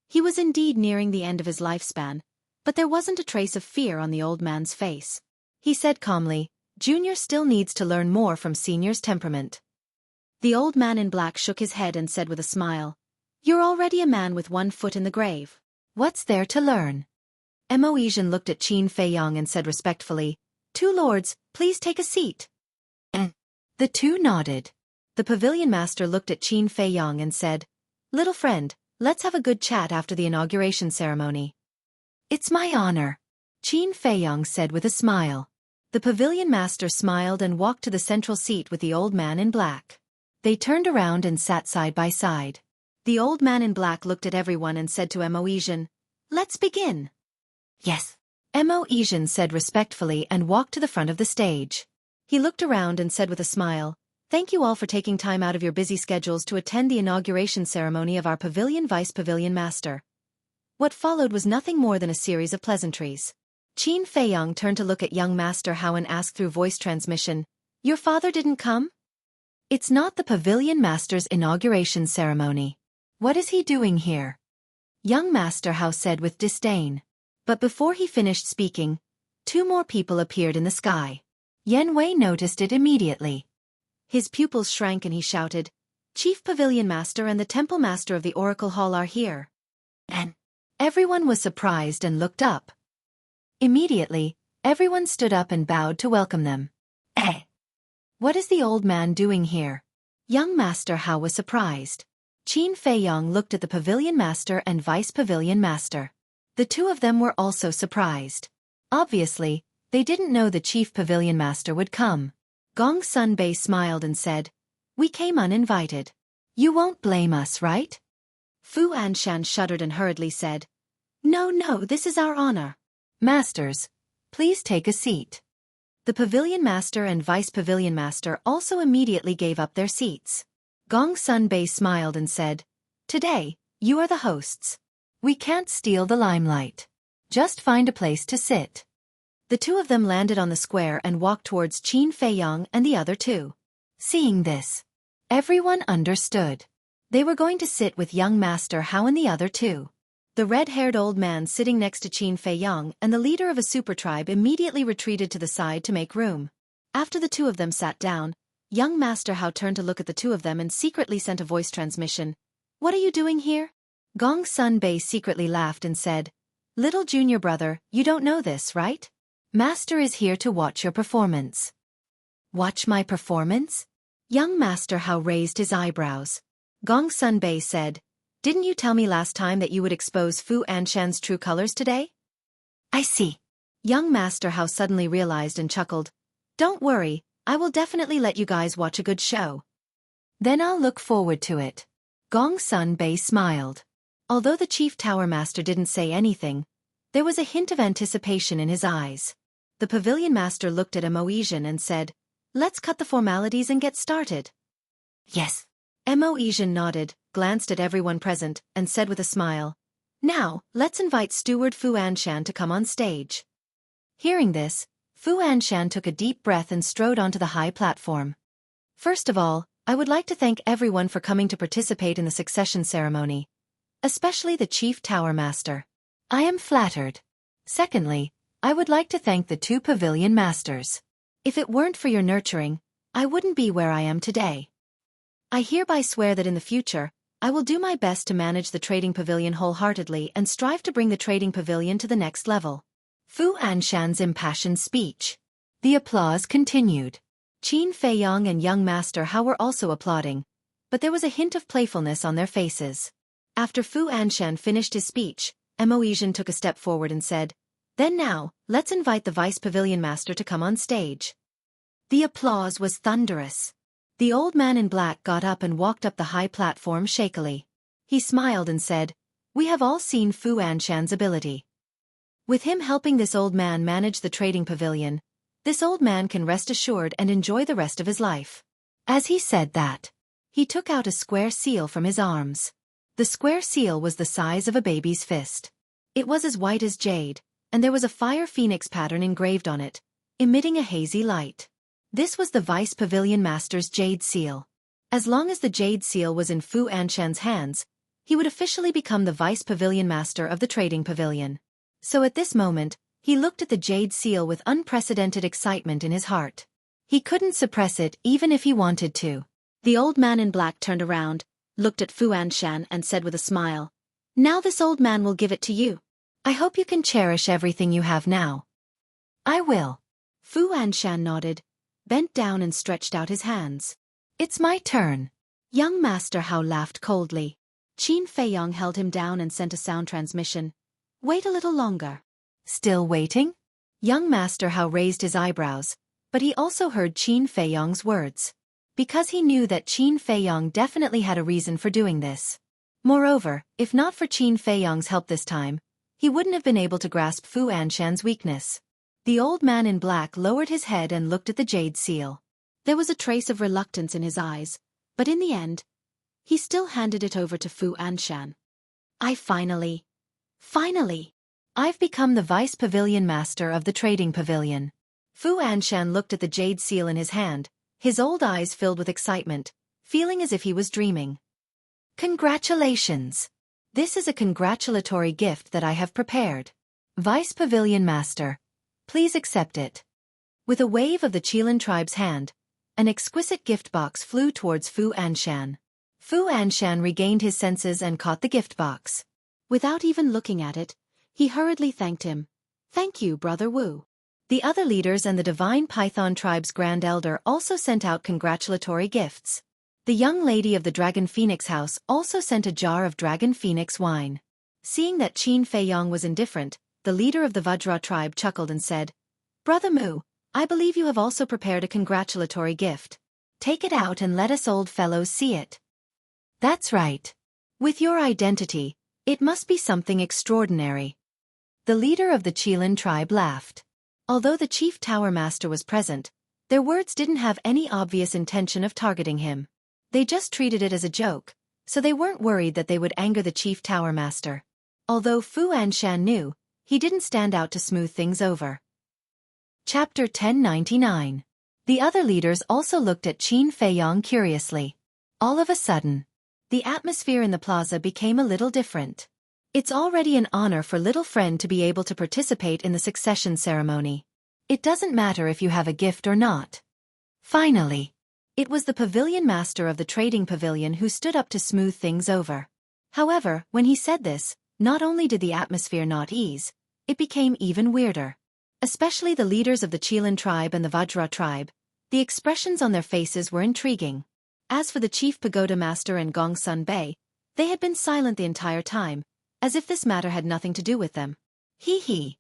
B: He was indeed nearing the end of his lifespan, but there wasn't a trace of fear on the old man's face. He said calmly, "Junior still needs to learn more from Senior's temperament." The old man in black shook his head and said with a smile, "You're already a man with one foot in the grave. What's there to learn?" Mo Yizhen looked at Qin Fei Yang and said respectfully, "Two lords, please take a seat." The two nodded. The pavilion master looked at Qin Fei Yang and said, "Little friend, let's have a good chat after the inauguration ceremony." "It's my honor," Qin Fei Yang said with a smile. The pavilion master smiled and walked to the central seat with the old man in black. They turned around and sat side by side. The old man in black looked at everyone and said to Mo Yizhen, "Let's begin." "Yes," Mo Yizhen said respectfully and walked to the front of the stage. He looked around and said with a smile, "Thank you all for taking time out of your busy schedules to attend the inauguration ceremony of our pavilion vice pavilion master." What followed was nothing more than a series of pleasantries. Qin Fei Yang turned to look at young Master Hao and asked through voice transmission, "Your father didn't come?" "It's not the pavilion master's inauguration ceremony. What is he doing here?" Young Master Hao said with disdain. But before he finished speaking, two more people appeared in the sky. Yan Wei noticed it immediately. His pupils shrank and he shouted, "Chief Pavilion Master and the Temple Master of the Oracle Hall are here." And everyone was surprised and looked up. Immediately, everyone stood up and bowed to welcome them. What is the old man doing here?" Young Master Hao was surprised. Qin Fei Yang looked at the Pavilion Master and Vice Pavilion Master. The two of them were also surprised. Obviously, they didn't know the Chief Pavilion Master would come. Gong Sun Bei smiled and said, "We came uninvited. You won't blame us, right?" Fu Anshan shuddered and hurriedly said, "No, this is our honor." "Masters, please take a seat." The Pavilion Master and Vice Pavilion Master also immediately gave up their seats. Gong Sun Bei smiled and said, "Today, you are the hosts. We can't steal the limelight. Just find a place to sit." The two of them landed on the square and walked towards Qin Fei Yang and the other two. Seeing this, everyone understood. They were going to sit with young Master Hao and the other two. The red-haired old man sitting next to Qin Fei Yang and the leader of a super tribe immediately retreated to the side to make room. After the two of them sat down, young Master Hao turned to look at the two of them and secretly sent a voice transmission. "What are you doing here?" Gong Sun Bei secretly laughed and said, "Little junior brother, you don't know this, right? Master is here to watch your performance." "Watch my performance?" Young Master Hao raised his eyebrows. Gong Sun Bei said, "Didn't you tell me last time that you would expose Fu Anshan's true colors today?" "I see." Young Master Hao suddenly realized and chuckled. "Don't worry, I will definitely let you guys watch a good show." "Then I'll look forward to it." Gong Sun Bei smiled. Although the Chief Tower Master didn't say anything, there was a hint of anticipation in his eyes. The Pavilion Master looked at Mo Yizhen and said, "Let's cut the formalities and get started." "Yes." Mo Yizhen nodded, glanced at everyone present, and said with a smile, "Now, let's invite Steward Fu Anshan to come on stage." Hearing this, Fu Anshan took a deep breath and strode onto the high platform. "First of all, I would like to thank everyone for coming to participate in the succession ceremony, especially the Chief Tower Master. I am flattered. Secondly, I would like to thank the two Pavilion Masters. If it weren't for your nurturing, I wouldn't be where I am today. I hereby swear that in the future, I will do my best to manage the trading pavilion wholeheartedly and strive to bring the trading pavilion to the next level." Fu Anshan's impassioned speech. The applause continued. Qin Feiyong and young Master Hao were also applauding, but there was a hint of playfulness on their faces. After Fu Anshan finished his speech, Mo Yizhen took a step forward and said, "Then now, let's invite the Vice Pavilion Master to come on stage." The applause was thunderous. The old man in black got up and walked up the high platform shakily. He smiled and said, "We have all seen Fu Anshan's ability. With him helping this old man manage the trading pavilion, this old man can rest assured and enjoy the rest of his life." As he said that, he took out a square seal from his arms. The square seal was the size of a baby's fist. It was as white as jade, and there was a fire phoenix pattern engraved on it, emitting a hazy light. This was the Vice Pavilion Master's Jade Seal. As long as the Jade Seal was in Fu Anshan's hands, he would officially become the Vice Pavilion Master of the Trading Pavilion. So at this moment, he looked at the Jade Seal with unprecedented excitement in his heart. He couldn't suppress it even if he wanted to. The old man in black turned around, looked at Fu Anshan and said with a smile, "Now this old man will give it to you. I hope you can cherish everything you have now." "I will." Fu Anshan nodded, bent down and stretched out his hands. "It's my turn." Young Master Hao laughed coldly. Qin Feiyong held him down and sent a sound transmission. "Wait a little longer." "Still waiting?" Young Master Hao raised his eyebrows, but he also heard Qin Feiyong's words. Because he knew that Qin Feiyong definitely had a reason for doing this. Moreover, if not for Qin Feiyong's help this time, he wouldn't have been able to grasp Fu Anshan's weakness. The old man in black lowered his head and looked at the Jade Seal. There was a trace of reluctance in his eyes, but in the end, he still handed it over to Fu Anshan. Finally, I've become the Vice Pavilion Master of the Trading Pavilion." Fu Anshan looked at the Jade Seal in his hand, his old eyes filled with excitement, feeling as if he was dreaming. "Congratulations! This is a congratulatory gift that I have prepared. Vice Pavilion Master, please accept it." With a wave of the Qilin tribe's hand, an exquisite gift box flew towards Fu Anshan. Fu Anshan regained his senses and caught the gift box. Without even looking at it, he hurriedly thanked him. "Thank you, Brother Wu." The other leaders and the Divine Python tribe's Grand Elder also sent out congratulatory gifts. The young lady of the Dragon Phoenix house also sent a jar of Dragon Phoenix wine. Seeing that Qin Feiyong was indifferent, the leader of the Vajra tribe chuckled and said, "Brother Mu, I believe you have also prepared a congratulatory gift. Take it out and let us old fellows see it." "That's right. With your identity, it must be something extraordinary." The leader of the Qilin tribe laughed. Although the Chief Tower Master was present, their words didn't have any obvious intention of targeting him. They just treated it as a joke, so they weren't worried that they would anger the Chief Tower Master. Although Fu Anshan knew, he didn't stand out to smooth things over. Chapter 1099. The other leaders also looked at Qin Feiyong curiously. All of a sudden, the atmosphere in the plaza became a little different. It's already an honor for little friend to be able to participate in the succession ceremony. It doesn't matter if you have a gift or not. Finally, it was the pavilion master of the trading pavilion who stood up to smooth things over. However, when he said this, not only did the atmosphere not ease, it became even weirder. Especially the leaders of the Qilin tribe and the Vajra tribe, the expressions on their faces were intriguing. As for the chief pagoda master and Gong Sun Bei, they had been silent the entire time, as if this matter had nothing to do with them. Hee.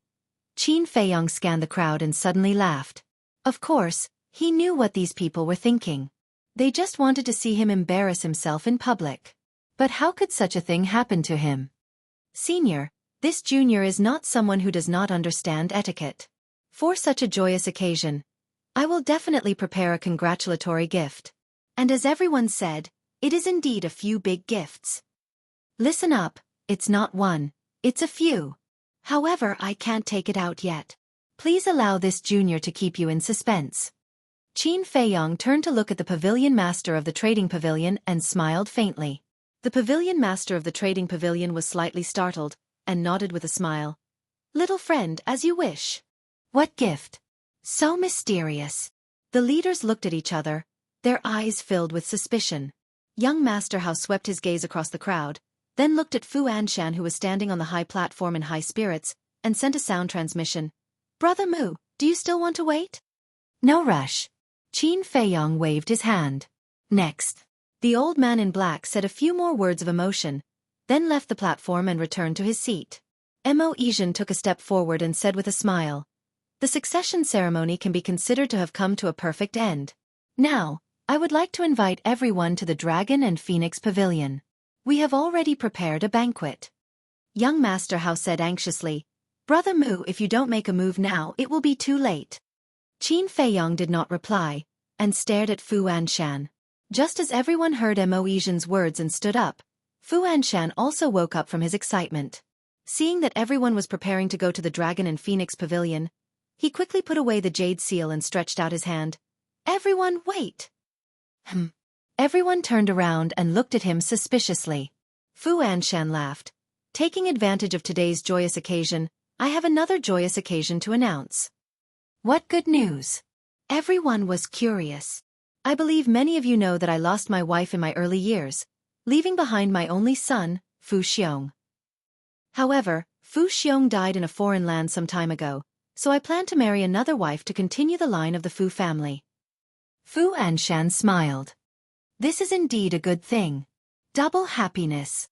B: Qin Feiyong scanned the crowd and suddenly laughed. Of course, he knew what these people were thinking. They just wanted to see him embarrass himself in public. But how could such a thing happen to him? "Senior, this junior is not someone who does not understand etiquette. For such a joyous occasion, I will definitely prepare a congratulatory gift. And as everyone said, it is indeed a few big gifts. Listen up, it's not one, it's a few. However, I can't take it out yet. Please allow this junior to keep you in suspense." Qin Feiyong turned to look at the pavilion master of the trading pavilion and smiled faintly. The pavilion master of the trading pavilion was slightly startled, and nodded with a smile. "Little friend, as you wish." "What gift? So mysterious." The leaders looked at each other, their eyes filled with suspicion. Young Master Hao swept his gaze across the crowd, then looked at Fu Anshan who was standing on the high platform in high spirits, and sent a sound transmission. "Brother Mu, do you still want to wait?" "No rush." Qin Feiyong waved his hand. Next. The old man in black said a few more words of emotion, then left the platform and returned to his seat. Mo Yizhen took a step forward and said with a smile, "The succession ceremony can be considered to have come to a perfect end. Now, I would like to invite everyone to the Dragon and Phoenix Pavilion. We have already prepared a banquet." Young Master Hao said anxiously, "Brother Mu, if you don't make a move now, it will be too late." Qin Feiyong did not reply, and stared at Fu Anshan. Just as everyone heard Mo Yizhen's words and stood up, Fu Anshan also woke up from his excitement. Seeing that everyone was preparing to go to the Dragon and Phoenix Pavilion, he quickly put away the jade seal and stretched out his hand. "Everyone, wait!" Everyone turned around and looked at him suspiciously. Fu Anshan laughed. "Taking advantage of today's joyous occasion, I have another joyous occasion to announce." "What good news?" Everyone was curious. "I believe many of you know that I lost my wife in my early years, leaving behind my only son, Fu Xiong. However, Fu Xiong died in a foreign land some time ago, so I plan to marry another wife to continue the line of the Fu family." Fu Anshan smiled. "This is indeed a good thing. Double happiness.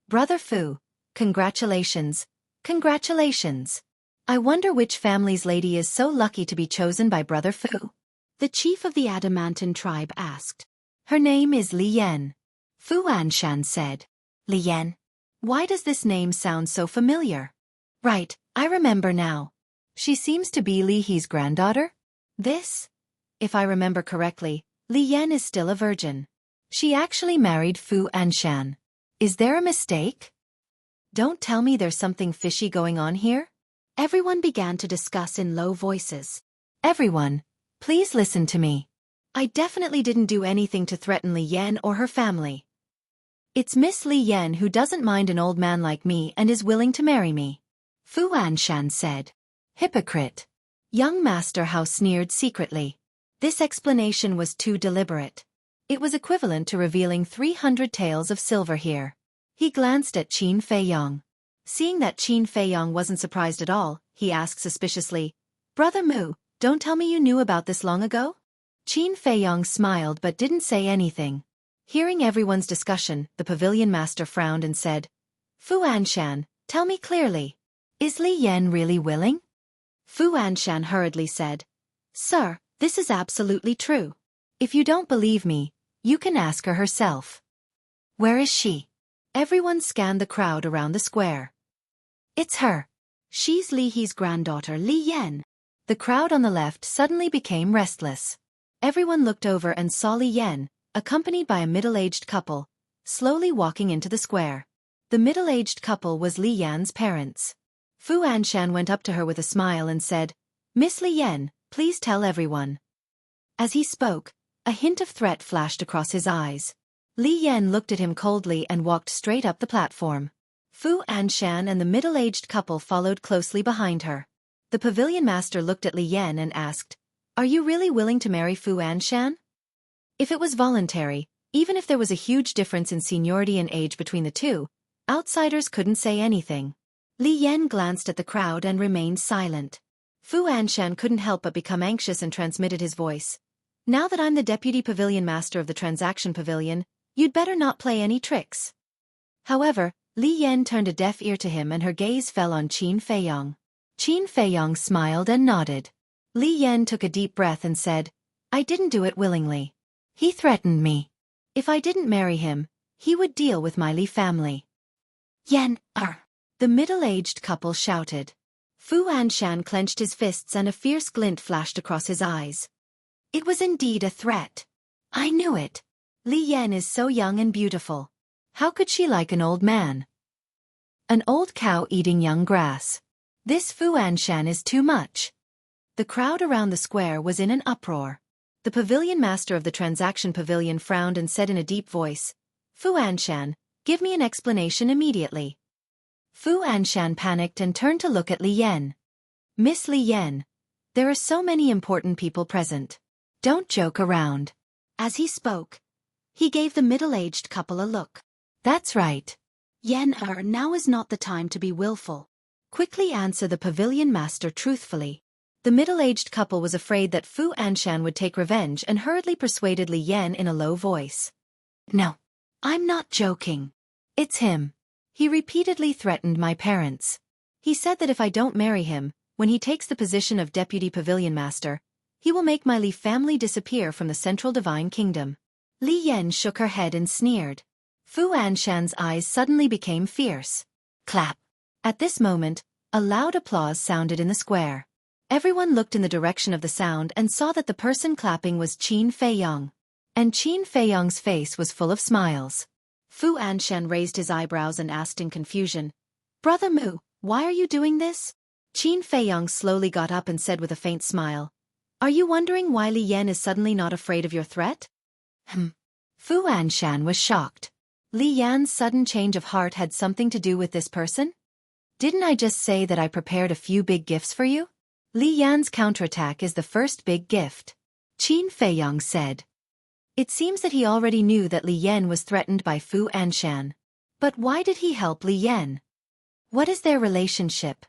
B: Brother Fu, congratulations, congratulations. I wonder which family's lady is so lucky to be chosen by Brother Fu?" The chief of the Adamantine tribe asked. "Her name is Li Yan." Fu Anshan said. "Li Yan? Why does this name sound so familiar?" "Right, I remember now. She seems to be Li He's granddaughter?" "This? If I remember correctly, Li Yan is still a virgin. She actually married Fu Anshan. Is there a mistake? Don't tell me there's something fishy going on here?" Everyone began to discuss in low voices. "Everyone, please listen to me. I definitely didn't do anything to threaten Li Yan or her family. It's Miss Li Yan who doesn't mind an old man like me and is willing to marry me." Fu Anshan said. "Hypocrite." Young Master Hao sneered secretly. This explanation was too deliberate. It was equivalent to revealing 300 taels of silver here. He glanced at Qin Feiyong. Seeing that Qin Feiyong wasn't surprised at all, he asked suspiciously, "Brother Mu, don't tell me you knew about this long ago?" Qin Feiyong smiled but didn't say anything. Hearing everyone's discussion, the pavilion master frowned and said, "Fu Anshan, tell me clearly. Is Li Yan really willing?" Fu Anshan hurriedly said, "Sir, this is absolutely true. If you don't believe me, you can ask her herself." "Where is she?" Everyone scanned the crowd around the square. "It's her. She's Li He's granddaughter, Li Yan." The crowd on the left suddenly became restless. Everyone looked over and saw Li Yan, accompanied by a middle-aged couple, slowly walking into the square. The middle-aged couple was Li Yan's parents. Fu Anshan went up to her with a smile and said, "Miss Li Yan, please tell everyone." As he spoke, a hint of threat flashed across his eyes. Li Yan looked at him coldly and walked straight up the platform. Fu Anshan and the middle-aged couple followed closely behind her. The pavilion master looked at Li Yan and asked, "Are you really willing to marry Fu Anshan?" If it was voluntary, even if there was a huge difference in seniority and age between the two, outsiders couldn't say anything. Li Yan glanced at the crowd and remained silent. Fu Anshan couldn't help but become anxious and transmitted his voice. "Now that I'm the deputy pavilion master of the transaction pavilion, you'd better not play any tricks." However, Li Yan turned a deaf ear to him and her gaze fell on Qin Feiyong. Qin Feiyong smiled and nodded. Li Yan took a deep breath and said, "I didn't do it willingly. He threatened me. If I didn't marry him, he would deal with my Li family." "Yan, the middle-aged couple shouted. Fu Anshan clenched his fists and a fierce glint flashed across his eyes. It was indeed a threat. I knew it. Li Yan is so young and beautiful. How could she like an old man? An old cow eating young grass. This Fu Anshan is too much. The crowd around the square was in an uproar. The pavilion master of the transaction pavilion frowned and said in a deep voice, "Fu Anshan, give me an explanation immediately." Fu Anshan panicked and turned to look at Li Yan. "Miss Li Yan, there are so many important people present. Don't joke around." As he spoke, he gave the middle-aged couple a look. "That's right. Yan, now is not the time to be willful. Quickly answer the pavilion master truthfully. The middle-aged couple was afraid that Fu Anshan would take revenge and hurriedly persuaded Li Yan in a low voice. No. I'm not joking. It's him. He repeatedly threatened my parents. He said that if I don't marry him, when he takes the position of Deputy Pavilion Master, he will make my Li family disappear from the Central Divine Kingdom. Li Yan shook her head and sneered. Fu Anshan's eyes suddenly became fierce. Clap. At this moment, a loud applause sounded in the square. Everyone looked in the direction of the sound and saw that the person clapping was Qin Feiyong. And Qin Feiyong's face was full of smiles. Fu Anshan raised his eyebrows and asked in confusion, Brother Mu, why are you doing this? Qin Feiyong slowly got up and said with a faint smile, Are you wondering why Li Yan is suddenly not afraid of your threat? Fu Anshan was shocked. Li Yan's sudden change of heart had something to do with this person? Didn't I just say that I prepared a few big gifts for you? Li Yan's counterattack is the first big gift. Qin Feiyong said. It seems that he already knew that Li Yan was threatened by Fu Anshan. But why did he help Li Yan? What is their relationship?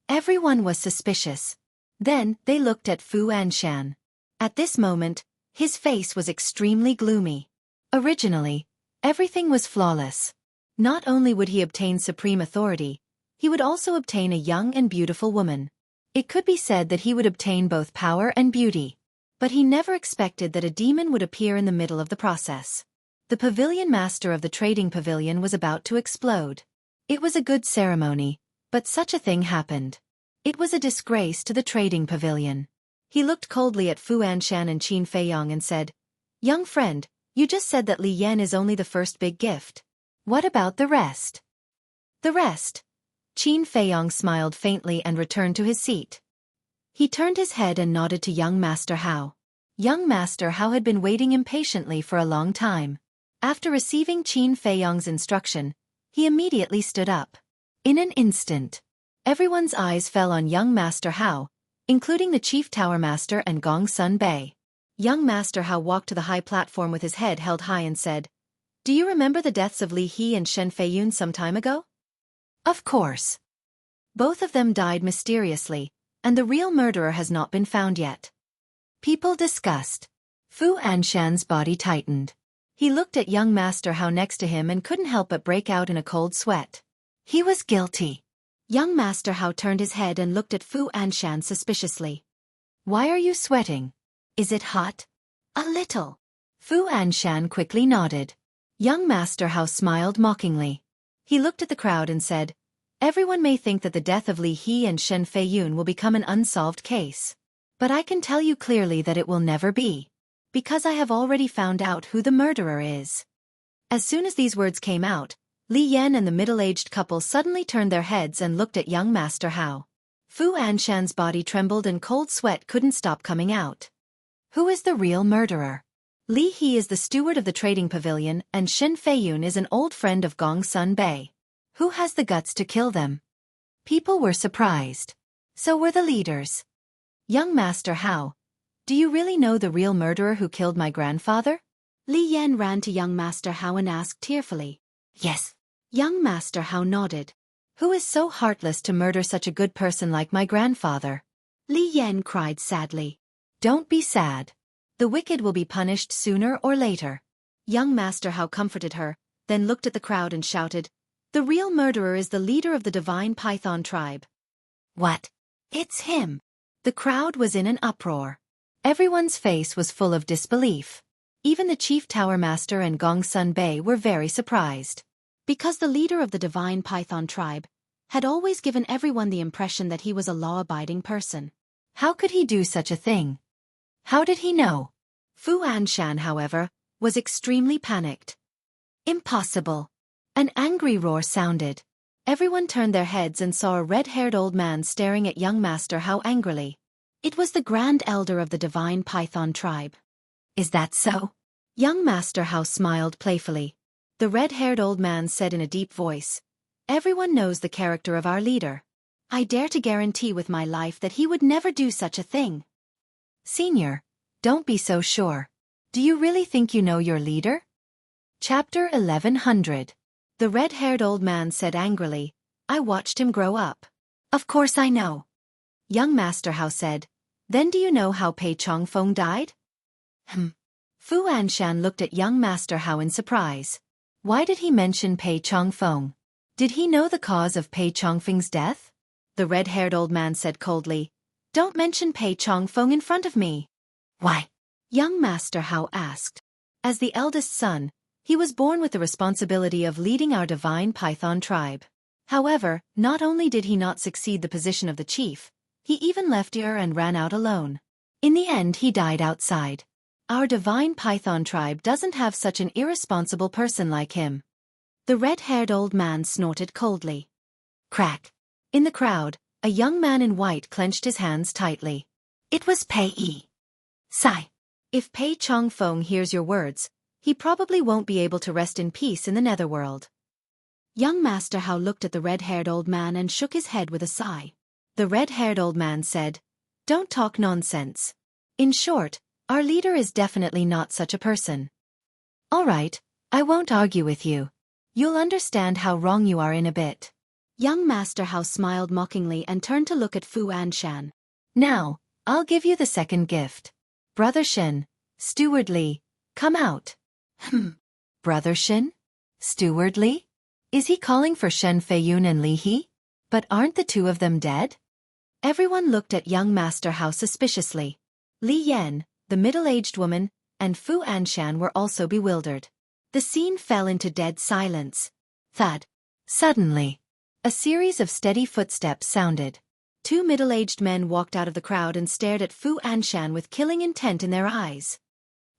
B: Everyone was suspicious. Then, they looked at Fu Anshan. At this moment, his face was extremely gloomy. Originally, everything was flawless. Not only would he obtain supreme authority, he would also obtain a young and beautiful woman. It could be said that he would obtain both power and beauty. But he never expected that a demon would appear in the middle of the process. The pavilion master of the trading pavilion was about to explode. It was a good ceremony, but such a thing happened. It was a disgrace to the trading pavilion. He looked coldly at Fu Anshan and Qin Feiyong and said, Young friend, you just said that Li Yan is only the first big gift. What about the rest? The rest? Qin Feiyong smiled faintly and returned to his seat. He turned his head and nodded to young Master Hao. Young Master Hao had been waiting impatiently for a long time. After receiving Qin Feiyong's instruction, he immediately stood up. In an instant, everyone's eyes fell on young Master Hao, including the Chief Tower Master and Gong Sun Bei. Young Master Hao walked to the high platform with his head held high and said, Do you remember the deaths of Li He and Shen Feiyun some time ago? Of course. Both of them died mysteriously, and the real murderer has not been found yet. People discussed. Fu Anshan's body tightened. He looked at young Master Hao next to him and couldn't help but break out in a cold sweat. He was guilty. Young Master Hao turned his head and looked at Fu Anshan suspiciously. Why are you sweating? Is it hot? A little. Fu Anshan quickly nodded. Young Master Hao smiled mockingly. He looked at the crowd and said, Everyone may think that the death of Li He and Shen Feiyun will become an unsolved case. But I can tell you clearly that it will never be. Because I have already found out who the murderer is. As soon as these words came out, Li Yan and the middle-aged couple suddenly turned their heads and looked at young Master Hao. Fu Anshan's body trembled and cold sweat couldn't stop coming out. Who is the real murderer? Li He is the steward of the trading pavilion and Shen Feiyun is an old friend of Gong Sun Bei. Who has the guts to kill them? People were surprised. So were the leaders. Young Master Hao, do you really know the real murderer who killed my grandfather? Li Yan ran to young Master Hao and asked tearfully. Yes. Young Master Hao nodded. Who is so heartless to murder such a good person like my grandfather? Li Yan cried sadly. Don't be sad. The wicked will be punished sooner or later. Young Master Hao comforted her, then looked at the crowd and shouted, The real murderer is the leader of the divine python tribe. What? It's him. The crowd was in an uproar. Everyone's face was full of disbelief. Even the Chief Tower Master and Gong Sun Bei were very surprised. Because the leader of the divine python tribe had always given everyone the impression that he was a law-abiding person. How could he do such a thing? How did he know? Fu Anshan, however, was extremely panicked. Impossible. An angry roar sounded. Everyone turned their heads and saw a red-haired old man staring at young Master Hao angrily. It was the Grand Elder of the Divine Python tribe. Is that so? Young Master Hao smiled playfully. The red-haired old man said in a deep voice, Everyone knows the character of our leader. I dare to guarantee with my life that he would never do such a thing. Senior, don't be so sure. Do you really think you know your leader? Chapter 1100. The red-haired old man said angrily, I watched him grow up. Of course I know. Young Master Hao said, Then do you know how Pei Chongfeng died? Fu Anshan looked at young Master Hao in surprise. Why did he mention Pei Chongfeng? Did he know the cause of Pei Chongfeng's death? The red-haired old man said coldly, "Don't mention Pei Chongfeng in front of me." Why? Young Master Hao asked. As the eldest son, he was born with the responsibility of leading our divine python tribe. However, not only did he not succeed the position of the chief, he even left Ur and ran out alone. In the end he died outside. Our divine python tribe doesn't have such an irresponsible person like him. The red-haired old man snorted coldly. Crack. In the crowd, a young man in white clenched his hands tightly. It was Pei Yi. Sigh. If Pei Chongfeng hears your words, he probably won't be able to rest in peace in the netherworld. Young Master Hao looked at the red-haired old man and shook his head with a sigh. The red-haired old man said, "Don't talk nonsense. In short, our leader is definitely not such a person." All right, I won't argue with you. You'll understand how wrong you are in a bit. Young Master Hao smiled mockingly and turned to look at Fu Anshan. Now, I'll give you the second gift. Brother Shen, Steward Li, come out. Brother Shen? Steward Li? Is he calling for Shen Feiyun and Li He? But aren't the two of them dead? Everyone looked at young Master Hao suspiciously. Li Yan, the middle-aged woman, and Fu Anshan were also bewildered. The scene fell into dead silence. Thud. Suddenly, a series of steady footsteps sounded. Two middle-aged men walked out of the crowd and stared at Fu Anshan with killing intent in their eyes.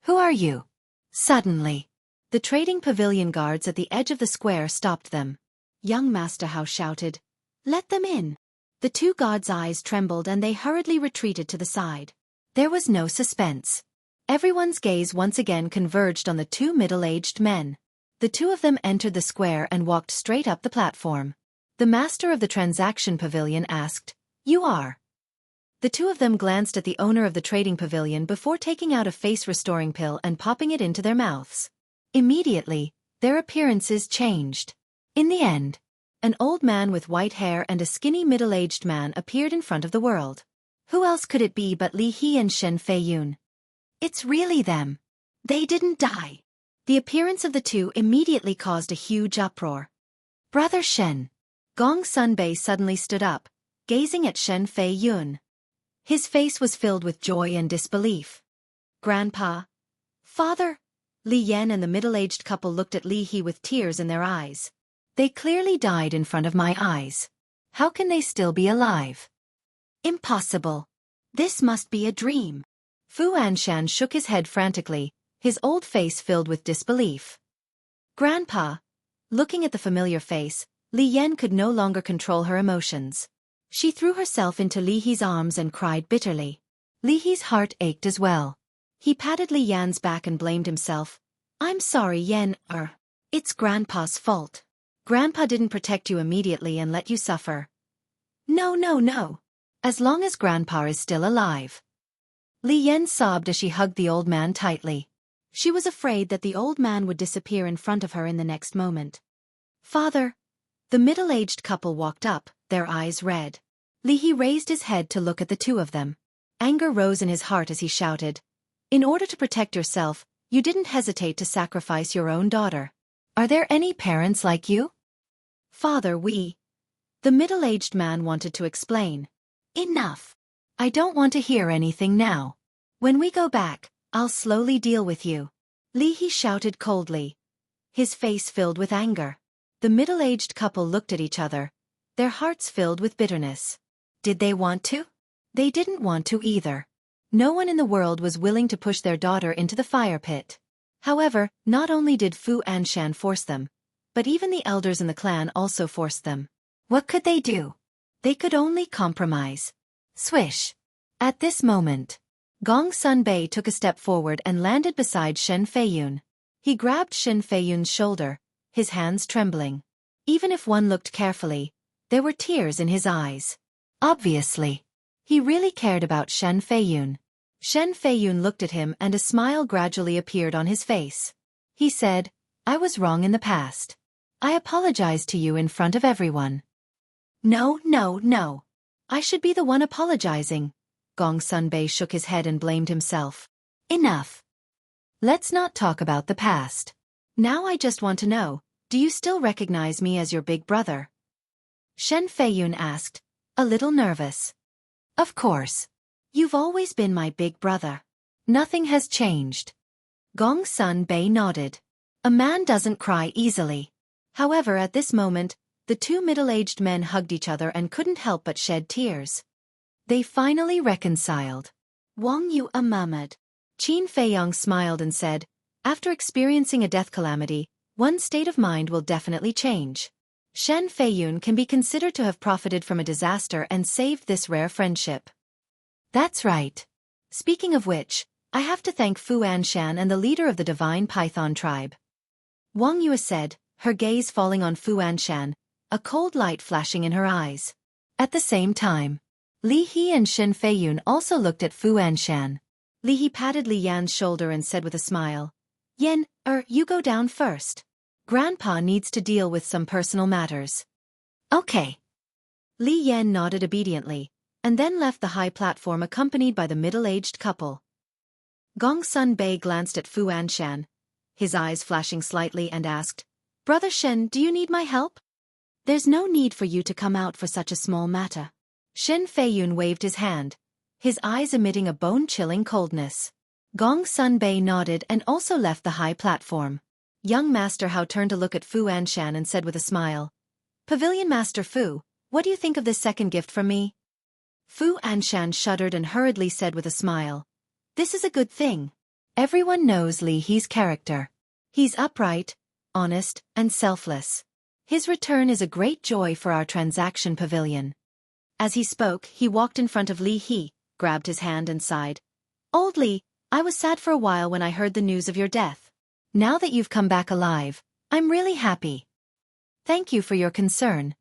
B: Who are you? Suddenly, the trading pavilion guards at the edge of the square stopped them. Young Master Hao shouted, "Let them in." The two guards' eyes trembled and they hurriedly retreated to the side. There was no suspense. Everyone's gaze once again converged on the two middle-aged men. The two of them entered the square and walked straight up the platform. The master of the transaction pavilion asked, "You are?" The two of them glanced at the owner of the trading pavilion before taking out a face-restoring pill and popping it into their mouths. Immediately, their appearances changed. In the end, an old man with white hair and a skinny middle-aged man appeared in front of the world. Who else could it be but Li He and Shen Feiyun? It's really them. They didn't die. The appearance of the two immediately caused a huge uproar. Brother Shen. Gong Sunbei suddenly stood up, gazing at Shen Feiyun. His face was filled with joy and disbelief. Grandpa. Father. Li Yan and the middle-aged couple looked at Li He with tears in their eyes. They clearly died in front of my eyes. How can they still be alive? Impossible. This must be a dream. Fu Anshan shook his head frantically, his old face filled with disbelief. Grandpa. Looking at the familiar face, Li Yan could no longer control her emotions. She threw herself into Li He's arms and cried bitterly. Li He's heart ached as well. He patted Li Yan's back and blamed himself. I'm sorry, Yan, it's Grandpa's fault. Grandpa didn't protect you immediately and let you suffer. No. As long as Grandpa is still alive. Li Yan sobbed as she hugged the old man tightly. She was afraid that the old man would disappear in front of her in the next moment. Father. The middle-aged couple walked up, their eyes red. Li He raised his head to look at the two of them. Anger rose in his heart as he shouted. In order to protect yourself, you didn't hesitate to sacrifice your own daughter. Are there any parents like you? Father, The middle-aged man wanted to explain. Enough. I don't want to hear anything now. When we go back, I'll slowly deal with you. Li He shouted coldly. His face filled with anger. The middle-aged couple looked at each other, their hearts filled with bitterness. Did they want to? They didn't want to either. No one in the world was willing to push their daughter into the fire pit. However, not only did Fu Anshan force them, but even the elders in the clan also forced them. What could they do? They could only compromise. Swish. At this moment, Gong Sunbei took a step forward and landed beside Shen Feiyun. He grabbed Shen Feiyun's shoulder, his hands trembling. Even if one looked carefully, there were tears in his eyes. Obviously, he really cared about Shen Feiyun. Shen Feiyun looked at him and a smile gradually appeared on his face. He said, I was wrong in the past. I apologize to you in front of everyone. No. I should be the one apologizing. Gong Sunbei shook his head and blamed himself. Enough. Let's not talk about the past. Now I just want to know, do you still recognize me as your big brother? Shen Feiyun asked, a little nervous. Of course. You've always been my big brother. Nothing has changed. Gong Sunbei nodded. A man doesn't cry easily. However, at this moment, the two middle-aged men hugged each other and couldn't help but shed tears. They finally reconciled. Wang Yu murmured. Qin Feiyang smiled and said, after experiencing a death calamity, one's state of mind will definitely change. Shen Feiyun can be considered to have profited from a disaster and saved this rare friendship. That's right. Speaking of which, I have to thank Fu Anshan and the leader of the Divine Python tribe. Wang Yu said, her gaze falling on Fu Anshan, a cold light flashing in her eyes. At the same time, Li He and Shen Feiyun also looked at Fu Anshan. Li He patted Li Yan's shoulder and said with a smile, Yan, you go down first. Grandpa needs to deal with some personal matters. Okay. Li Yan nodded obediently, and then left the high platform accompanied by the middle-aged couple. Gong Sunbei glanced at Fu Anshan, his eyes flashing slightly, and asked, Brother Shen, do you need my help? There's no need for you to come out for such a small matter. Shen Feiyun waved his hand, his eyes emitting a bone-chilling coldness. Gong Sunbei nodded and also left the high platform. Young Master Hao turned to look at Fu Anshan and said with a smile, Pavilion Master Fu, what do you think of this second gift from me? Fu Anshan shuddered and hurriedly said with a smile, This is a good thing. Everyone knows Li He's character. He's upright, honest, and selfless. His return is a great joy for our transaction pavilion. As he spoke, he walked in front of Li He, grabbed his hand and sighed. Old Li, I was sad for a while when I heard the news of your death. Now that you've come back alive, I'm really happy. Thank you for your concern,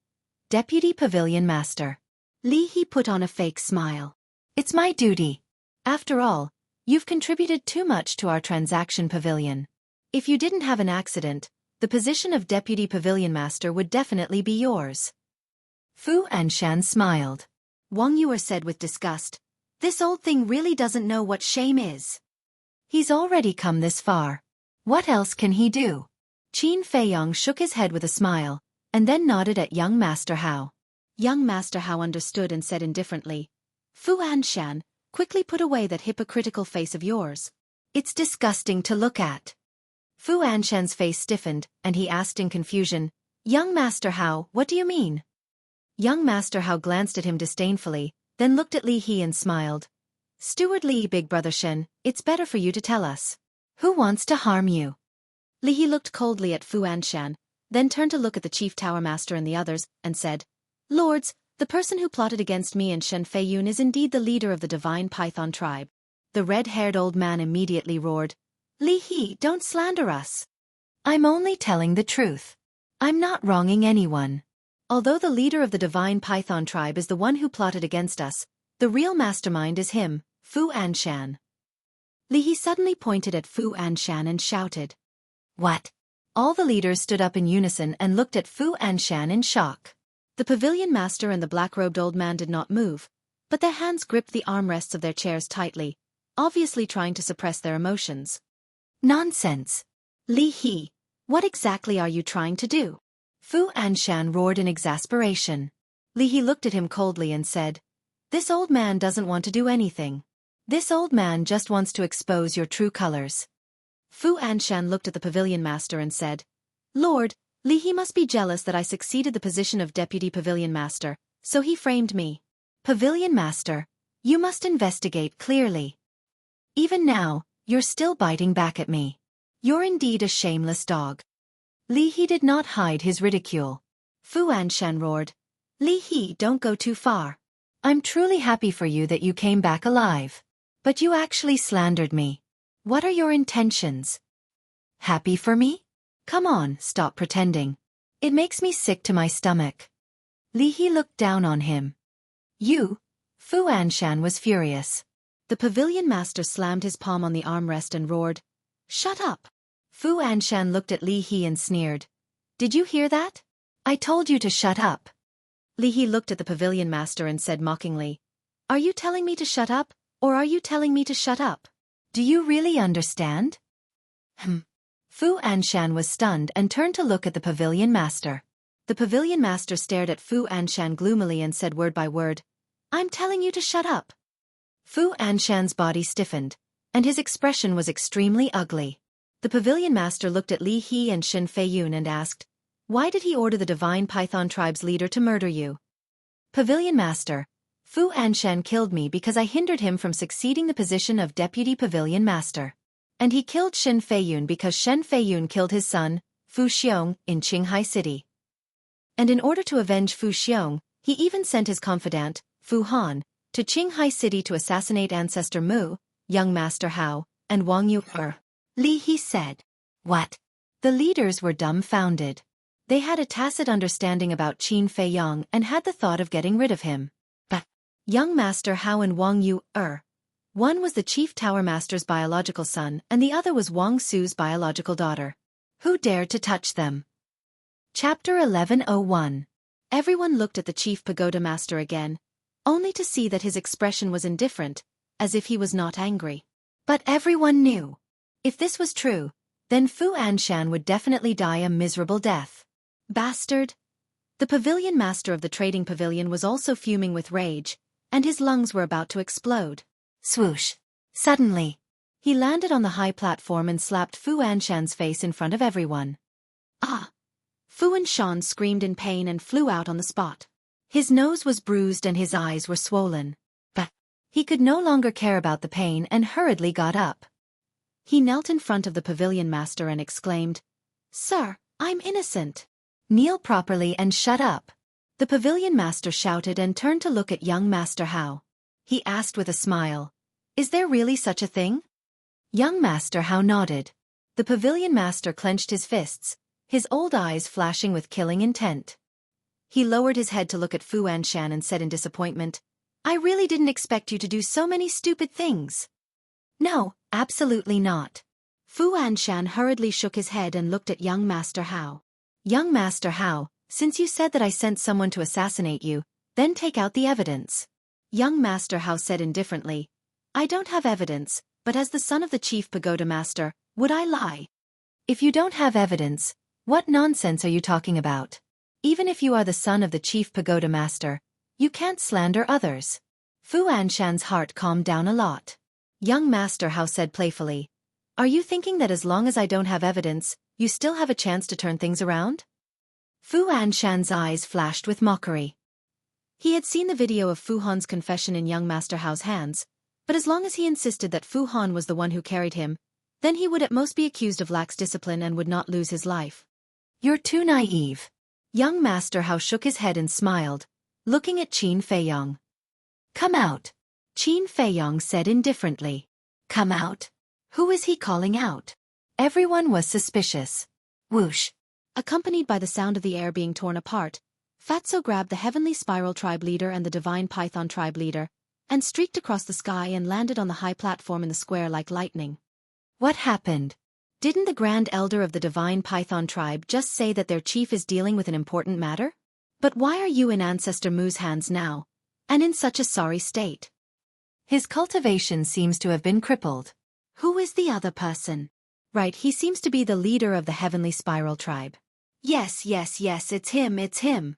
B: Deputy Pavilion Master. Li He put on a fake smile. It's my duty. After all, you've contributed too much to our transaction pavilion. If you didn't have an accident, the position of Deputy Pavilion Master would definitely be yours. Fu Anshan smiled. Wang Yu said with disgust, This old thing really doesn't know what shame is. He's already come this far. What else can he do? Qin Feiyang shook his head with a smile, and then nodded at young Master Hao. Young Master Hao understood and said indifferently, Fu Anshan, quickly put away that hypocritical face of yours. It's disgusting to look at. Fu Anshan's face stiffened, and he asked in confusion, Young Master Hao, what do you mean? Young Master Hao glanced at him disdainfully, then looked at Li He and smiled. Steward Li, Big Brother Shen, it's better for you to tell us. Who wants to harm you? Li He looked coldly at Fu Anshan, then turned to look at the Chief Tower Master and the others, and said, Lords, the person who plotted against me and Shen Feiyun is indeed the leader of the Divine Python tribe. The red-haired old man immediately roared, Li He, don't slander us. I'm only telling the truth. I'm not wronging anyone. Although the leader of the Divine Python tribe is the one who plotted against us, the real mastermind is him, Fu Anshan. Li He suddenly pointed at Fu Anshan and shouted, What? All the leaders stood up in unison and looked at Fu Anshan in shock. The pavilion master and the black-robed old man did not move, but their hands gripped the armrests of their chairs tightly, obviously trying to suppress their emotions. Nonsense! Li He, what exactly are you trying to do? Fu Anshan roared in exasperation. Li He looked at him coldly and said, This old man doesn't want to do anything. This old man just wants to expose your true colors. Fu Anshan looked at the pavilion master and said, Lord, Li He must be jealous that I succeeded the position of Deputy Pavilion Master, so he framed me. Pavilion Master, you must investigate clearly. Even now, you're still biting back at me. You're indeed a shameless dog. Li He did not hide his ridicule. Fu Anshan roared, Li He, don't go too far. I'm truly happy for you that you came back alive. But you actually slandered me. What are your intentions? Happy for me? Come on, stop pretending. It makes me sick to my stomach. Li He looked down on him. You? Fu Anshan was furious. The pavilion master slammed his palm on the armrest and roared, Shut up! Fu Anshan looked at Li He and sneered. Did you hear that? I told you to shut up. Li He looked at the pavilion master and said mockingly, Are you telling me to shut up, or are you telling me to shut up? Do you really understand? Fu Anshan was stunned and turned to look at the pavilion master. The pavilion master stared at Fu Anshan gloomily and said word by word, I'm telling you to shut up. Fu Anshan's body stiffened, and his expression was extremely ugly. The pavilion master looked at Li He and Shen Feiyun and asked, why did he order the divine python tribe's leader to murder you? Pavilion master, Fu Anshan killed me because I hindered him from succeeding the position of deputy pavilion master. And he killed Shen Feiyun because Shen Feiyun killed his son, Fu Xiong, in Qinghai City. And in order to avenge Fu Xiong, he even sent his confidant, Fu Han, to Qinghai City to assassinate Ancestor Mu, young Master Hao, and Wang Yu. Li He said. What? The leaders were dumbfounded. They had a tacit understanding about Qin Feiyong and had the thought of getting rid of him. But young Master Hao and Wang Yu. One was the Chief Tower Master's biological son and the other was Wang Su's biological daughter. Who dared to touch them? Chapter 1101. Everyone looked at the Chief Pagoda Master again, only to see that his expression was indifferent, as if he was not angry. But everyone knew. If this was true, then Fu Anshan would definitely die a miserable death. Bastard! The pavilion master of the trading pavilion was also fuming with rage, and his lungs were about to explode. Swoosh! Suddenly, he landed on the high platform and slapped Fu Anshan's face in front of everyone. Ah! Fu Anshan screamed in pain and flew out on the spot. His nose was bruised and his eyes were swollen. But he could no longer care about the pain and hurriedly got up. He knelt in front of the pavilion master and exclaimed, Sir, I'm innocent. Kneel properly and shut up. The pavilion master shouted and turned to look at young Master Hao. He asked with a smile, Is there really such a thing? Young Master Hao nodded. The pavilion master clenched his fists, his old eyes flashing with killing intent. He lowered his head to look at Fu Anshan and said in disappointment, I really didn't expect you to do so many stupid things. No, absolutely not. Fu Anshan hurriedly shook his head and looked at young Master Hao. Young Master Hao, since you said that I sent someone to assassinate you, then take out the evidence. Young Master Hao said indifferently, I don't have evidence, but as the son of the Chief Pagoda Master, would I lie? If you don't have evidence, what nonsense are you talking about? Even if you are the son of the Chief Pagoda Master, you can't slander others. Fu Anshan's heart calmed down a lot. Young Master Hao said playfully, Are you thinking that as long as I don't have evidence, you still have a chance to turn things around? Fu Anshan's eyes flashed with mockery. He had seen the video of Fu Han's confession in young Master Hao's hands, but as long as he insisted that Fu Han was the one who carried him, then he would at most be accused of lax discipline and would not lose his life. You're too naive. Young Master Hao shook his head and smiled, looking at Qin Feiyong. Come out. Qin Feiyong said indifferently. Come out? Who is he calling out? Everyone was suspicious. Whoosh! Accompanied by the sound of the air being torn apart, Fatso grabbed the Heavenly Spiral Tribe leader and the Divine Python Tribe leader, and streaked across the sky and landed on the high platform in the square like lightning. What happened? Didn't the Grand Elder of the Divine Python Tribe just say that their chief is dealing with an important matter? But why are you in Ancestor Mu's hands now, and in such a sorry state? His cultivation seems to have been crippled. Who is the other person? Right, he seems to be the leader of the Heavenly Spiral Tribe. Yes, it's him.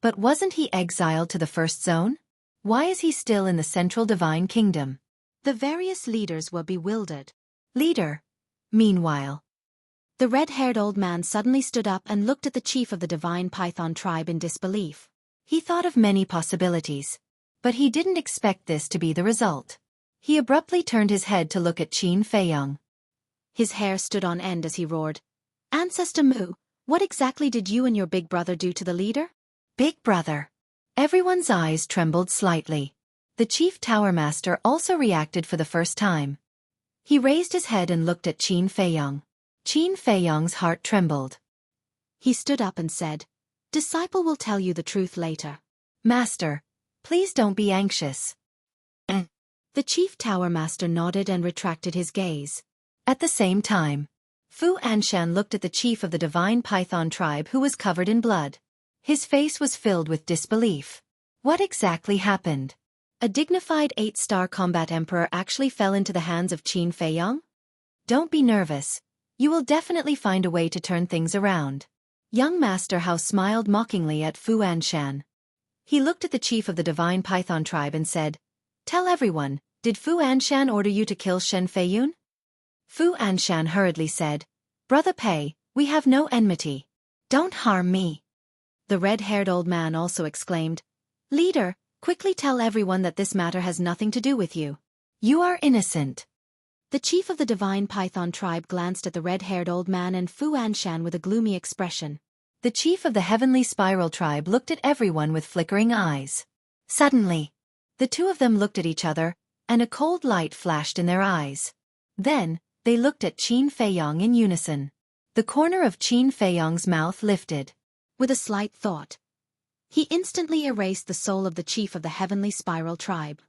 B: But wasn't he exiled to the First Zone? Why is he still in the Central Divine Kingdom? The various leaders were bewildered. Leader. Meanwhile, the red-haired old man suddenly stood up and looked at the chief of the Divine Python Tribe in disbelief. He thought of many possibilities, but he didn't expect this to be the result. He abruptly turned his head to look at Qin Feiyong. His hair stood on end as he roared, Ancestor Mu, what exactly did you and your big brother do to the leader? Big brother. Everyone's eyes trembled slightly. The Chief Tower Master also reacted for the first time. He raised his head and looked at Qin Feiyong. Qin Feiyong's heart trembled. He stood up and said, Disciple will tell you the truth later. Master, please don't be anxious. The Chief Tower Master nodded and retracted his gaze. At the same time, Fu Anshan looked at the chief of the Divine Python Tribe who was covered in blood. His face was filled with disbelief. What exactly happened? A dignified 8-star combat emperor actually fell into the hands of Qin Feiyong? Don't be nervous. You will definitely find a way to turn things around. Young Master Hao smiled mockingly at Fu Anshan. He looked at the chief of the Divine Python tribe and said, "Tell everyone, did Fu Anshan order you to kill Shen Feiyun?" Fu Anshan hurriedly said, "Brother Pei, we have no enmity. Don't harm me." The red-haired old man also exclaimed, "Leader, quickly tell everyone that this matter has nothing to do with you. You are innocent." The chief of the Divine Python tribe glanced at the red-haired old man and Fu Anshan with a gloomy expression. The chief of the Heavenly Spiral tribe looked at everyone with flickering eyes. Suddenly, the two of them looked at each other, and a cold light flashed in their eyes. Then, they looked at Qin Feiyong in unison. The corner of Qin Feiyong's mouth lifted. With a slight thought, he instantly erased the soul of the chief of the Heavenly Spiral tribe.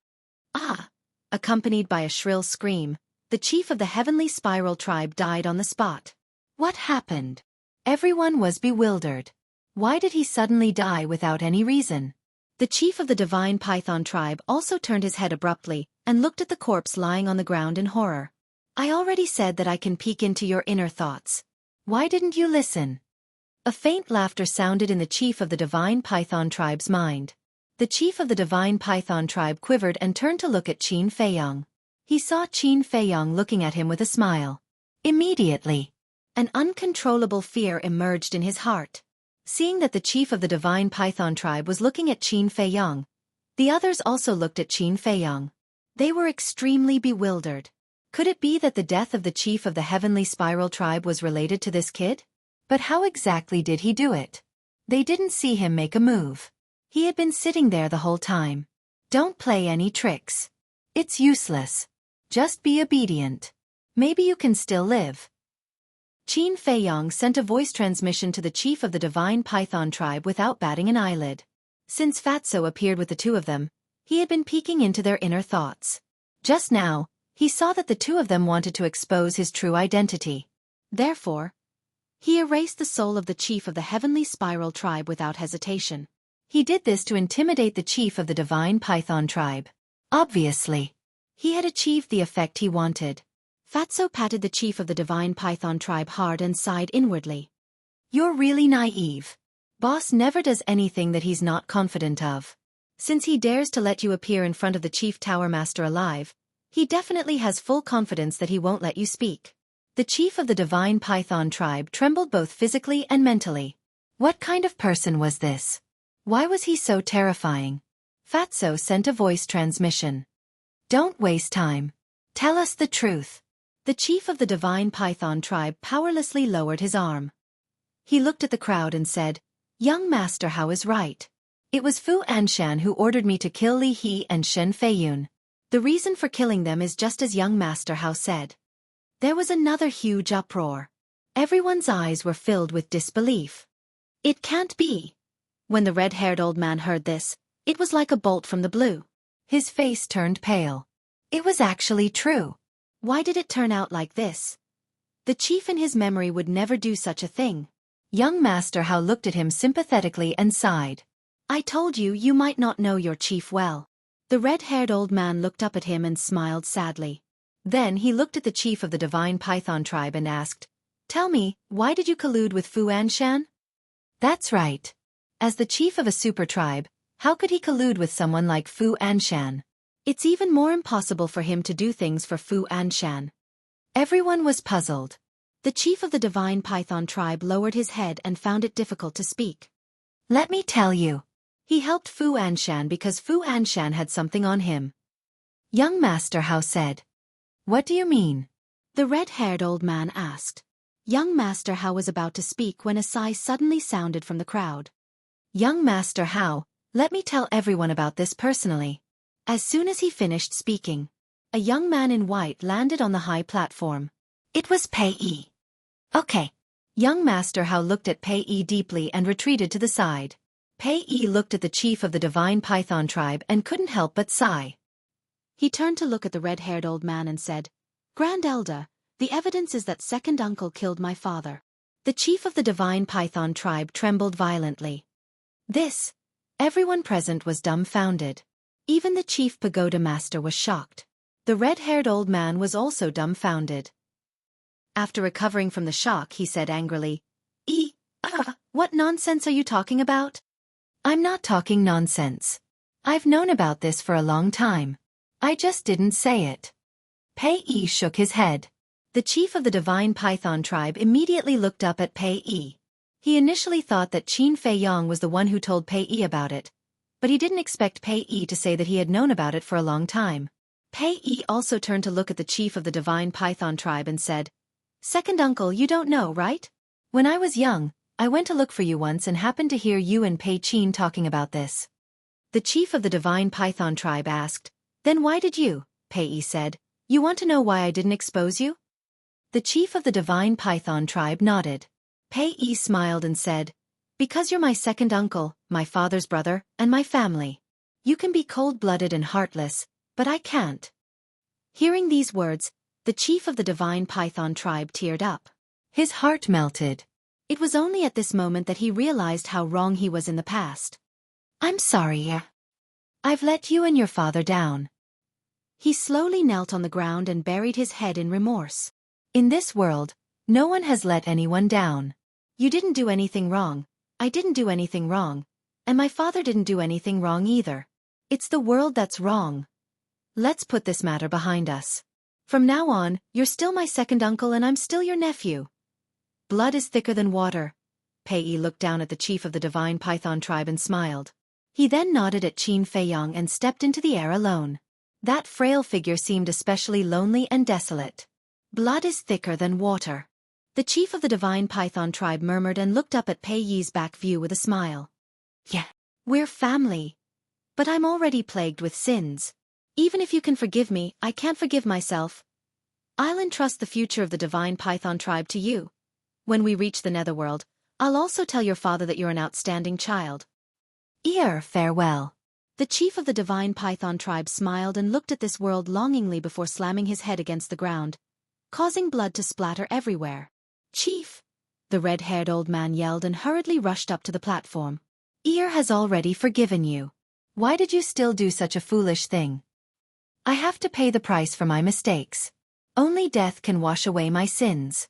B: "Ah!" Accompanied by a shrill scream, the chief of the Heavenly Spiral tribe died on the spot. What happened? Everyone was bewildered. Why did he suddenly die without any reason? The chief of the Divine Python tribe also turned his head abruptly and looked at the corpse lying on the ground in horror. "I already said that I can peek into your inner thoughts. Why didn't you listen?" A faint laughter sounded in the chief of the Divine Python tribe's mind. The chief of the Divine Python tribe quivered and turned to look at Qin Feiyong. He saw Qin Feiyong looking at him with a smile. Immediately, an uncontrollable fear emerged in his heart. Seeing that the chief of the Divine Python tribe was looking at Qin Feiyong, the others also looked at Qin Feiyong. They were extremely bewildered. Could it be that the death of the chief of the Heavenly Spiral tribe was related to this kid? But how exactly did he do it? They didn't see him make a move. He had been sitting there the whole time. Don't play any tricks. It's useless. Just be obedient. Maybe you can still live. Qin Feiyong sent a voice transmission to the chief of the Divine Python tribe without batting an eyelid. Since Fatso appeared with the two of them, he had been peeking into their inner thoughts. Just now, he saw that the two of them wanted to expose his true identity. Therefore, he erased the soul of the chief of the Heavenly Spiral tribe without hesitation. He did this to intimidate the chief of the Divine Python tribe. Obviously, he had achieved the effect he wanted. Fatso patted the chief of the Divine Python tribe hard and sighed inwardly. "You're really naive. Boss never does anything that he's not confident of. Since he dares to let you appear in front of the Chief Tower Master alive, he definitely has full confidence that he won't let you speak." The chief of the Divine Python tribe trembled both physically and mentally. What kind of person was this? Why was he so terrifying? Fatso sent a voice transmission. "Don't waste time. Tell us the truth." The chief of the Divine Python tribe powerlessly lowered his arm. He looked at the crowd and said, "Young Master Hao is right. It was Fu Anshan who ordered me to kill Li He and Shen Feiyun. The reason for killing them is just as young Master Hao said." There was another huge uproar. Everyone's eyes were filled with disbelief. "It can't be." When the red-haired old man heard this, it was like a bolt from the blue. His face turned pale. It was actually true. Why did it turn out like this? The chief in his memory would never do such a thing. Young Master Hao looked at him sympathetically and sighed. "I told you you might not know your chief well." The red-haired old man looked up at him and smiled sadly. Then he looked at the chief of the Divine Python tribe and asked, "Tell me, why did you collude with Fu Anshan?" That's right. As the chief of a super tribe, how could he collude with someone like Fu Anshan? It's even more impossible for him to do things for Fu Anshan. Everyone was puzzled. The chief of the Divine Python tribe lowered his head and found it difficult to speak. "Let me tell you. He helped Fu Anshan because Fu Anshan had something on him." Young Master Hao said. "What do you mean?" The red-haired old man asked. Young Master Hao was about to speak when a sigh suddenly sounded from the crowd. "Young Master Hao, let me tell everyone about this personally." As soon as he finished speaking, a young man in white landed on the high platform. It was Pei Yi. "Okay." Young Master Hao looked at Pei Yi deeply and retreated to the side. Pei Yi looked at the chief of the Divine Python tribe and couldn't help but sigh. He turned to look at the red-haired old man and said, "Grand Elder, the evidence is that second uncle killed my father." The chief of the Divine Python tribe trembled violently. Everyone present was dumbfounded. Even the chief pagoda master was shocked. The red-haired old man was also dumbfounded. After recovering from the shock, he said angrily, What nonsense are you talking about? I'm not talking nonsense. I've known about this for a long time. I just didn't say it. Pei Yi shook his head. The chief of the divine python tribe immediately looked up at Pei Yi. He initially thought that Qin Fei Yang was the one who told Pei Yi about it, but he didn't expect Pei Yi to say that he had known about it for a long time. Pei Yi also turned to look at the chief of the divine python tribe and said, Second uncle, you don't know, right? When I was young, I went to look for you once and happened to hear you and Pei Qin talking about this. The chief of the divine python tribe asked, Then why did you? Pei Yi said, You want to know why I didn't expose you? The chief of the divine python tribe nodded. Pei Yi smiled and said, Because you're my second uncle, my father's brother, and my family. You can be cold-blooded and heartless, but I can't. Hearing these words, the chief of the divine python tribe teared up. His heart melted. It was only at this moment that he realized how wrong he was in the past. I'm sorry. I've let you and your father down. He slowly knelt on the ground and buried his head in remorse. In this world, no one has let anyone down. You didn't do anything wrong, I didn't do anything wrong, and my father didn't do anything wrong either. It's the world that's wrong. Let's put this matter behind us. From now on, you're still my second uncle and I'm still your nephew. Blood is thicker than water. Pei Yi looked down at the chief of the divine python tribe and smiled. He then nodded at Qin Fei Yang and stepped into the air alone. That frail figure seemed especially lonely and desolate. Blood is thicker than water. The chief of the divine python tribe murmured and looked up at Pei Yi's back view with a smile. Yeah, we're family. But I'm already plagued with sins. Even if you can forgive me, I can't forgive myself. I'll entrust the future of the divine python tribe to you. When we reach the netherworld, I'll also tell your father that you're an outstanding child. Farewell. The chief of the divine python tribe smiled and looked at this world longingly before slamming his head against the ground, causing blood to splatter everywhere. Chief! The red-haired old man yelled and hurriedly rushed up to the platform. Has already forgiven you. Why did you still do such a foolish thing? I have to pay the price for my mistakes. Only death can wash away my sins.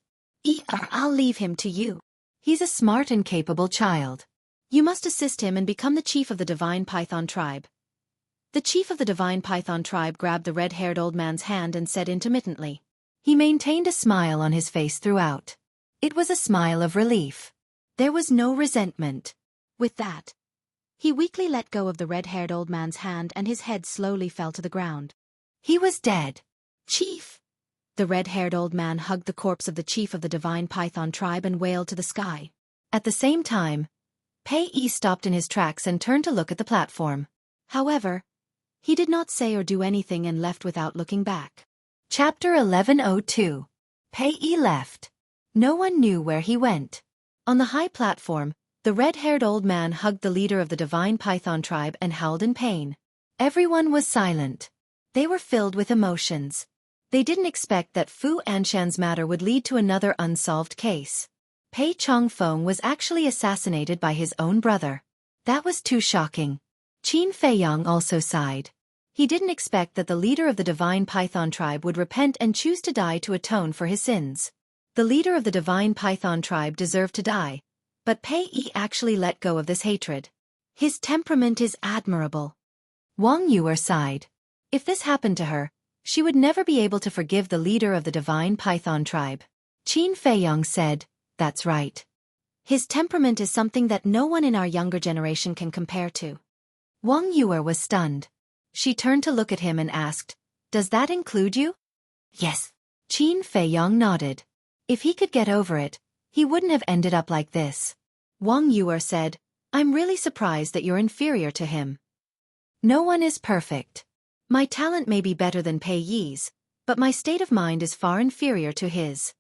B: I'll leave him to you. He's a smart and capable child. You must assist him and become the chief of the divine python tribe. The chief of the divine python tribe grabbed the red-haired old man's hand and said intermittently. He maintained a smile on his face throughout. It was a smile of relief. There was no resentment. With that, he weakly let go of the red-haired old man's hand and his head slowly fell to the ground. He was dead. Chief! The red-haired old man hugged the corpse of the chief of the divine python tribe and wailed to the sky. At the same time, Pei Yi stopped in his tracks and turned to look at the platform. However, he did not say or do anything and left without looking back. Chapter 1102. Pei Yi left. No one knew where he went. On the high platform, the red-haired old man hugged the leader of the divine python tribe and howled in pain. Everyone was silent. They were filled with emotions. They didn't expect that Fu Anshan's matter would lead to another unsolved case. Pei Chongfeng was actually assassinated by his own brother. That was too shocking. Qin Fei Yang also sighed. He didn't expect that the leader of the divine python tribe would repent and choose to die to atone for his sins. The leader of the divine python tribe deserved to die, but Pei Yi actually let go of this hatred. His temperament is admirable. Wang Yuer sighed. If this happened to her, she would never be able to forgive the leader of the divine python tribe. Qin Fei Yang said, That's right. His temperament is something that no one in our younger generation can compare to. Wang Yuer was stunned. She turned to look at him and asked, Does that include you? Yes. Qin Fei Yang nodded. If he could get over it, he wouldn't have ended up like this. Wang Yuer said, I'm really surprised that you're inferior to him. No one is perfect. My talent may be better than Pei Yi's, but my state of mind is far inferior to his.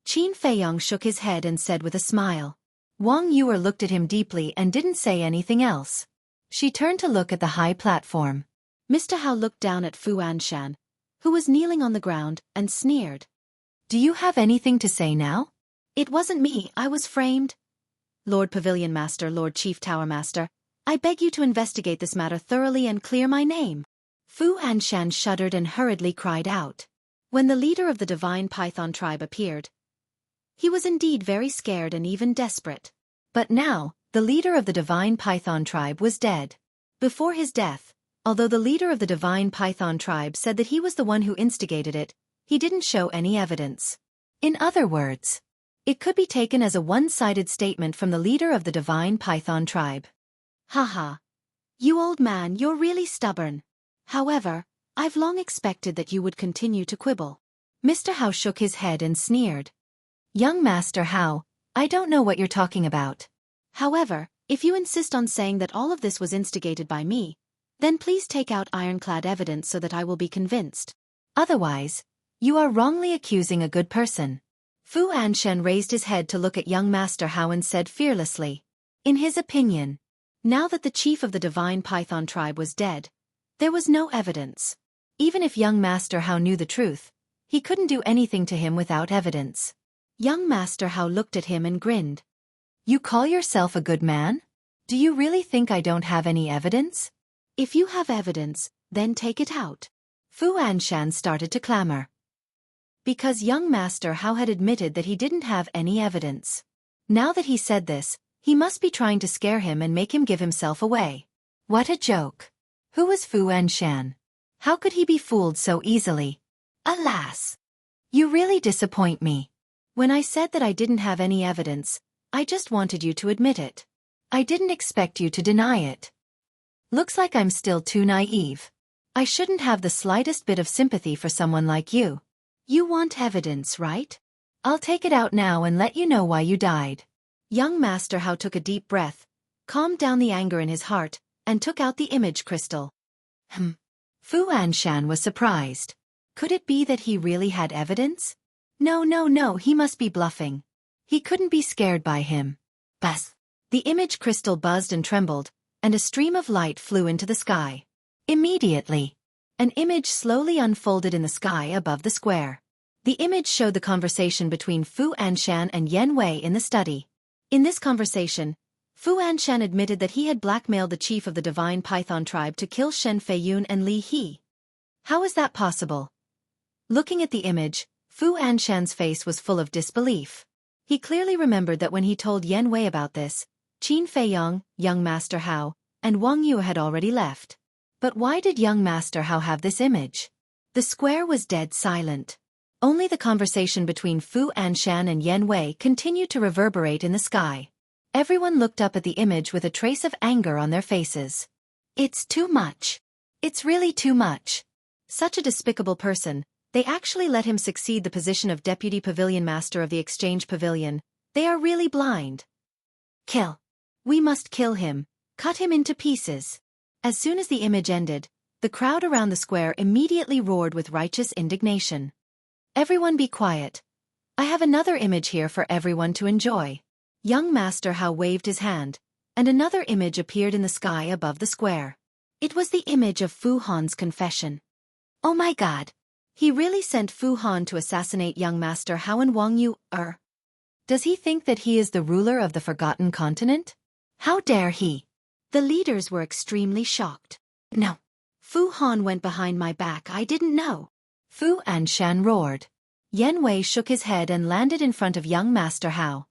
B: Qin Fei Yang shook his head and said with a smile. Wang Yuer looked at him deeply and didn't say anything else. She turned to look at the high platform. Mr. Hao looked down at Fu Anshan, who was kneeling on the ground, and sneered. Do you have anything to say now? It wasn't me, I was framed. Lord Pavilion Master, Lord Chief Tower Master, I beg you to investigate this matter thoroughly and clear my name. Fu Anshan shuddered and hurriedly cried out. When the leader of the divine python tribe appeared, he was indeed very scared and even desperate. But now, the leader of the divine python tribe was dead. Before his death, although the leader of the divine python tribe said that he was the one who instigated it, he didn't show any evidence. In other words, it could be taken as a one-sided statement from the leader of the divine python tribe. Haha. You old man, you're really stubborn. However, I've long expected that you would continue to quibble. Mr. Hao shook his head and sneered. Young Master Hao, I don't know what you're talking about. However, if you insist on saying that all of this was instigated by me, then please take out ironclad evidence so that I will be convinced. Otherwise, you are wrongly accusing a good person. Fu Anshan raised his head to look at young Master Hao and said fearlessly. In his opinion, now that the chief of the divine python tribe was dead, there was no evidence. Even if young Master Hao knew the truth, he couldn't do anything to him without evidence. Young Master Hao looked at him and grinned. You call yourself a good man? Do you really think I don't have any evidence? If you have evidence, then take it out. Fu Anshan started to clamor. Because young Master Hao had admitted that he didn't have any evidence. Now that he said this, he must be trying to scare him and make him give himself away. What a joke. Who was Fu Anshan? How could he be fooled so easily? Alas! You really disappoint me. When I said that I didn't have any evidence, I just wanted you to admit it. I didn't expect you to deny it. Looks like I'm still too naive. I shouldn't have the slightest bit of sympathy for someone like you. You want evidence, right? I'll take it out now and let you know why you died. Young Master Hao took a deep breath, calmed down the anger in his heart, and took out the image crystal. Fu Anshan was surprised. Could it be that he really had evidence? No, he must be bluffing. He couldn't be scared by him. Buzz! The image crystal buzzed and trembled, and a stream of light flew into the sky. Immediately, an image slowly unfolded in the sky above the square. The image showed the conversation between Fu Anshan and Yan Wei in the study. In this conversation, Fu Anshan admitted that he had blackmailed the chief of the divine python tribe to kill Shen Feiyun and Li He. How is that possible? Looking at the image, Fu Anshan's face was full of disbelief. He clearly remembered that when he told Yan Wei about this, Qin Feiyong, young Master Hao, and Wang Yu had already left. But why did young Master Hao have this image? The square was dead silent. Only the conversation between Fu Anshan and Yan Wei continued to reverberate in the sky. Everyone looked up at the image with a trace of anger on their faces. It's too much. It's really too much. Such a despicable person. They actually let him succeed the position of Deputy Pavilion Master of the Exchange Pavilion. They are really blind. Kill. We must kill him. Cut him into pieces. As soon as the image ended, the crowd around the square immediately roared with righteous indignation. Everyone be quiet. I have another image here for everyone to enjoy. Young Master Hao waved his hand, and another image appeared in the sky above the square. It was the image of Fu Han's confession. Oh my God! He really sent Fu Han to assassinate young Master Hao and Wang Yu. Does he think that he is the ruler of the Forgotten Continent? How dare he? The leaders were extremely shocked. No. Fu Han went behind my back. I didn't know. Fu Anshan roared. Yan Wei shook his head and landed in front of young Master Hao.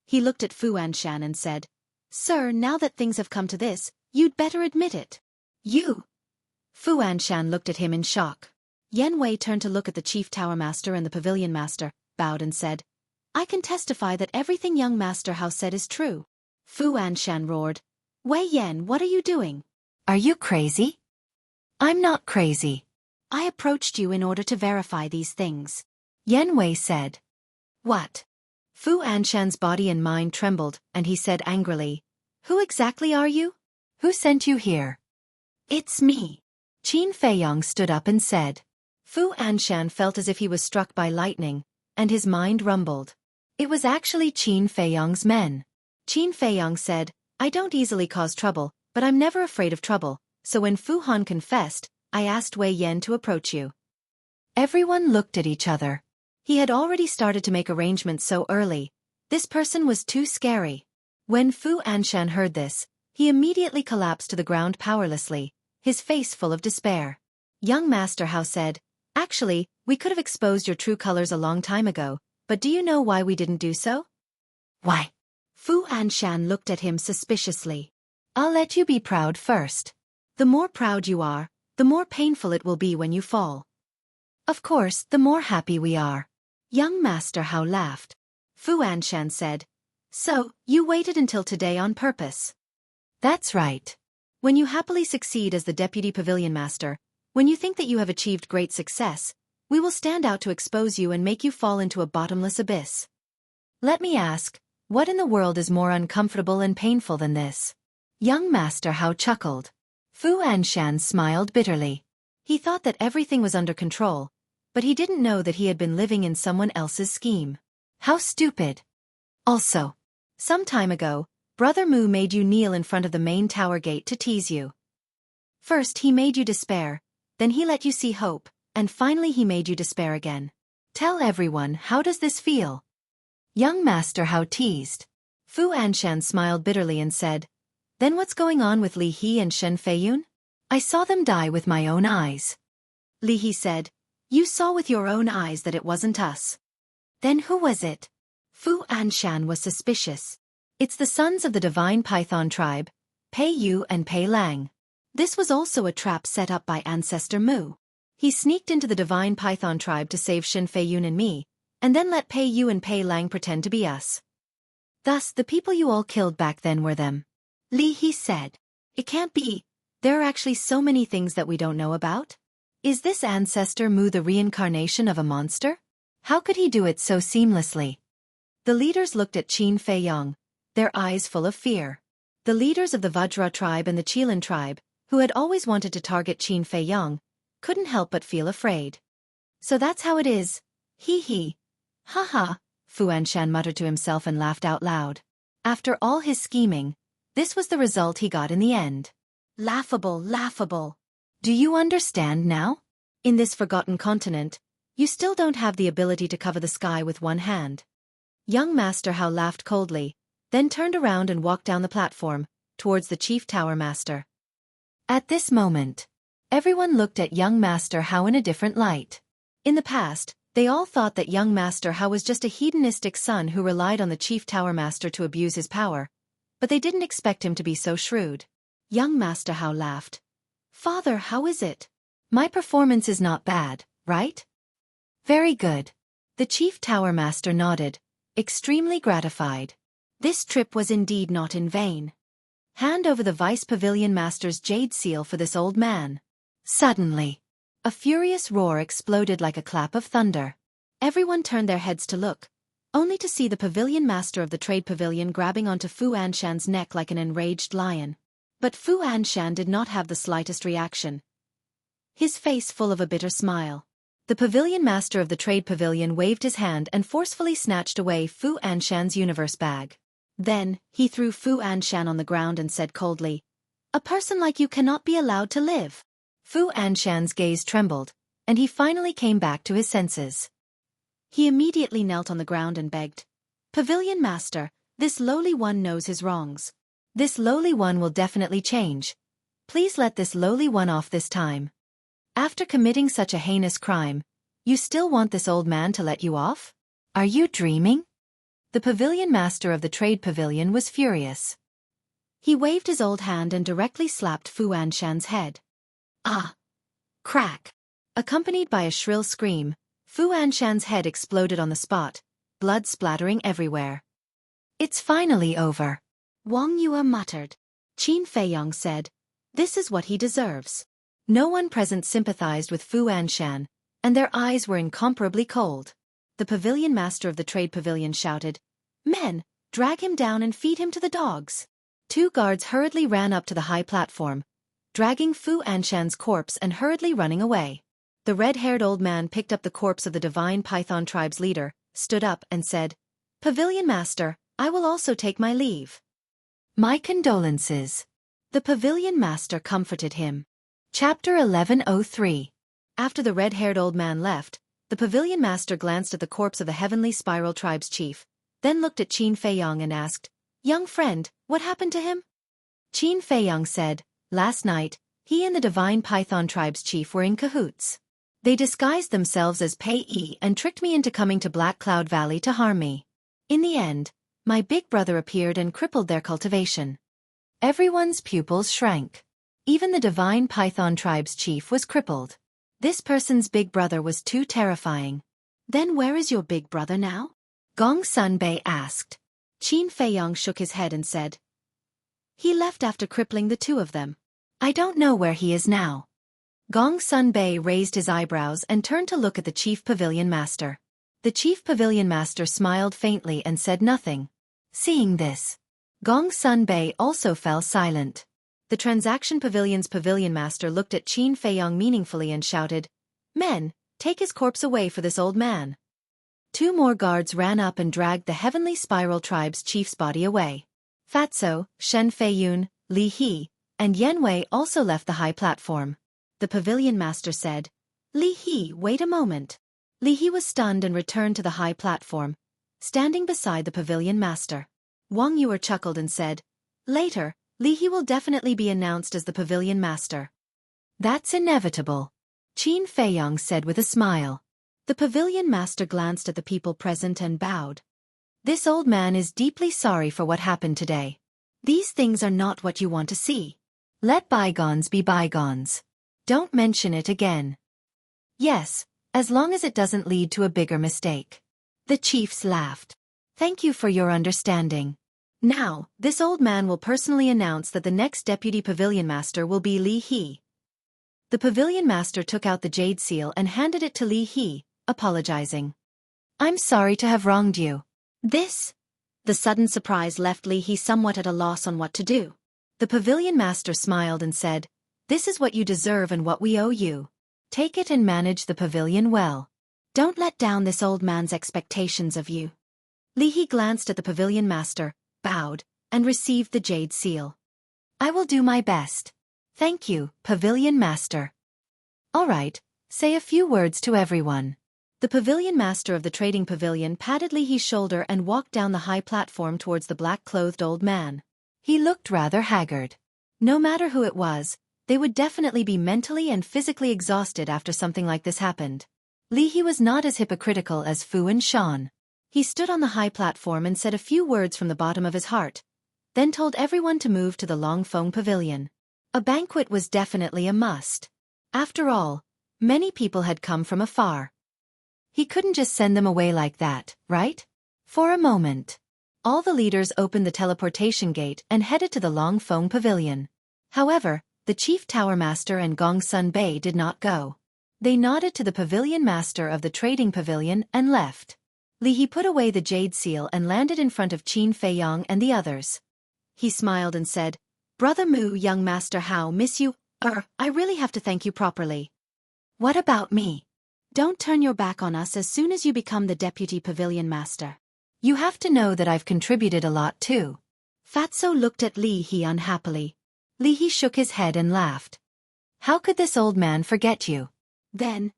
B: He looked at Fu Anshan and said, Sir, now that things have come to this, you'd better admit it. You! Fu Anshan looked at him in shock. Yan Wei turned to look at the Chief Tower Master and the Pavilion Master, bowed and said, I can testify that everything young Master Hao said is true. Fu Anshan roared, Wei Yan, what are you doing? Are you crazy? I'm not crazy. I approached you in order to verify these things. Yan Wei said. What? Fu Anshan's body and mind trembled, and he said angrily, Who exactly are you? Who sent you here? It's me. Qin Feiyong stood up and said. Fu Anshan felt as if he was struck by lightning, and his mind rumbled. It was actually Qin Feiyong's men. Qin Feiyong said, I don't easily cause trouble, but I'm never afraid of trouble, so when Fu Han confessed, I asked Wei Yan to approach you. Everyone looked at each other. He had already started to make arrangements so early. This person was too scary. When Fu Anshan heard this, He immediately collapsed to the ground powerlessly, his face full of despair. Young Master Hao said, "Actually, we could have exposed your true colors a long time ago, but do you know why we didn't do so?" "Why?" Fu Anshan looked at him suspiciously. "I'll let you be proud first. The more proud you are, the more painful it will be when you fall. Of course, the more happy we are." Young Master Hao laughed. Fu Anshan said, "So, you waited until today on purpose?" "That's right. When you happily succeed as the Deputy Pavilion Master, when you think that you have achieved great success, we will stand out to expose you and make you fall into a bottomless abyss. Let me ask, what in the world is more uncomfortable and painful than this?" Young Master Hao chuckled. Fu Anshan smiled bitterly. He thought that everything was under control, but he didn't know that he had been living in someone else's scheme. How stupid. Also, some time ago, Brother Mu made you kneel in front of the main tower gate to tease you. First he made you despair, then he let you see hope, and finally he made you despair again. Tell everyone, how does this feel? Young Master Hao teased. Fu Anshan smiled bitterly and said, "Then what's going on with Li He and Shen Feiyun? I saw them die with my own eyes." Li He said, "You saw with your own eyes that it wasn't us." "Then who was it?" Fu Anshan was suspicious. "It's the sons of the divine python tribe, Pei Yu and Pei Lang. This was also a trap set up by Ancestor Mu. He sneaked into the divine python tribe to save Shen Feiyun and me, and then let Pei Yu and Pei Lang pretend to be us. Thus, the people you all killed back then were them." Li He said, "It can't be. There are actually so many things that we don't know about. Is this Ancestor Mu the reincarnation of a monster? How could he do it so seamlessly?" The leaders looked at Qin Feiyong, their eyes full of fear. The leaders of the Vajra tribe and the Qilin tribe, who had always wanted to target Qin Feiyong, couldn't help but feel afraid. "So that's how it is. He. Ha ha," Fu Anshan muttered to himself and laughed out loud. After all his scheming, this was the result he got in the end. Laughable, laughable. Do you understand now? In this forgotten continent, you still don't have the ability to cover the sky with one hand. Young Master Hao laughed coldly, then turned around and walked down the platform, towards the Chief Tower Master. At this moment, everyone looked at young Master Hao in a different light. In the past, they all thought that young Master Hao was just a hedonistic son who relied on the Chief Tower Master to abuse his power, but they didn't expect him to be so shrewd. Young Master Hao laughed. "Father, how is it? My performance is not bad, right?" "Very good." The Chief Tower Master nodded, extremely gratified. This trip was indeed not in vain. "Hand over the Vice Pavilion Master's jade seal for this old man." Suddenly, a furious roar exploded like a clap of thunder. Everyone turned their heads to look, only to see the Pavilion Master of the Trade Pavilion grabbing onto Fu Anshan's neck like an enraged lion. But Fu Anshan did not have the slightest reaction, his face full of a bitter smile. The Pavilion Master of the Trade Pavilion waved his hand and forcefully snatched away Fu Anshan's universe bag. Then, he threw Fu Anshan on the ground and said coldly, "A person like you cannot be allowed to live." Fu Anshan's gaze trembled, and he finally came back to his senses. He immediately knelt on the ground and begged, "Pavilion Master, this lowly one knows his wrongs. This lowly one will definitely change. Please let this lowly one off this time. After committing such a heinous crime, you still want this old man to let you off? Are you dreaming?" The Pavilion Master of the Trade Pavilion was furious. He waved his old hand and directly slapped Fu Anshan's head. Ah! Crack! Accompanied by a shrill scream, Fu Anshan's head exploded on the spot, blood splattering everywhere. "It's finally over," Wang Yue muttered. Qin Feiyong said, "This is what he deserves." No one present sympathized with Fu Anshan, and their eyes were incomparably cold. The Pavilion Master of the Trade Pavilion shouted, "Men, drag him down and feed him to the dogs." 2 guards hurriedly ran up to the high platform, dragging Fu Anshan's corpse and hurriedly running away. The red-haired old man picked up the corpse of the Divine Python tribe's leader, stood up and said, "Pavilion Master, I will also take my leave." "My condolences." The Pavilion Master comforted him. Chapter 1103. After the red-haired old man left, the Pavilion Master glanced at the corpse of the Heavenly Spiral Tribe's chief, then looked at Qin Feiyong and asked, "Young friend, what happened to him?" Qin Feiyang said, last night, he and the Divine Python Tribe's chief were in cahoots. They disguised themselves as Pei Yi and tricked me into coming to Black Cloud Valley to harm me. In the end, my big brother appeared and crippled their cultivation. Everyone's pupils shrank. Even the Divine Python Tribe's chief was crippled. This person's big brother was too terrifying.
A: Then where is your big brother now?
B: Gong Sunbei asked.
A: Qin Feiyang shook his head and said, he left after crippling the two of them.
B: I don't know where he is now. Gong Sunbei raised his eyebrows and turned to look at the Chief Pavilion Master. The Chief Pavilion Master smiled faintly and said nothing. Seeing this, Gong Sunbei also fell silent. The Transaction Pavilion's Pavilion Master looked at Qin Feiyang meaningfully and shouted, men, take his corpse away for this old man. 2 more guards ran up and dragged the Heavenly Spiral Tribe's chief's body away. Fatso, Shen Feiyun, Li He, and Yan Wei also left the high platform. The Pavilion Master said, Li He, wait a moment. Li He was stunned and returned to the high platform, standing beside the Pavilion Master. Wang Yuer chuckled and said, later, Li He will definitely be announced as the Pavilion Master. That's inevitable, Qin Feiyang said with a smile. The Pavilion Master glanced at the people present and bowed. This old man is deeply sorry for what happened today. These things are not what you want to see. Let bygones be bygones. Don't mention it again. Yes, as long as it doesn't lead to a bigger mistake. The chiefs laughed. Thank you for your understanding. Now, this old man will personally announce that the next Deputy Pavilion Master will be Li He. The Pavilion Master took out the jade seal and handed it to Li He, apologizing. I'm sorry to have wronged you. The sudden surprise left Li He somewhat at a loss on what to do. The Pavilion Master smiled and said, this is what you deserve and what we owe you. Take it and manage the pavilion well. Don't let down this old man's expectations of you. Li He glanced at the Pavilion Master, bowed, and received the jade seal. I will do my best. Thank you, Pavilion Master. All right, say a few words to everyone. The Pavilion Master of the Trading Pavilion patted Li He's shoulder and walked down the high platform towards the black-clothed old man. He looked rather haggard. No matter who it was, they would definitely be mentally and physically exhausted after something like this happened. Li He was not as hypocritical as Fu and Shan. He stood on the high platform and said a few words from the bottom of his heart, then told everyone to move to the Longfeng Pavilion. A banquet was definitely a must. After all, many people had come from afar. He couldn't just send them away like that, right? For a moment, all the leaders opened the teleportation gate and headed to the Longfeng Pavilion. However, the Chief Tower Master and Gong Sunbei did not go. They nodded to the Pavilion Master of the Trading Pavilion and left. Li He put away the jade seal and landed in front of Qin Feiyang and the others. He smiled and said, Brother Mu, young master, how miss you. I really have to thank you properly. What about me? Don't turn your back on us as soon as you become the Deputy Pavilion Master. You have to know that I've contributed a lot too. Fatso looked at Li He unhappily. Li He shook his head and laughed. How could this old man forget you? Then,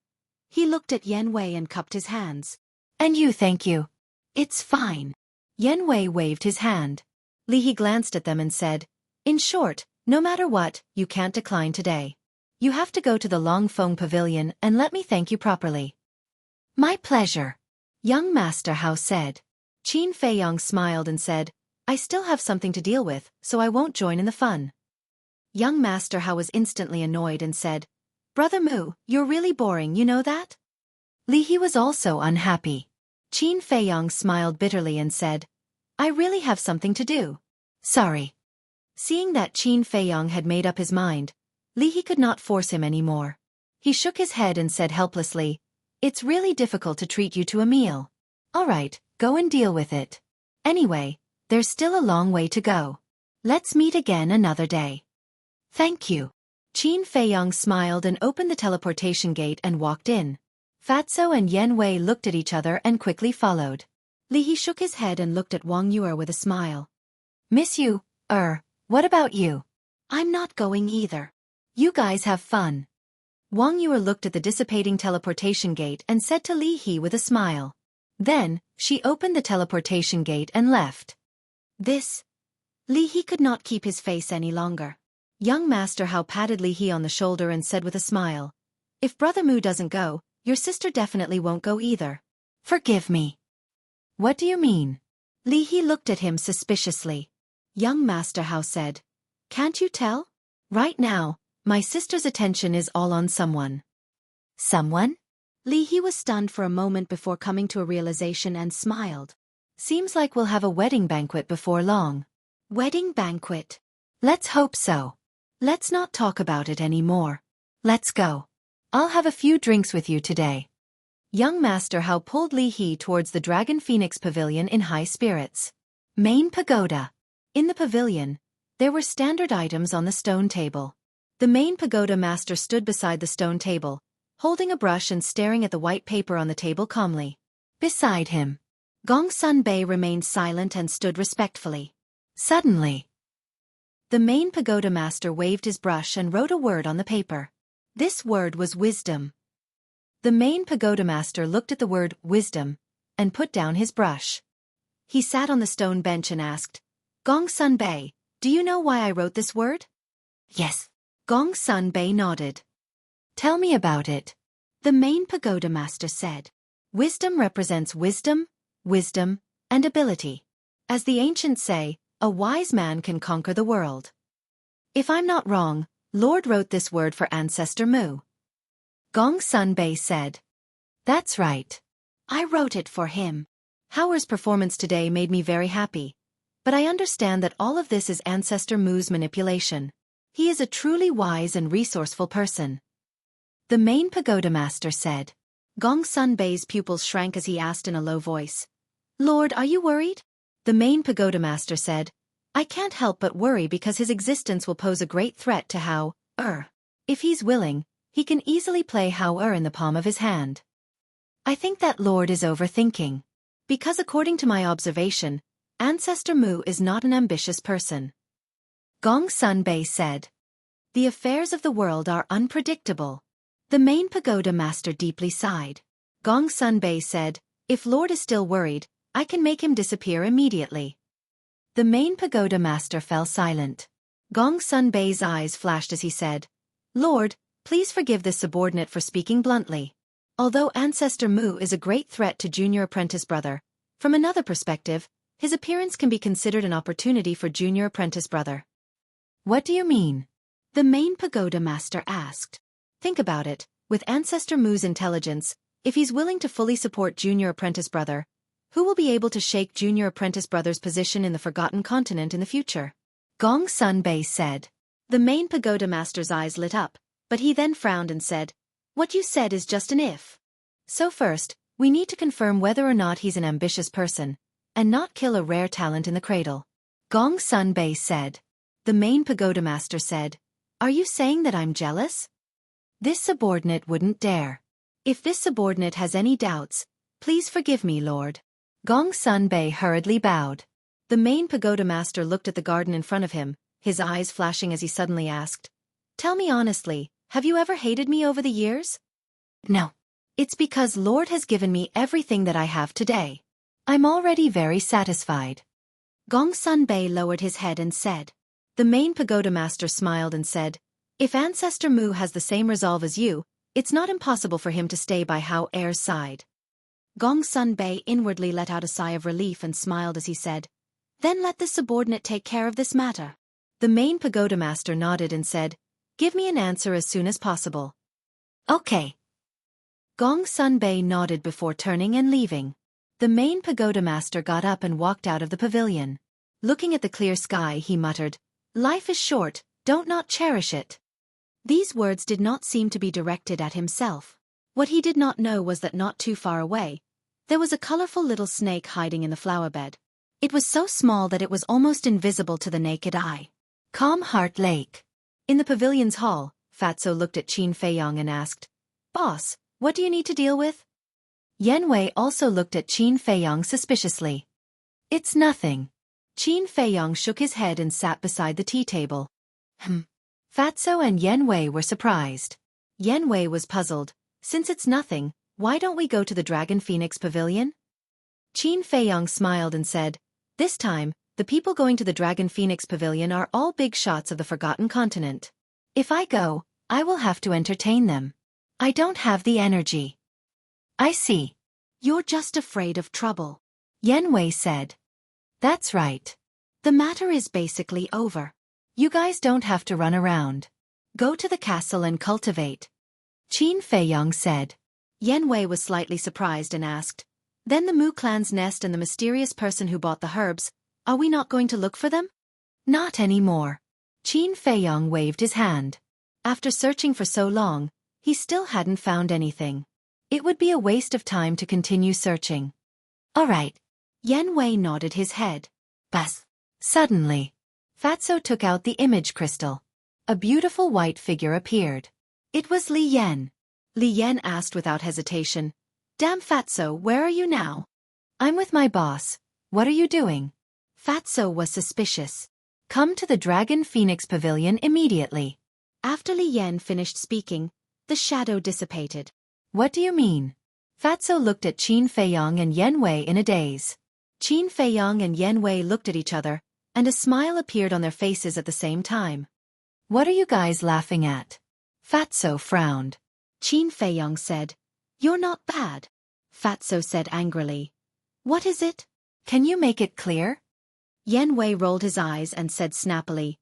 B: he looked at Yan Wei and cupped his hands. And you, thank you. It's fine. Yan Wei waved his hand. Li He glanced at them and said, in short, no matter what, you can't decline today. You have to go to the Longfeng Pavilion and let me thank you properly. My pleasure. Young Master Hao said. Qin Feiyang smiled and said, I still have something to deal with, so I won't join in the fun. Young Master Hao was instantly annoyed and said, Brother Mu, you're really boring, you know that? Li He was also unhappy. Qin Feiyang smiled bitterly and said, I really have something to do. Sorry. Seeing that Qin Feiyang had made up his mind, Li He could not force him anymore. He shook his head and said helplessly, It's really difficult to treat you to a meal. All right, go and deal with it. Anyway, there's still a long way to go. Let's meet again another day. Thank you. Qin Feiyang smiled and opened the teleportation gate and walked in. Fatso and Yan Wei looked at each other and quickly followed. Li He shook his head and looked at Wang Yuer with a smile. Miss you, what about you? I'm not going either. You guys have fun. Wang Yuer looked at the dissipating teleportation gate and said to Li He with a smile. Then, she opened the teleportation gate and left. This Li He could not keep his face any longer. Young Master Hao patted Li He on the shoulder and said with a smile, "If Brother Mu doesn't go, your sister definitely won't go either."
A: "Forgive me."
B: "What do you mean?" Li He looked at him suspiciously. Young Master Hao said, "Can't you tell? Right now, my sister's attention is all on someone."
A: "Someone?"
B: Li He was stunned for a moment before coming to a realization and smiled. "Seems like we'll have a wedding banquet before long." "Wedding banquet?"
A: "Let's hope so."
B: "Let's not talk about it anymore.
A: "Let's go. I'll have a few drinks with you today."
B: Young Master Hao pulled Li He towards the Dragon Phoenix Pavilion in high spirits.
A: Main pagoda.
B: In the pavilion, there were standard items on the stone table. The main pagoda master stood beside the stone table, holding a brush and staring at the white paper on the table calmly.
A: Beside him,
B: Gong Sun Bei remained silent and stood respectfully.
A: Suddenly,
B: the main pagoda master waved his brush and wrote a word on the paper. This word was wisdom. The main pagoda master looked at the word wisdom and put down his brush. He sat on the stone bench and asked, "Gong Sun Bei, do you know why I wrote this word?"
A: "Yes."
B: Gong Sun Bei nodded.
A: "Tell me about it."
B: The main pagoda master said, "Wisdom represents wisdom, and ability. As the ancients say, a wise man can conquer the world. If I'm not wrong, Lord wrote this word for Ancestor Mu." Gong Sun Bei said,
A: "That's right.
B: "I wrote it for him. Howard's performance today made me very happy. But I understand that all of this is Ancestor Mu's manipulation. He is a truly wise and resourceful person." The main pagoda master said. Gong Sun Bei's pupils shrank as he asked in a low voice, "Lord, are you worried?" The main pagoda master said, "I can't help but worry because his existence will pose a great threat to Hao-er. If he's willing, he can easily play Hao-er in the palm of his hand."
A: "I think that Lord is overthinking."
B: "Because according to my observation, Ancestor Mu is not an ambitious person." Gong Sun Bei said, "The affairs of the world are unpredictable." The main pagoda master deeply sighed. Gong Sun Bei said, "If Lord is still worried, I can make him disappear immediately." The main pagoda master fell silent. Gong Sun Bei's eyes flashed as he said, "Lord, please forgive this subordinate for speaking bluntly. Although Ancestor Mu is a great threat to Junior Apprentice Brother, from another perspective, his appearance can be considered an opportunity for Junior Apprentice Brother."
A: "What do you mean?"
B: the main pagoda master asked. "Think about it, with Ancestor Mu's intelligence, if he's willing to fully support Junior Apprentice Brother, who will be able to shake Junior Apprentice Brother's position in the Forgotten Continent in the future?" Gong Sun Bei said. The main pagoda master's eyes lit up, but he then frowned and said, "What you said is just an if. So first, we need to confirm whether or not he's an ambitious person, and not kill a rare talent in the cradle." Gong Sun Bei said. The main pagoda master said, "Are you saying that I'm jealous?" "This subordinate wouldn't dare. If this subordinate has any doubts, please forgive me, Lord." Gong Sun Bei hurriedly bowed. The main pagoda master looked at the garden in front of him, his eyes flashing as he suddenly asked, "Tell me honestly, have you ever hated me over the years?"
A: "No."
B: "It's because Lord has given me everything that I have today.
A: I'm already very satisfied."
B: Gong Sun Bei lowered his head and said. The main pagoda master smiled and said, "If Ancestor Mu has the same resolve as you, it's not impossible for him to stay by Hao-er's side." Gong Sun Bei inwardly let out a sigh of relief and smiled as he said, "Then let the subordinate take care of this matter." The main pagoda master nodded and said, "Give me an answer as soon as possible."
A: "Okay."
B: Gong Sun Bei nodded before turning and leaving. The main pagoda master got up and walked out of the pavilion. Looking at the clear sky, he muttered, "Life is short, don't not cherish it." These words did not seem to be directed at himself. What he did not know was that not too far away, there was a colorful little snake hiding in the flower bed. It was so small that it was almost invisible to the naked eye.
A: Calm Heart Lake.
B: In the pavilion's hall, Fatso looked at Qin Feiyong and asked, "Boss, what do you need to deal with?" Yan Wei also looked at Qin Feiyong suspiciously.
A: "It's nothing."
B: Qin Feiyong shook his head and sat beside the tea table. Fatso and Yan Wei were surprised. Yan Wei was puzzled. "Since it's nothing, why don't we go to the Dragon Phoenix Pavilion?" Qin Feiyong smiled and said, "This time, The people going to the Dragon Phoenix Pavilion are all big shots of the Forgotten Continent. If I go, I will have to entertain them. I don't have the energy.
A: I see.
B: You're just afraid of trouble,
A: Yanwei said.
B: That's right. The matter is basically over. You guys don't have to run around. Go to the castle and cultivate,
A: Qin Feiyong said.
B: Yanwei was slightly surprised and asked, Then the Mu clan's nest and the mysterious person who bought the herbs, are we not going to look for them?
A: Not anymore. Qin Feiyong waved his hand.
B: After searching for so long, he still hadn't found anything. It would be a waste of time to continue searching.
A: All right.
B: Yanwei nodded his head.
A: Buzz. Suddenly,
B: Fatso took out the image crystal. A beautiful white figure appeared. It was Li Yan. Li Yan asked without hesitation, Damn Fatso, where are you now?
A: I'm with my boss. What are you doing?
B: Fatso was suspicious.
A: Come to the Dragon Phoenix Pavilion immediately.
B: After Li Yan finished speaking, the shadow dissipated.
A: What do you mean?
B: Fatso looked at Qin Feiyong and Yanwei in a daze. Qin Feiyong and Yanwei looked at each other, and a smile appeared on their faces at the same time.
A: What are you guys laughing at?
B: Fatso frowned. Qin Feiyong said, You're not bad. Fatso said angrily, What is it?
A: Can you make it clear?
B: Yanwei rolled his eyes and said snappily,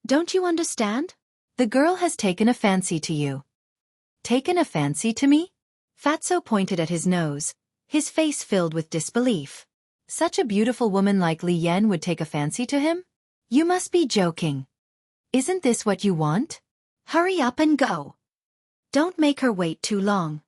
B: Don't you understand?
A: The girl has taken a fancy to you.
B: Taken a fancy to me? Fatso pointed at his nose, his face filled with disbelief. Such a beautiful woman like Li Yan would take a fancy to him?
A: You must be joking. Isn't this what you want?
B: Hurry up and go. Don't make her wait too long.